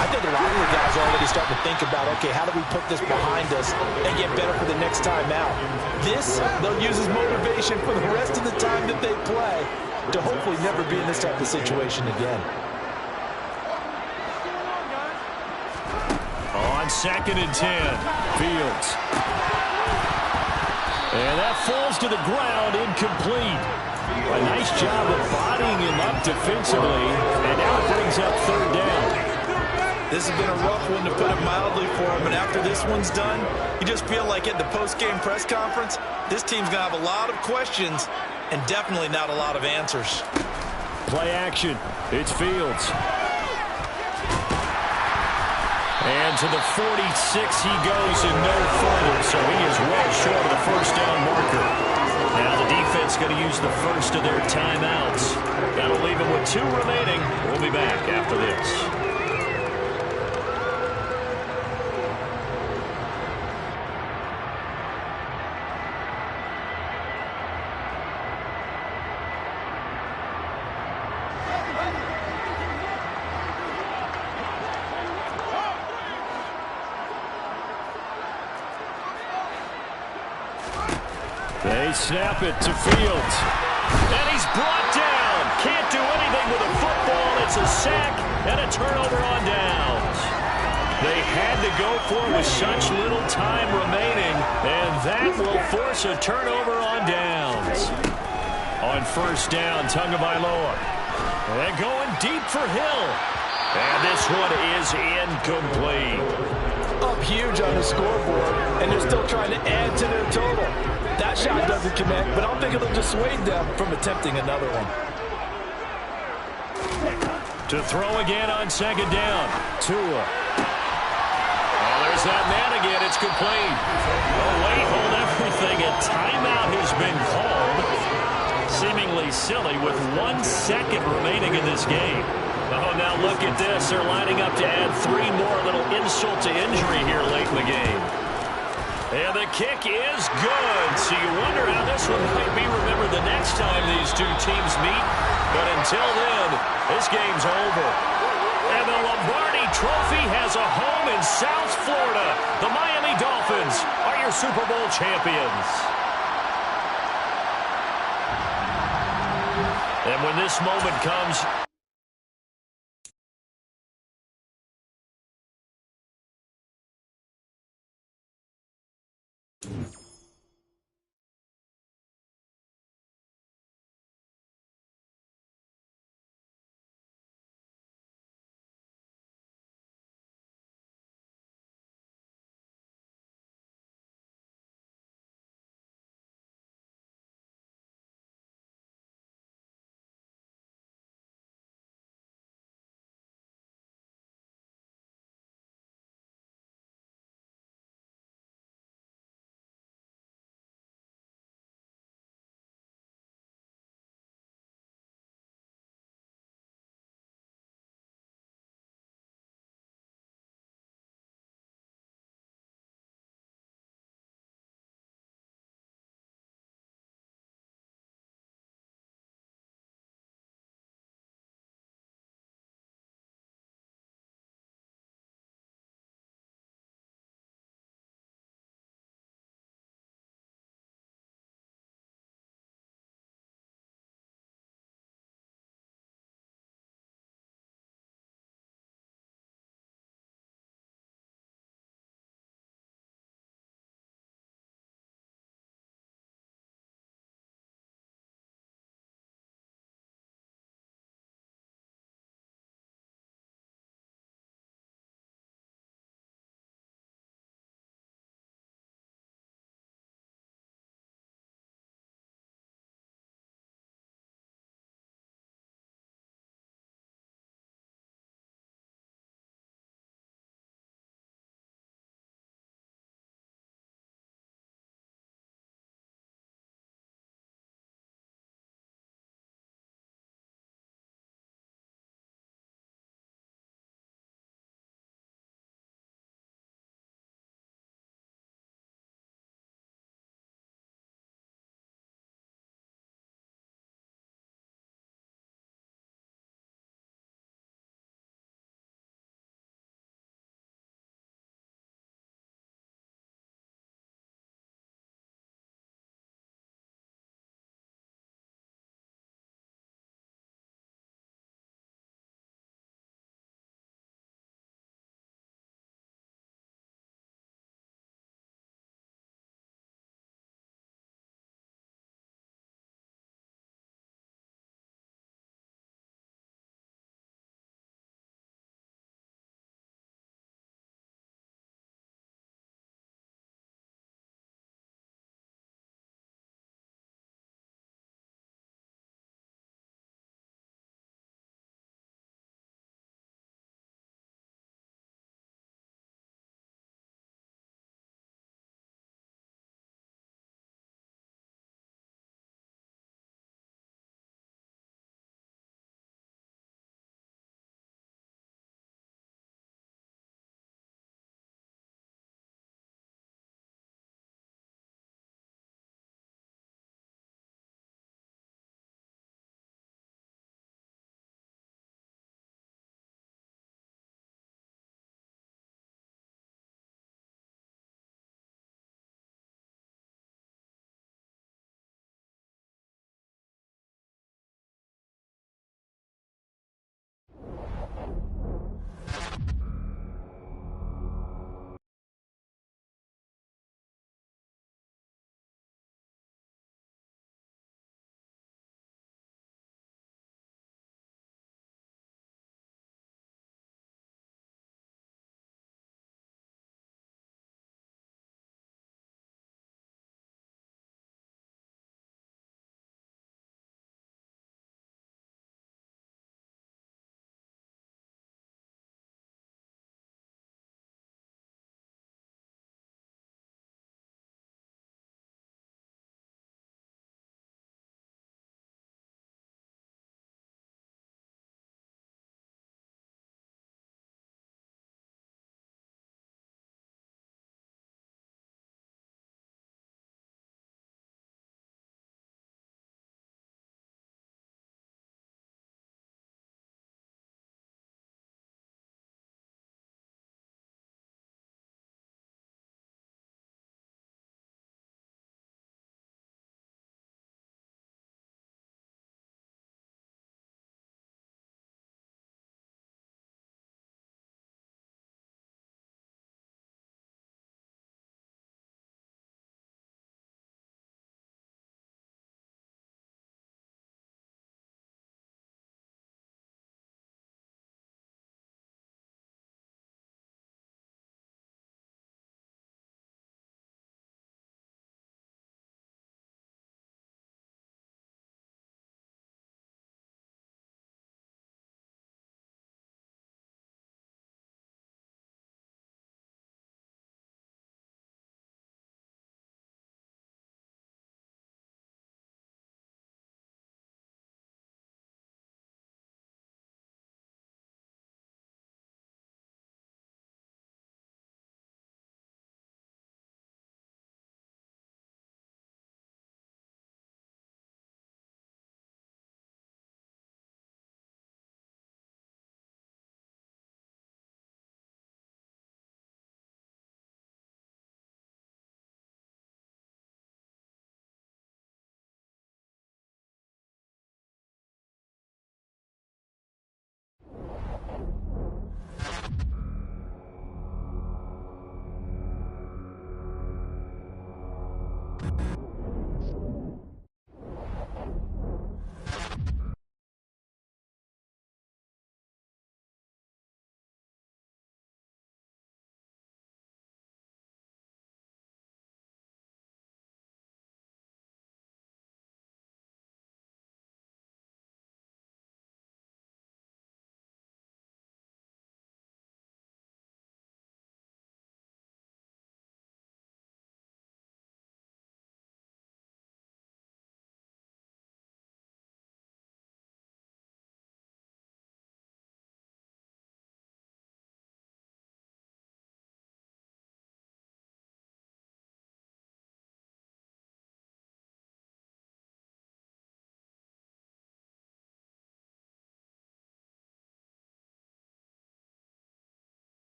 I think a lot of the guys are already starting to think about, okay, how do we put this behind us and get better for the next time out? This, they'll use as motivation for the rest of the time that they play to hopefully never be in this type of situation again. On 2nd and 10, Fields. And that falls to the ground, incomplete. A nice job of bodying him up defensively, and now it brings up 3rd down. This has been a rough one, to put it mildly, for him. And after this one's done, you just feel like at the post-game press conference, this team's going to have a lot of questions and definitely not a lot of answers. Play action. It's Fields. and to the 46 he goes and no further, so he is well short of the first down marker. Now the defense going to use the first of their timeouts. That'll leave them with 2 remaining. We'll be back after this. They snap it to Fields. And he's brought down. Can't do anything with a football. It's a sack and a turnover on downs. They had to go for it with such little time remaining, and that will force a turnover on downs. On first down, Tagovailoa. And going deep for Hill. And this one is incomplete. Up huge on the scoreboard, and they're still trying to add to their total. That shot doesn't connect, but I don't think it'll dissuade them from attempting another one. To throw again on second down. Tua. Oh, there's that man again. It's complete. Oh, wait, hold everything. A timeout has been called. Seemingly silly with 1 second remaining in this game. Oh, now look at this. They're lining up to add 3 more. A little insult to injury here late in the game. And the kick is good. So you wonder how this one might be remembered the next time these two teams meet. But until then, this game's over. And the Lombardi Trophy has a home in South Florida. The Miami Dolphins are your Super Bowl champions. And when this moment comes,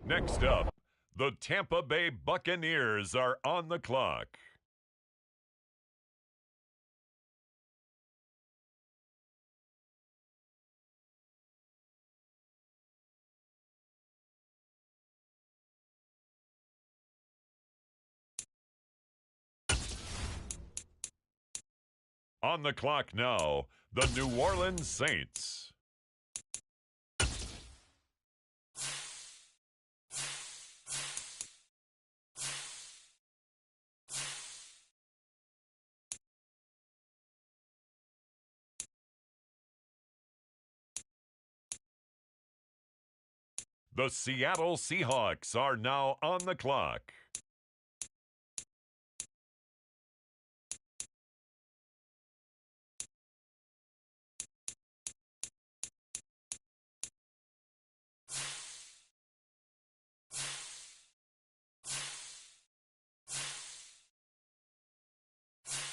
Next up, the Tampa Bay Buccaneers are on the clock. On the clock now, the New Orleans Saints. The Seattle Seahawks are now on the clock.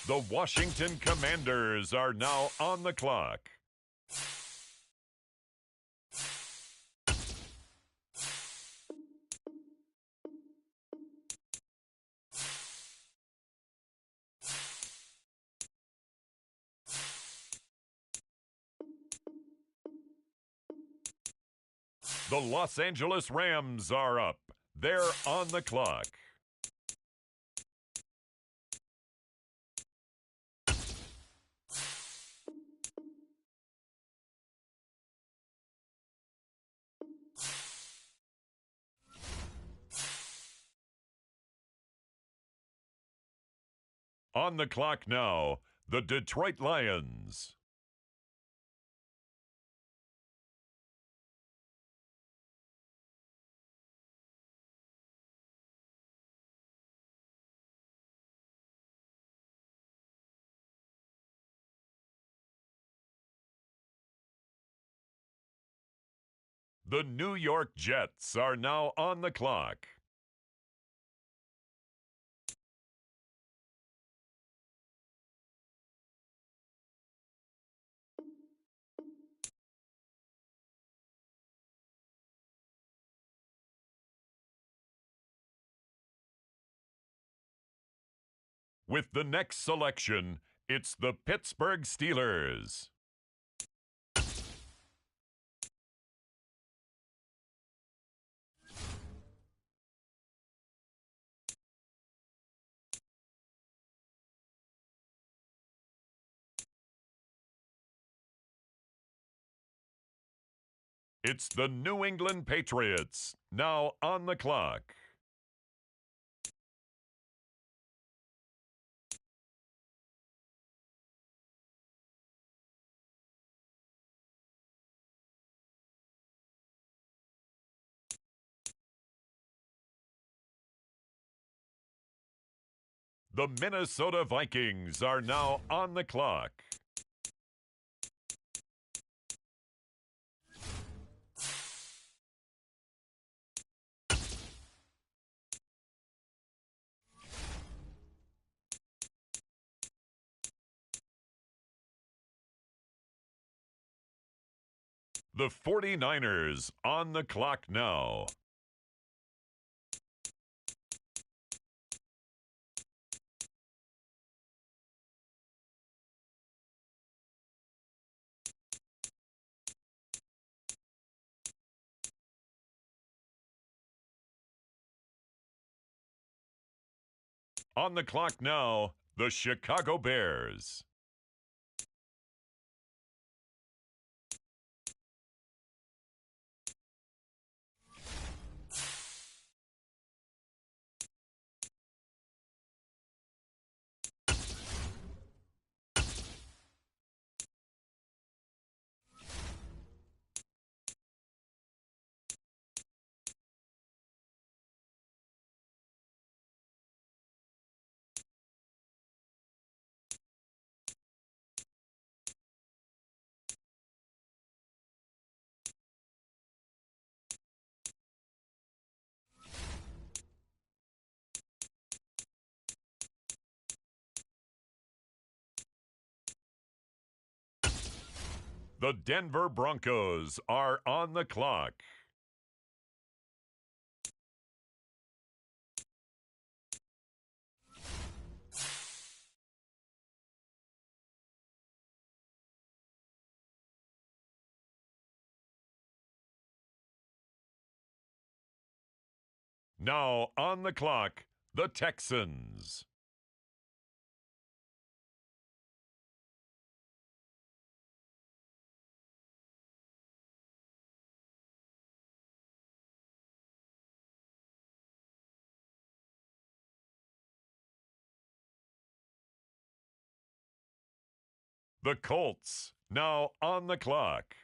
The Washington Commanders are now on the clock. The Los Angeles Rams are up. They're on the clock. On the clock now, the Detroit Lions. The New York Jets are now on the clock. With the next selection, it's the Pittsburgh Steelers. It's the New England Patriots, now on the clock. The Minnesota Vikings are now on the clock. The 49ers on the clock now. On the clock now, the Chicago Bears. The Denver Broncos are on the clock. Now on the clock, the Texans. The Colts, now on the clock.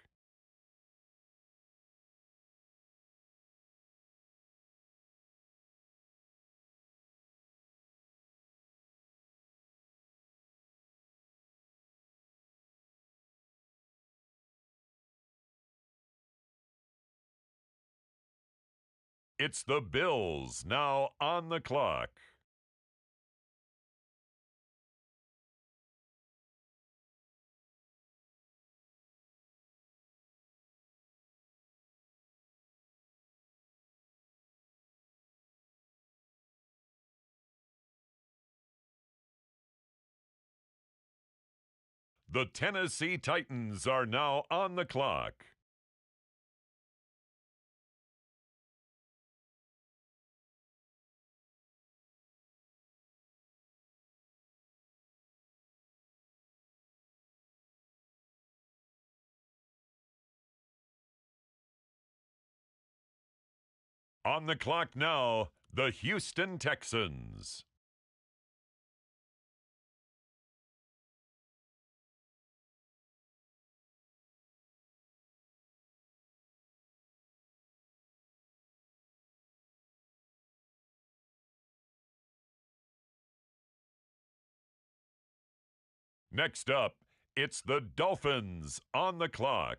It's the Bills, now on the clock. The Tennessee Titans are now on the clock. On the clock now, the Houston Texans. Next up, it's the Dolphins on the clock.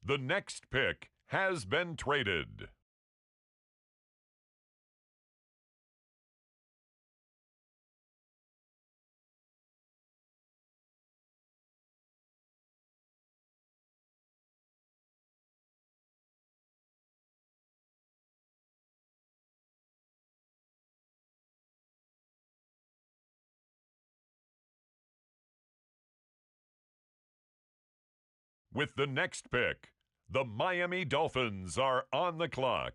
The next pick has been traded. With the next pick, the Miami Dolphins are on the clock.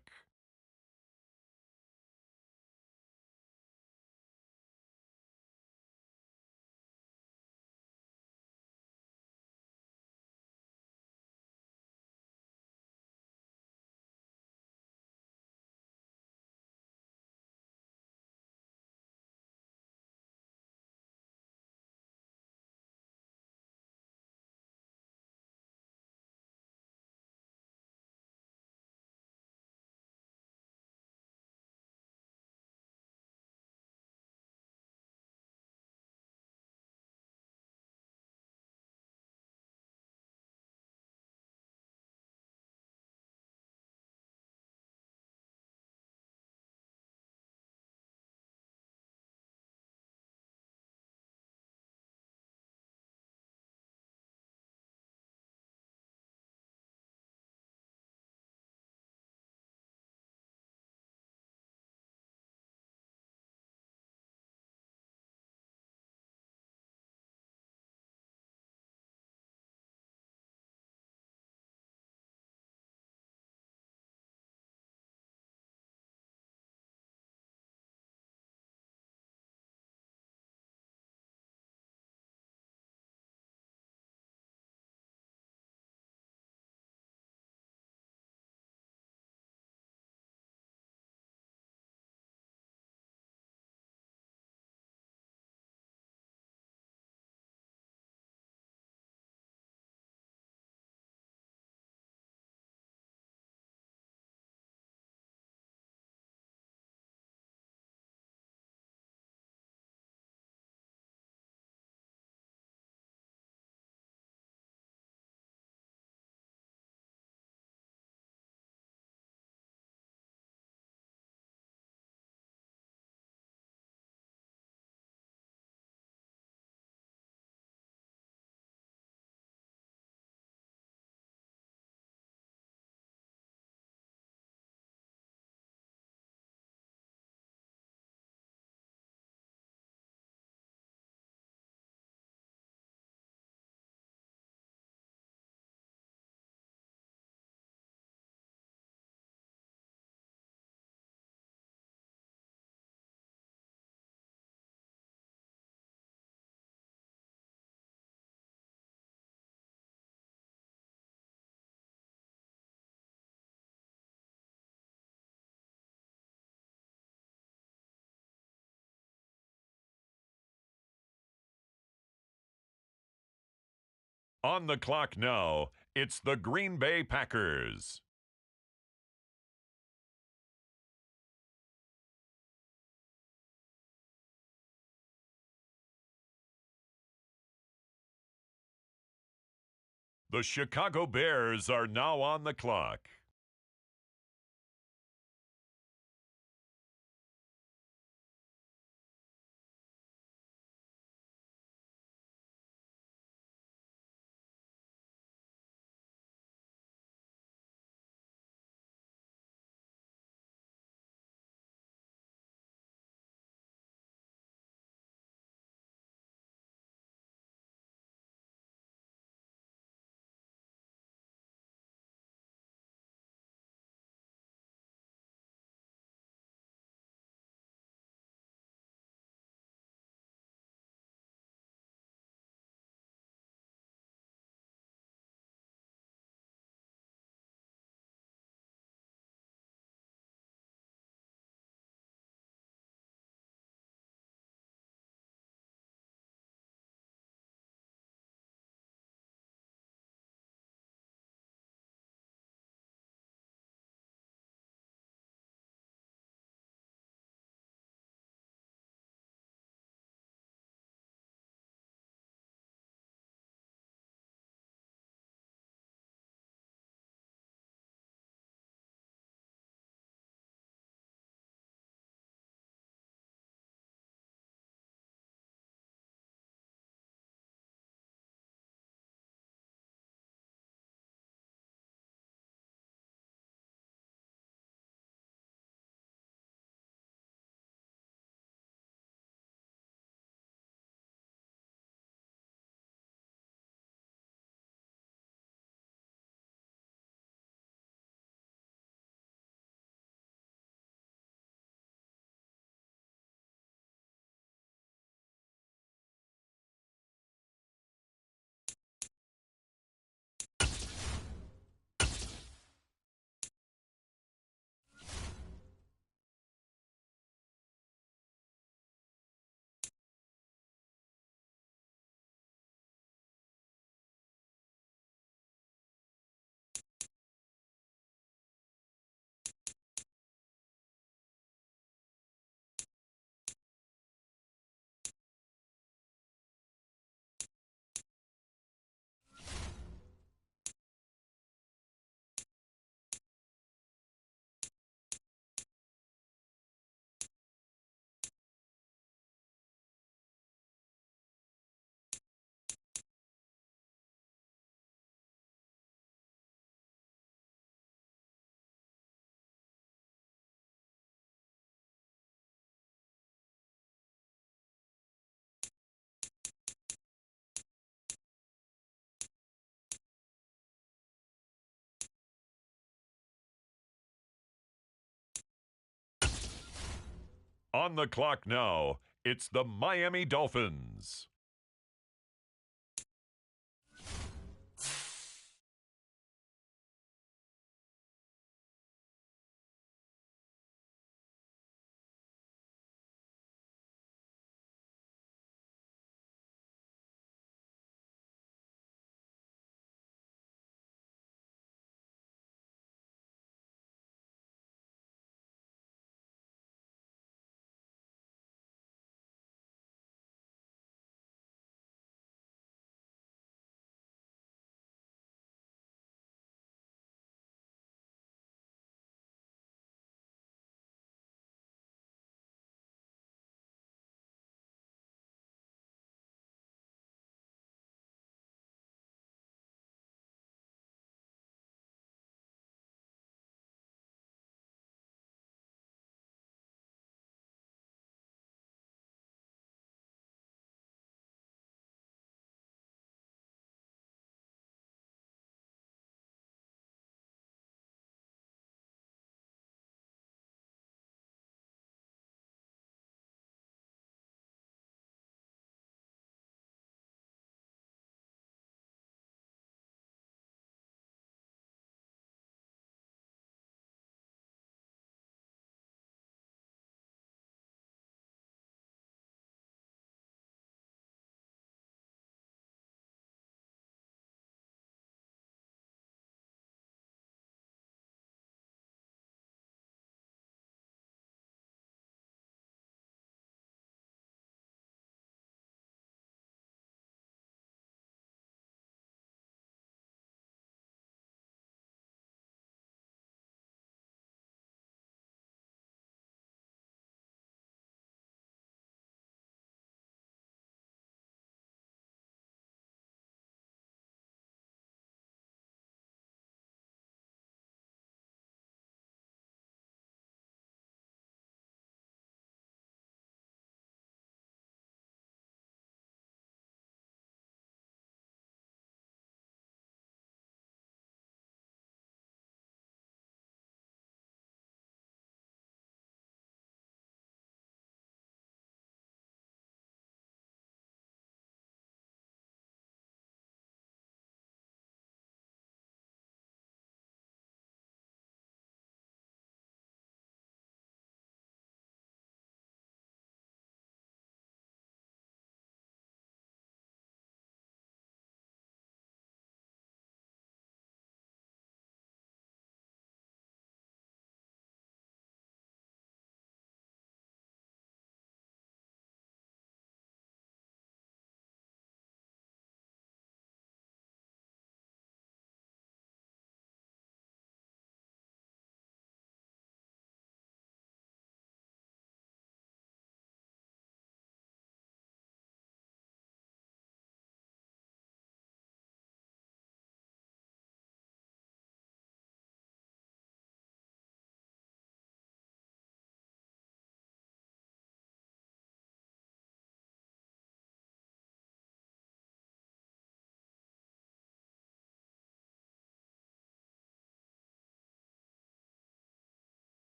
On the clock now, it's the Green Bay Packers. The Chicago Bears are now on the clock. On the clock now, it's the Miami Dolphins.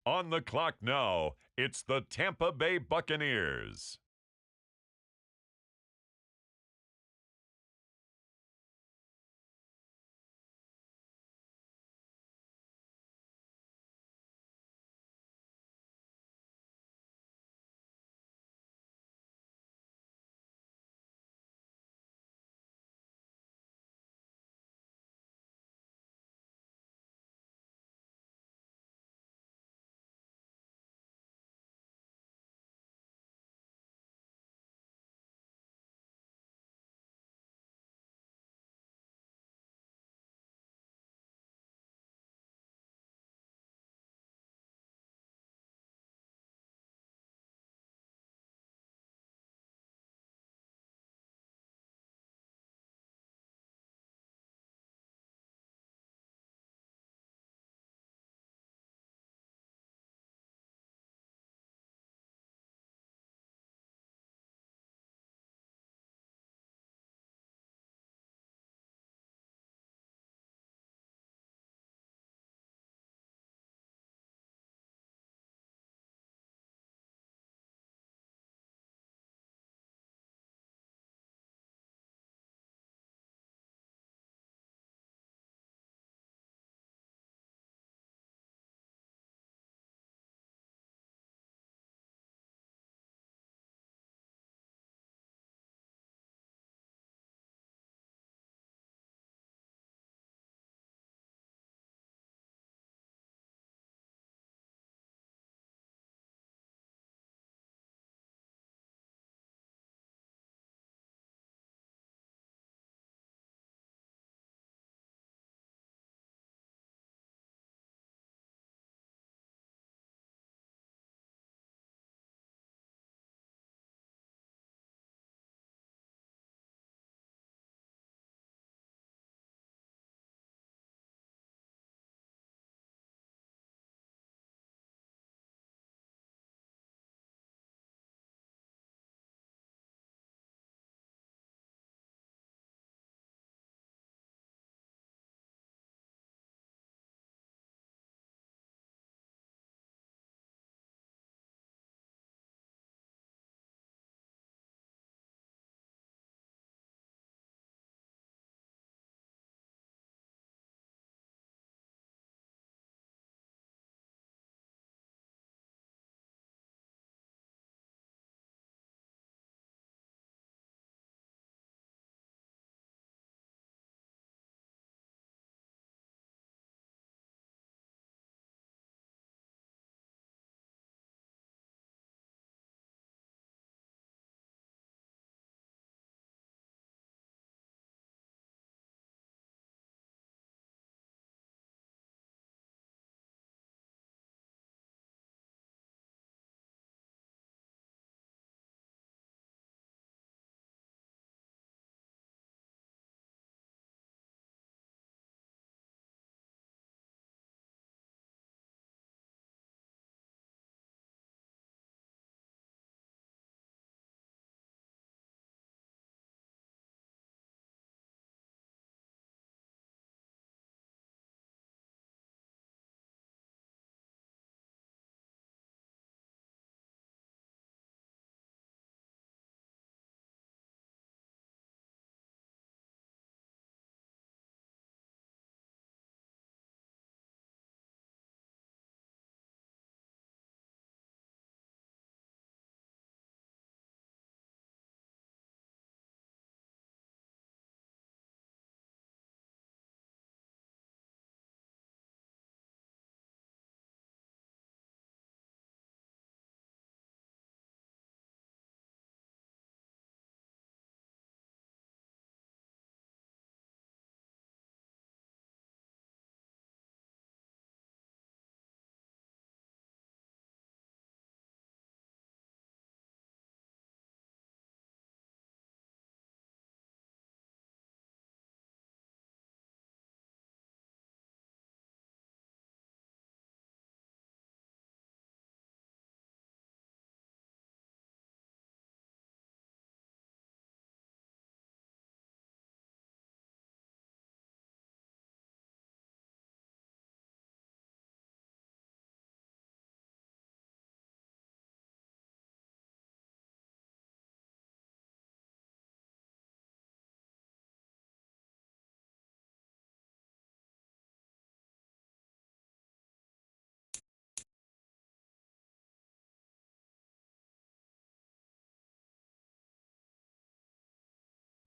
On the clock now, it's the Tampa Bay Buccaneers.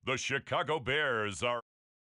The Chicago Bears are